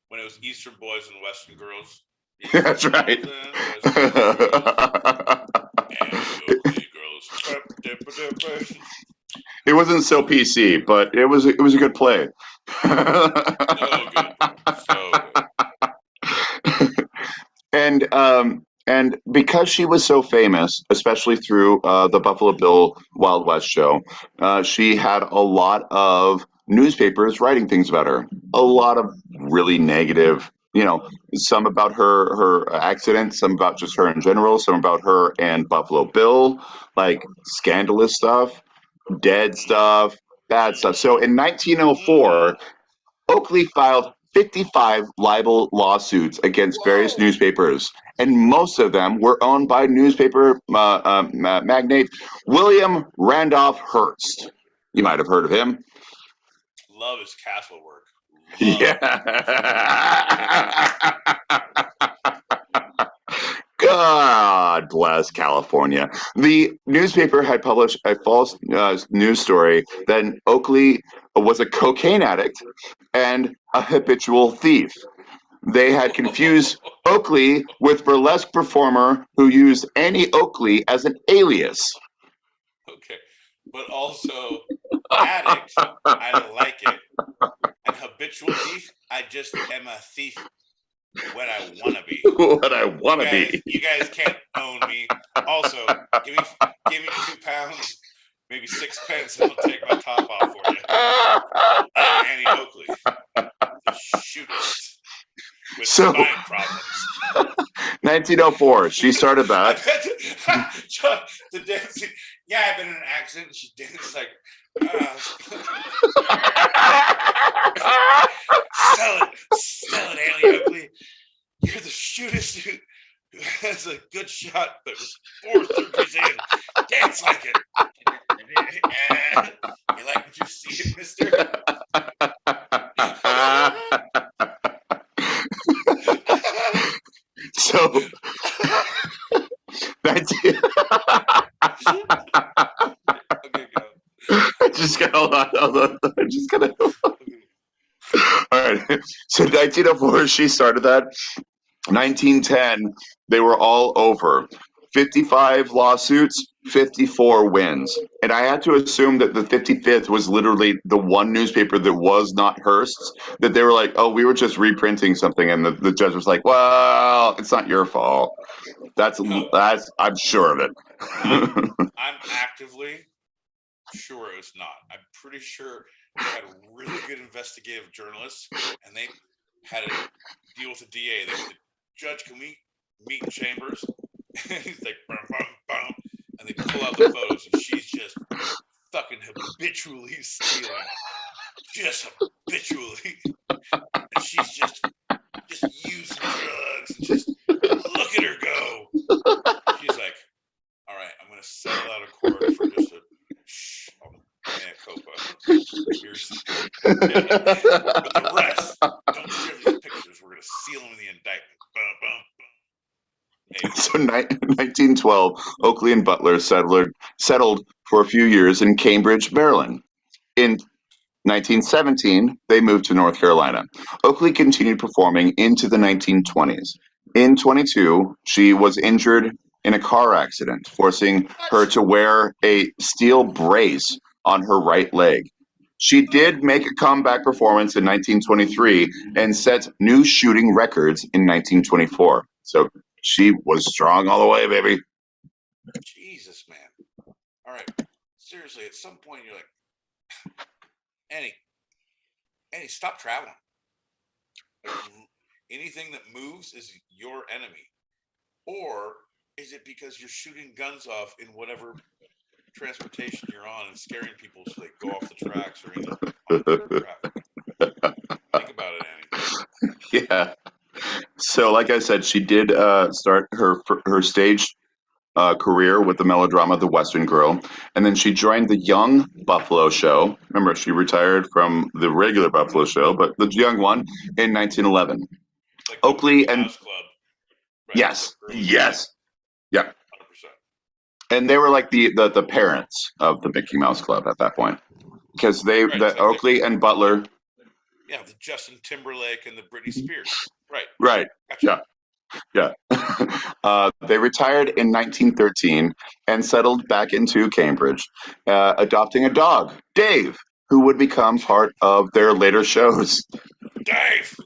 when it was Eastern Boys and Western Girls. That's right. It wasn't so PC, but it was a good play. And because she was so famous, especially through the Buffalo Bill Wild West show, she had a lot of newspapers writing things about her. A lot of really negative, some about her accident, some about just her in general, some about her and Buffalo Bill, like scandalous stuff, dead stuff, bad stuff. So in 1904, Oakley filed 55 libel lawsuits against various newspapers, and most of them were owned by newspaper magnate William Randolph Hearst. You might have heard of him. Love his castle work. Yeah. God bless California. The newspaper had published a false news story that Oakley was a cocaine addict and a habitual thief. They had confused Oakley with burlesque performer who used Annie Oakley as an alias. Okay, but also addict, I don't like it, and habitual thief, I just am a thief when I want to be. What I want to be. You guys can't own me. Also, give me 2 pounds, maybe 6 pence, and I'll take my top off for you. Annie Oakley, the shootist with spine problems. 1904, she started that. The day Sell it, Haley Oakley. You're the shootist who has a good shot, but was 4 surgeries in. Dance like it. You like what you see, mister? So that's it. Okay, go. I just got hold on. I'm just gonna. All right. So 1904, she started that. 1910, they were all over. 55 lawsuits, 54 wins. And I had to assume that the 55th was literally the one newspaper that was not Hearst's, that they were like, oh, we were just reprinting something. And the judge was like, well, it's not your fault. That's I'm sure of it. I'm actively sure it was not. I'm pretty sure they had really good investigative journalists, and they had to deal with the DA. They said, Judge, can we meet in chambers? And he's like, bum, bum, bum. And they pull out the photos, and she's just fucking habitually stealing. Just habitually. And she's just using drugs, and just look at her go. She's like, all right, I'm going to settle out of court for just a mea culpa. But the rest, don't share these pictures. We're going to seal them in the indictment. Bum, bum, bum. So 1912, Oakley and Butler settled for a few years in Cambridge, Maryland. In 1917, they moved to North Carolina. Oakley continued performing into the 1920s. In 22, she was injured in a car accident, forcing her to wear a steel brace on her right leg. She did make a comeback performance in 1923 and set new shooting records in 1924. So she was strong all the way, baby. Jesus, man. All right. Seriously, at some point you're like, Annie, stop traveling. Like, anything that moves is your enemy. Or is it because you're shooting guns off in whatever transportation you're on and scaring people so they go off the tracks or into traffic? Think about it, Annie. Yeah. So, like I said, she did start her stage career with the melodrama The Western Girl, and then she joined the Young Buffalo Show. Remember, she retired from the regular Buffalo Show, but the young one in 1911. Like Oakley and Mouse Club. Right? yes, yeah, 100%. and they were like the parents of the Mickey Mouse Club at that point, because Right, Oakley and Butler. Yeah, the Justin Timberlake and the Britney Spears. Right. Right. Gotcha. Yeah. They retired in 1913 and settled back into Cambridge, adopting a dog, Dave, who would become part of their later shows. Dave!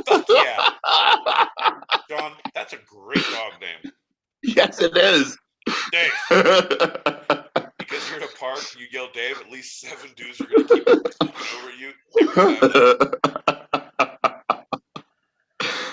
Fuck yeah! John, that's a great dog name. Yes, it is. Dave. Because you're in a park, you yell Dave, at least 7 dudes are going to keep talking over you every time.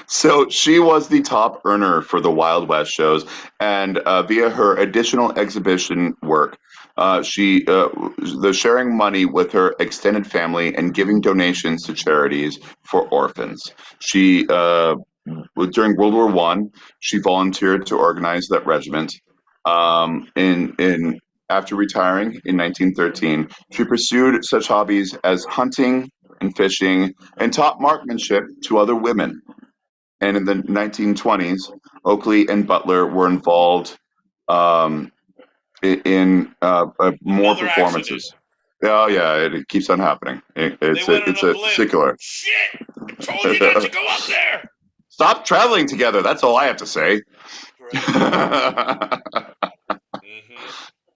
So she was the top earner for the Wild West shows, and via her additional exhibition work, the sharing money with her extended family and giving donations to charities for orphans. She during World War I, she volunteered to organize that regiment. After retiring in 1913, she pursued such hobbies as hunting and fishing, and taught marksmanship to other women. And in the 1920s, Oakley and Butler were involved in more performances. Oh yeah, it keeps on happening. It's a secular. Shit! I told you not to go up there. Stop traveling together. That's all I have to say.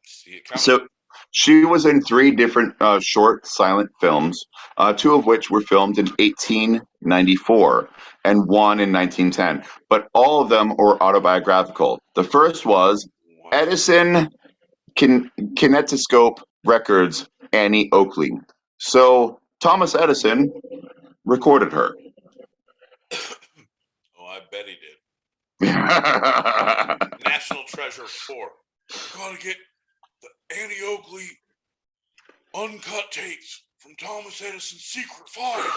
See it coming. So she was in 3 different short silent films, 2 of which were filmed in 1894 and 1 in 1910. But all of them were autobiographical. The first was Edison Kinetoscope Records, Annie Oakley. So Thomas Edison recorded her. Oh, I bet he did. National Treasure 4. Gotta get the Annie Oakley uncut tapes from Thomas Edison's secret file.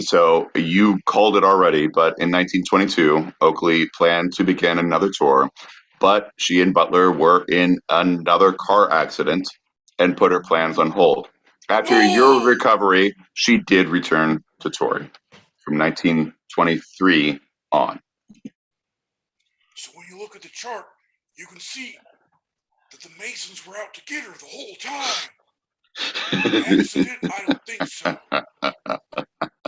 So you called it already, but in 1922, Oakley planned to begin another tour, but she and Butler were in another car accident and put her plans on hold. After a year of recovery, she did return to touring from 1923 on. So when you look at the chart, you can see that the Masons were out to get her the whole time. Accident? I don't think so.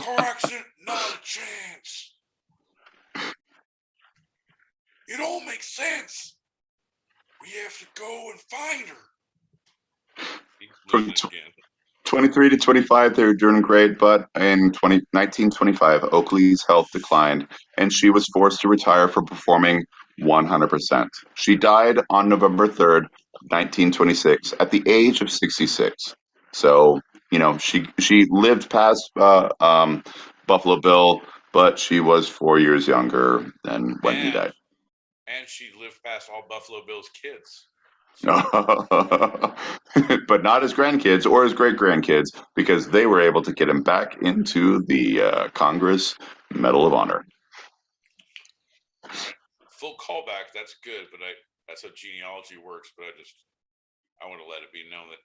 Car accident? Not a chance. It all makes sense. We have to go and find her. From 23 to 25, they were doing great, but in 1925, Oakley's health declined, and she was forced to retire from performing 100%. She died on November 3rd, 1926, at the age of 66. So, she lived past Buffalo Bill, but she was 4 years younger than when he died. And she lived past all Buffalo Bill's kids. But not his grandkids or his great-grandkids, because they were able to get him back into the Congress Medal of Honor. All right. Full callback, that's good, but that's how genealogy works, but I want to let it be known that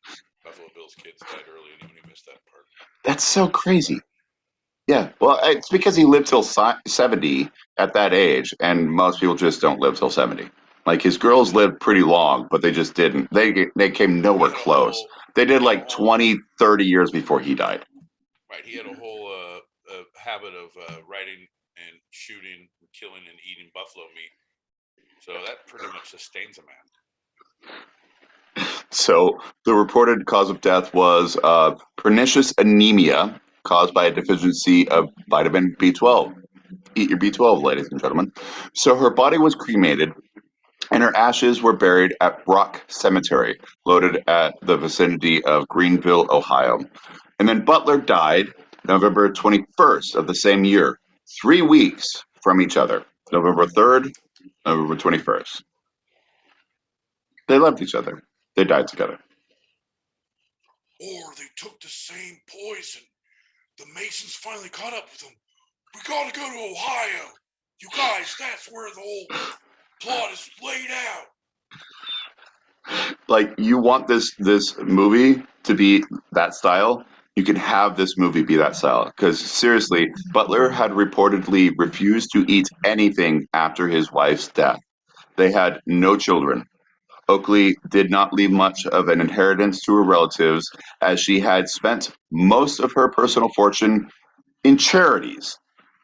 Buffalo Bill's kids died early and you only missed that part. That's so crazy. Yeah, well, it's because he lived till 70 at that age, and most people just don't live till 70. Like, his girls lived pretty long, but they just didn't. They came nowhere close. They did like 20, 30 years before he died. Right, he had a whole habit of writing and shooting, and killing, and eating buffalo meat. So that pretty much sustains a man. So the reported cause of death was pernicious anemia caused by a deficiency of vitamin B12. Eat your B12, ladies and gentlemen. So her body was cremated, and her ashes were buried at Rock Cemetery, located at the vicinity of Greenville, Ohio. And then Butler died November 21st of the same year, 3 weeks from each other. November 3rd, November 21st. They loved each other. They died together. Or they took the same poison. The Masons finally caught up with them. We gotta go to Ohio. You guys, that's where the whole plot is laid out. Like, you want this movie to be that style, you can have this movie be that style. Because seriously, Butler had reportedly refused to eat anything after his wife's death. They had no children. Oakley did not leave much of an inheritance to her relatives, as she had spent most of her personal fortune in charities.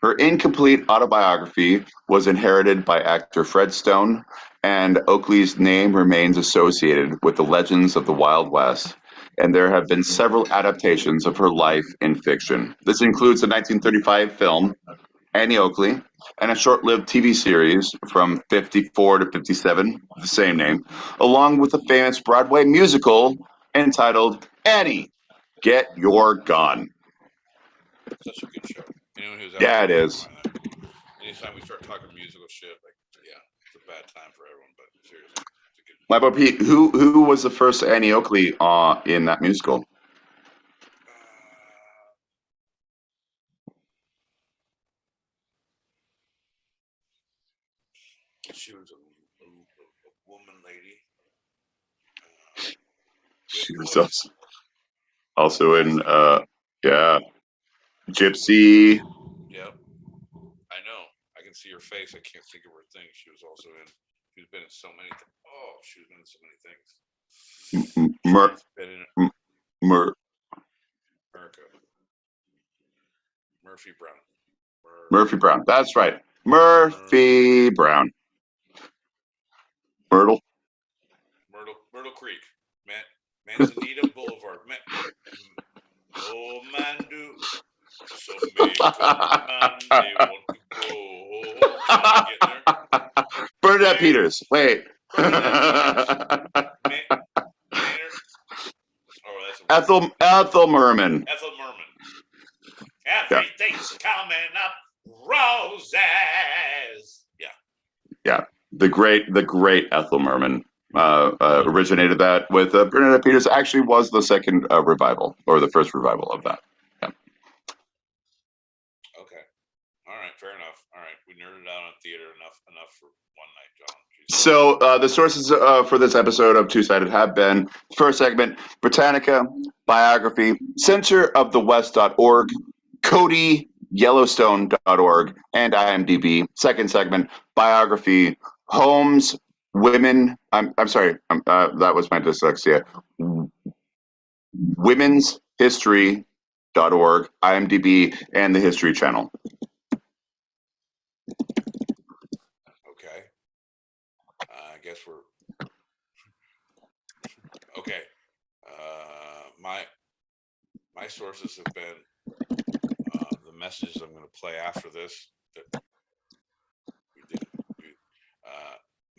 Her incomplete autobiography was inherited by actor Fred Stone, and Oakley's name remains associated with the legends of the Wild West, and there have been several adaptations of her life in fiction. This includes the 1935 film Annie Oakley, and a short-lived TV series from 54 to 57, the same name, along with a famous Broadway musical entitled Annie, Get Your Gun. Such a good show. Anyone who's Yeah, it is. Anytime we start talking musical shit, it's a bad time for everyone, but seriously, it's a good. My boy Pete, who was the first Annie Oakley in that musical? She was a woman lady. She was also in, Gypsy. Yep. I know. I can see her face. I can't think of her thing. She was also in. She's been in so many. She's been in so many things. Murphy Brown. Murphy Brown. That's right. Murphy Brown. Myrtle Creek. Manzanita Boulevard. Oh, man, do. So make man, they want to go. Bernadette Peters. Wait. Ethel Merman. Ethel Merman. Everything's coming up roses. Yeah. Yeah. The great Ethel Merman. originated that with Bernadette Peters. Actually, was the second revival or the first revival of that. Yeah. Okay. All right. Fair enough. All right. We nerded out on theater enough for one night, John. Jesus. So the sources for this episode of Two Sided have been first segment Britannica, biography, centerofthewest.org, Cody, Yellowstone.org, and IMDb. Second segment biography, Holmes, Women. I'm sorry, that was my dyslexia. Womenshistory.org, IMDb, and the History Channel. Okay. I guess we're okay. My sources have been the messages I'm going to play after this. That we didn't do.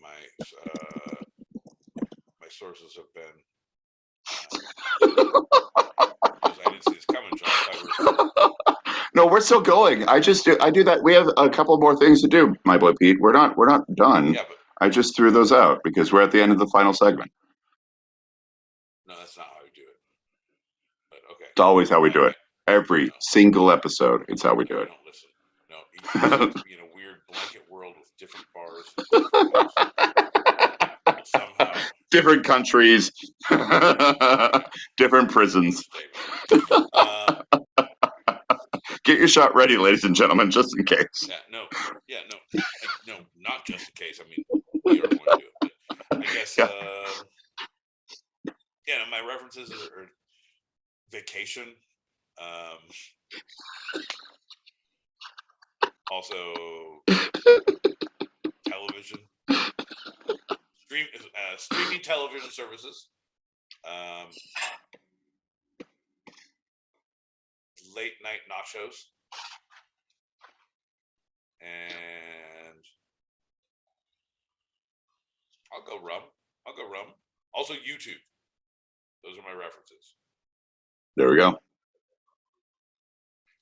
My sources have been. Because I didn't see this coming, John. I thought No, we're still going. I do that. We have a couple more things to do, my boy Pete. We're not done. Yeah, but I just threw those out because we're at the end of the final segment. no, that's not how we do it. But okay. It's always how we do it. Every single episode, it's how we do it. Don't listen. No, you seem to be in a weird blanket world with different bars and different hosts. Somehow. Different countries, different prisons. Get your shot ready, ladies and gentlemen, just in case. No, not just in case. I mean, we are going to do it. But I guess, my references are vacation. Also, television, streaming television services, late night nachos, and I'll go rum. Also, YouTube. Those are my references. There we go.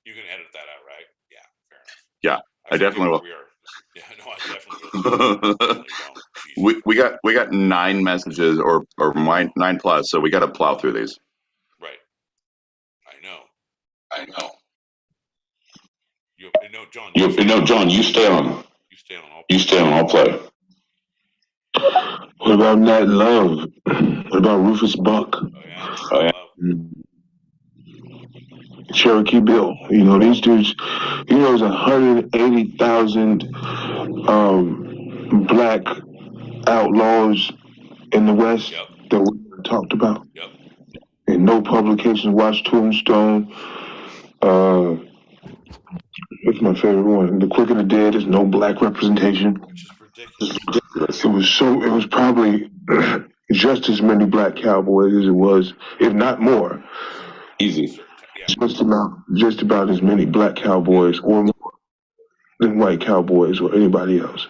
You can edit that out, right? Yeah, fair enough. Yeah, I definitely will. We are. Yeah, no, I definitely will. we got 9 messages or 9 plus, so we got to plow through these. Right. I know. John. John, you stay on. You stay on. I'll play. What about Nat Love? What about Rufus Buck? Oh yeah. Cherokee Bill. These dudes. There's 180,000 black outlaws in the West that we talked about. Yep. And no publications watched Tombstone. What's my favorite one? The Quick and the Dead. There's no black representation. Which is ridiculous. It was probably just as many black cowboys as it was, if not more. Easy. Just about as many black cowboys or more than white cowboys or anybody else.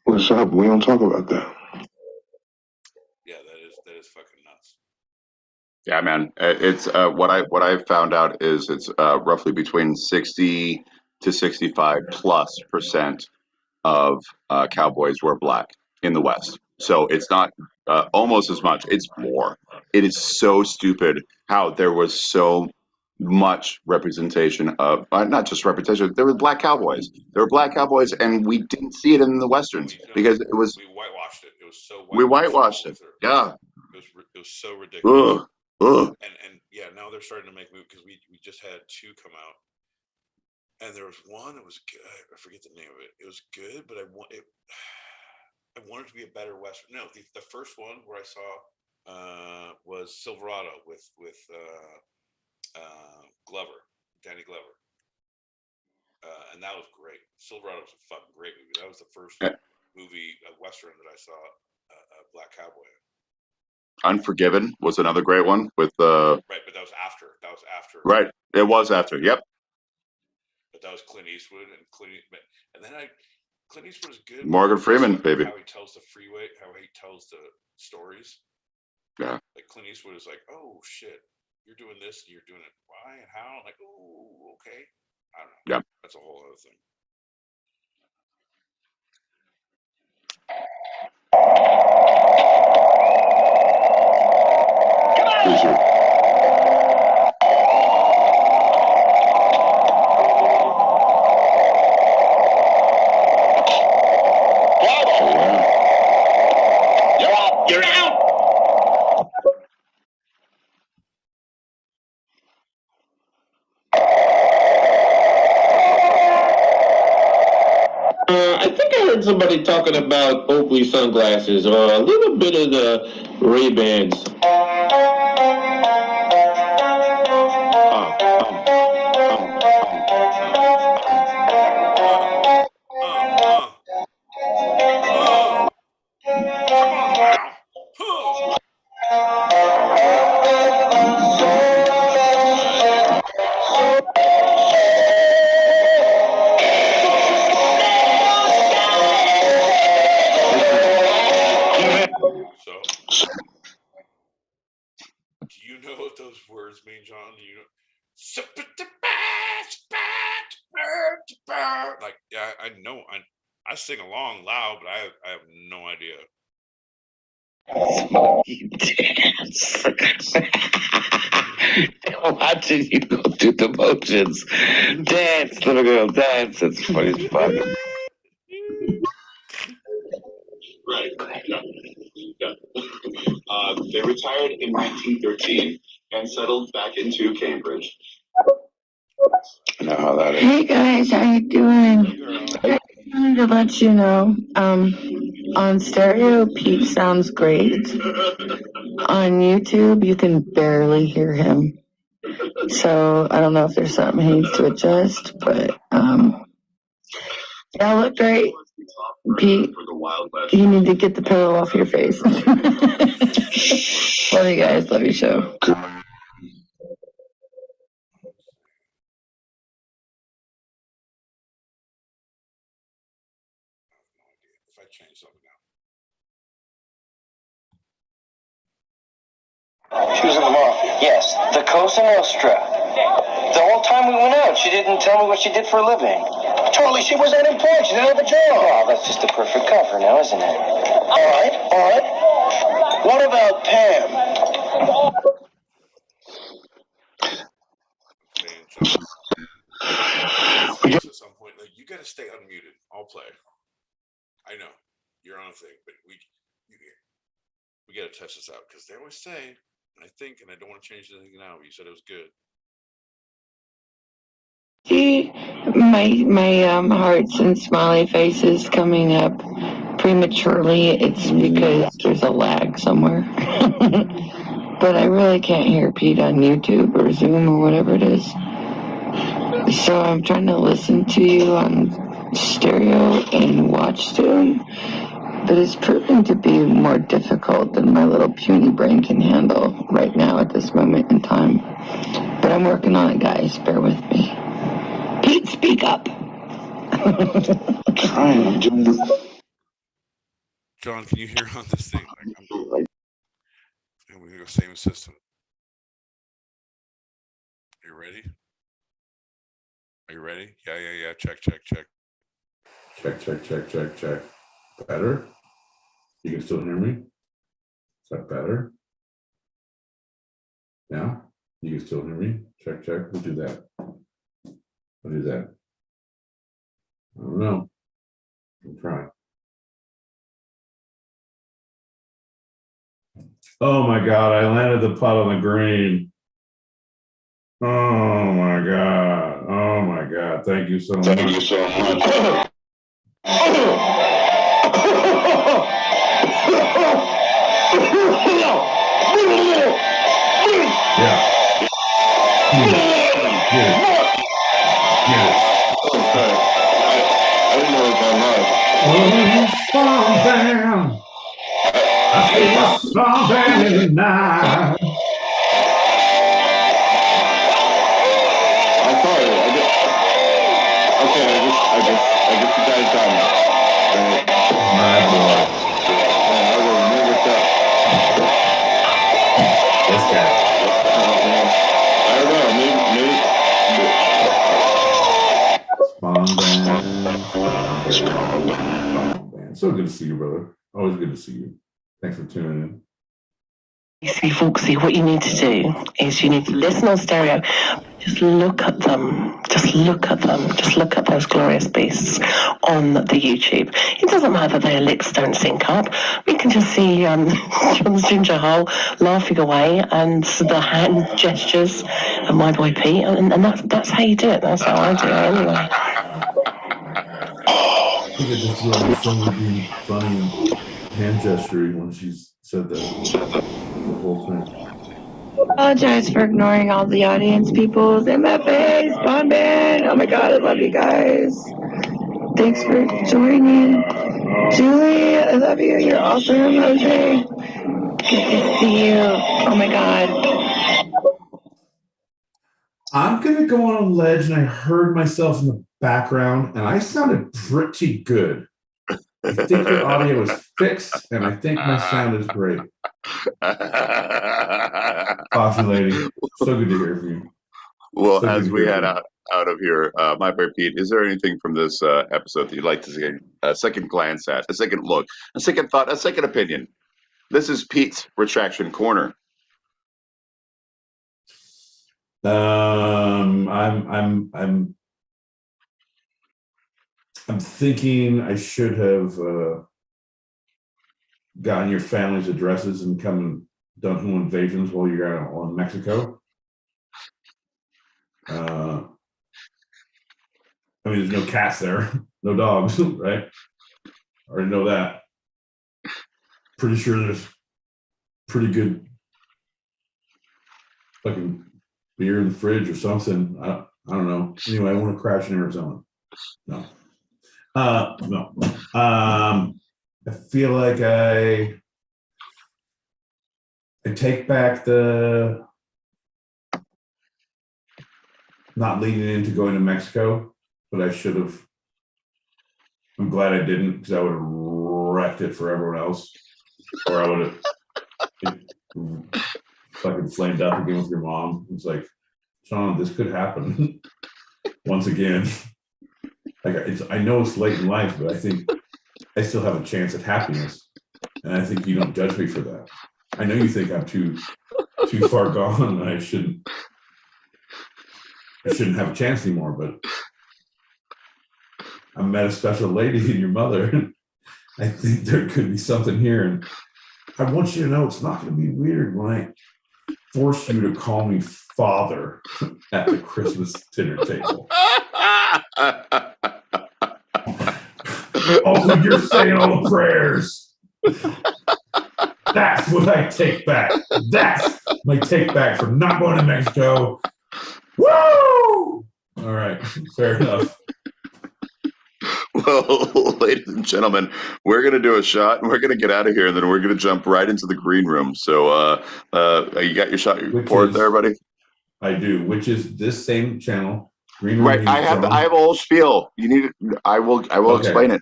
What's up? We don't talk about that. Yeah, that is fucking nuts. Yeah, man. It's what I found out is it's roughly between 60 to 65+% of cowboys were black in the West. So it's not almost as much. It's more. It is so stupid how there was so much representation of not just representation. There were black cowboys. There were black cowboys, and we didn't see it in the westerns because it was. We whitewashed it. It was so. We whitewashed it. Yeah. It was so ridiculous. Ugh. And yeah, now they're starting to make movies because we just had 2 come out, and there was one that was good. I forget the name of it. It was good, but I wanted it to be a better western. No, the first one where I saw was Silverado with Danny Glover, and that was great. Silverado was a fucking great movie. That was the first movie, a western that I saw a black cowboy in. Unforgiven was another great one with right, but that was after. Right, it was after. Yep. But that was Clint Eastwood and then Clint Eastwood is good. Morgan Freeman, baby. How he tells the freeway, how he tells the stories. Yeah. Like Clint Eastwood is like, oh shit, you're doing this, and you're doing it. Why and how? I'm like, oh, okay. I don't know. Yeah. That's a whole other thing. Appreciate it. You're up. You're out. I think I heard somebody talking about Oakley sunglasses or a little bit of the Ray-Bans. So, do you know what those words mean, John? Do you know? Like, yeah, I know. I sing along loud, but I have no idea. You dance. Watching you go through the motions. Dance, little girl, dance. It's funny as fuck. Right. Yeah. They retired in 1913 and settled back into Cambridge. I know how that is. Hey guys, how you doing? I wanted to let you know, on stereo, Pete sounds great. On YouTube, you can barely hear him. So I don't know if there's something he needs to adjust, but y'all look great. Pete, you need to get the pillow off your face. Love you guys. Love your show. If I change something now. She was in the mall. Yes, the Cosa Nostra. The whole time we went out, she didn't tell me what she did for a living. Charlie, she was unemployed. She didn't have a job. Oh, that's just a perfect cover now, isn't it? All right, all right. What about Pam? Man, John. At some point, like, you got to stay unmuted. I'll play. I know you're on a thing, but we got to test this out because they always say, and I think, and I don't want to change anything now. But you said it was good. See my hearts and smiley faces coming up prematurely. It's because there's a lag somewhere. But I really can't hear Pete on YouTube or Zoom or whatever it is. So I'm trying to listen to you on stereo and watch to, but it's proving to be more difficult than my little puny brain can handle right now at this moment in time. But I'm working on it, guys. Bear with me. Pete, speak up. Trying to do. John, can you hear on this thing? And we're gonna go same system. Are you ready? Are you ready? Yeah. Check. Check. Better? You can still hear me? Is that better? Yeah? You can still hear me? Check. We'll do that. I don't know. I'm trying. Oh my God, I landed the putt on the green. Oh my God. Thank you so much. Yeah. Get it. Okay. I didn't know it was live. Oh, strong band. I feel a strong band in the night. I thought it. Okay, I guess you guys got me. Right. My boy. I will never stop. This guy. I don't know. Maybe. Strong band. So good to see you, brother. Always good to see you. Thanks for tuning in. See, Foxy, what you need to do is you need to listen on stereo. Just look at them. Just look at them. Just look at those glorious beasts on the YouTube. It doesn't matter that their lips don't sync up. We can just see John's ginger hole laughing away and the hand gestures of my boy Pete. And that's how you do it. That's how I do it anyway. I think I just realized someone being funny and hand gesturing when she said that. The whole thing. Apologize for ignoring all the audience peoples in my face. Bon Man. Oh my god, I love you guys. Thanks for joining. Julie, I love you. You're awesome, Jose. Good to see you. Oh my god. I'm gonna go on a ledge, and I heard myself in the background, and I sounded pretty good. I think the audio is fixed, and I think my sound is great. Awesome, lady. So good to hear from you. Well, So as good to we hear head from you. out of here, my boy Pete, is there anything from this episode that you'd like to see a second glance at, a second look, a second thought, a second opinion? This is Pete's Retraction Corner. I'm thinking I should have gotten your family's addresses and come and done home invasions while you're out on Mexico. I mean, there's no cats there, no dogs, right? I already know that. Pretty sure there's pretty good fucking beer in the fridge or something. I don't know. Anyway, I want to crash in Arizona. No. No. I feel like I take back the not leading into going to Mexico, but I should have. I'm glad I didn't, because I would have wrecked it for everyone else, or I would have fucking flamed up again with your mom. It's like, John, this could happen once again. Like, I know it's late in life, but I think I still have a chance at happiness, and I think you don't judge me for that. I know you think I'm too far gone, and I shouldn't have a chance anymore. But I met a special lady in your mother, and I think there could be something here. And I want you to know it's not going to be weird when I force you to call me father at the Christmas dinner table. Also, you're saying all the prayers. That's what I take back. That's my take back from not going to Mexico. Woo! All right, fair enough. Well, ladies and gentlemen, we're going to do a shot, and we're going to get out of here, and then we're going to jump right into the green room. So you got your shot poured there, buddy? I do, which is this same channel. Green room. Right, I have a whole spiel. You need it. I will explain it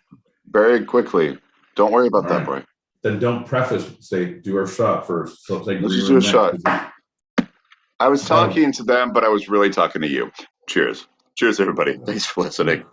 very quickly. Don't worry about that, boy. Then don't preface, say, do our shot first. So say let's just do a shot. I was talking to them, but I was really talking to you. Cheers. Cheers, everybody. Thanks for listening.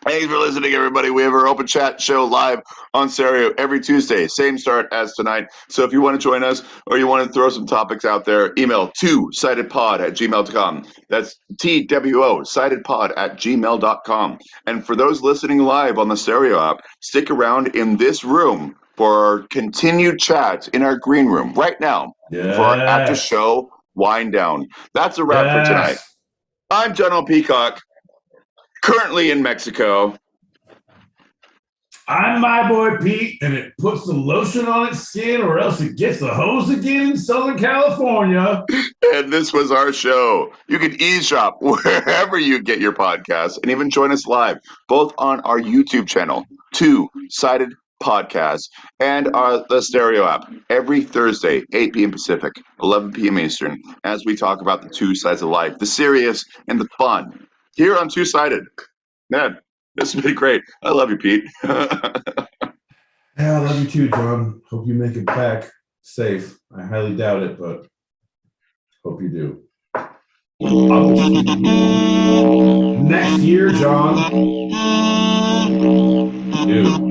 Thanks for listening, everybody. We have our open chat show live on stereo every Tuesday. Same start as tonight. So if you want to join us or you want to throw some topics out there, email twosidedpod@gmail.com. That's TWO, sidedpod@gmail.com. And for those listening live on the stereo app, stick around in this room for our continued chat in our green room right now for our after show wind down. That's a wrap for tonight. I'm General Peacock. Currently in Mexico. I'm my boy Pete, and it puts the lotion on its skin, or else it gets the hose again in Southern California. And this was our show. You can eavesdrop wherever you get your podcasts, and even join us live, both on our YouTube channel, Two Sided Podcast, and the stereo app every Thursday, 8 p.m. Pacific, 11 p.m. Eastern, as we talk about the two sides of life, the serious and the fun. Here on Two Sided. Man, this has been great. I love you, Pete. Yeah, I love you too, John. Hope you make it back safe. I highly doubt it, but hope you do. I will see you next year, John. do.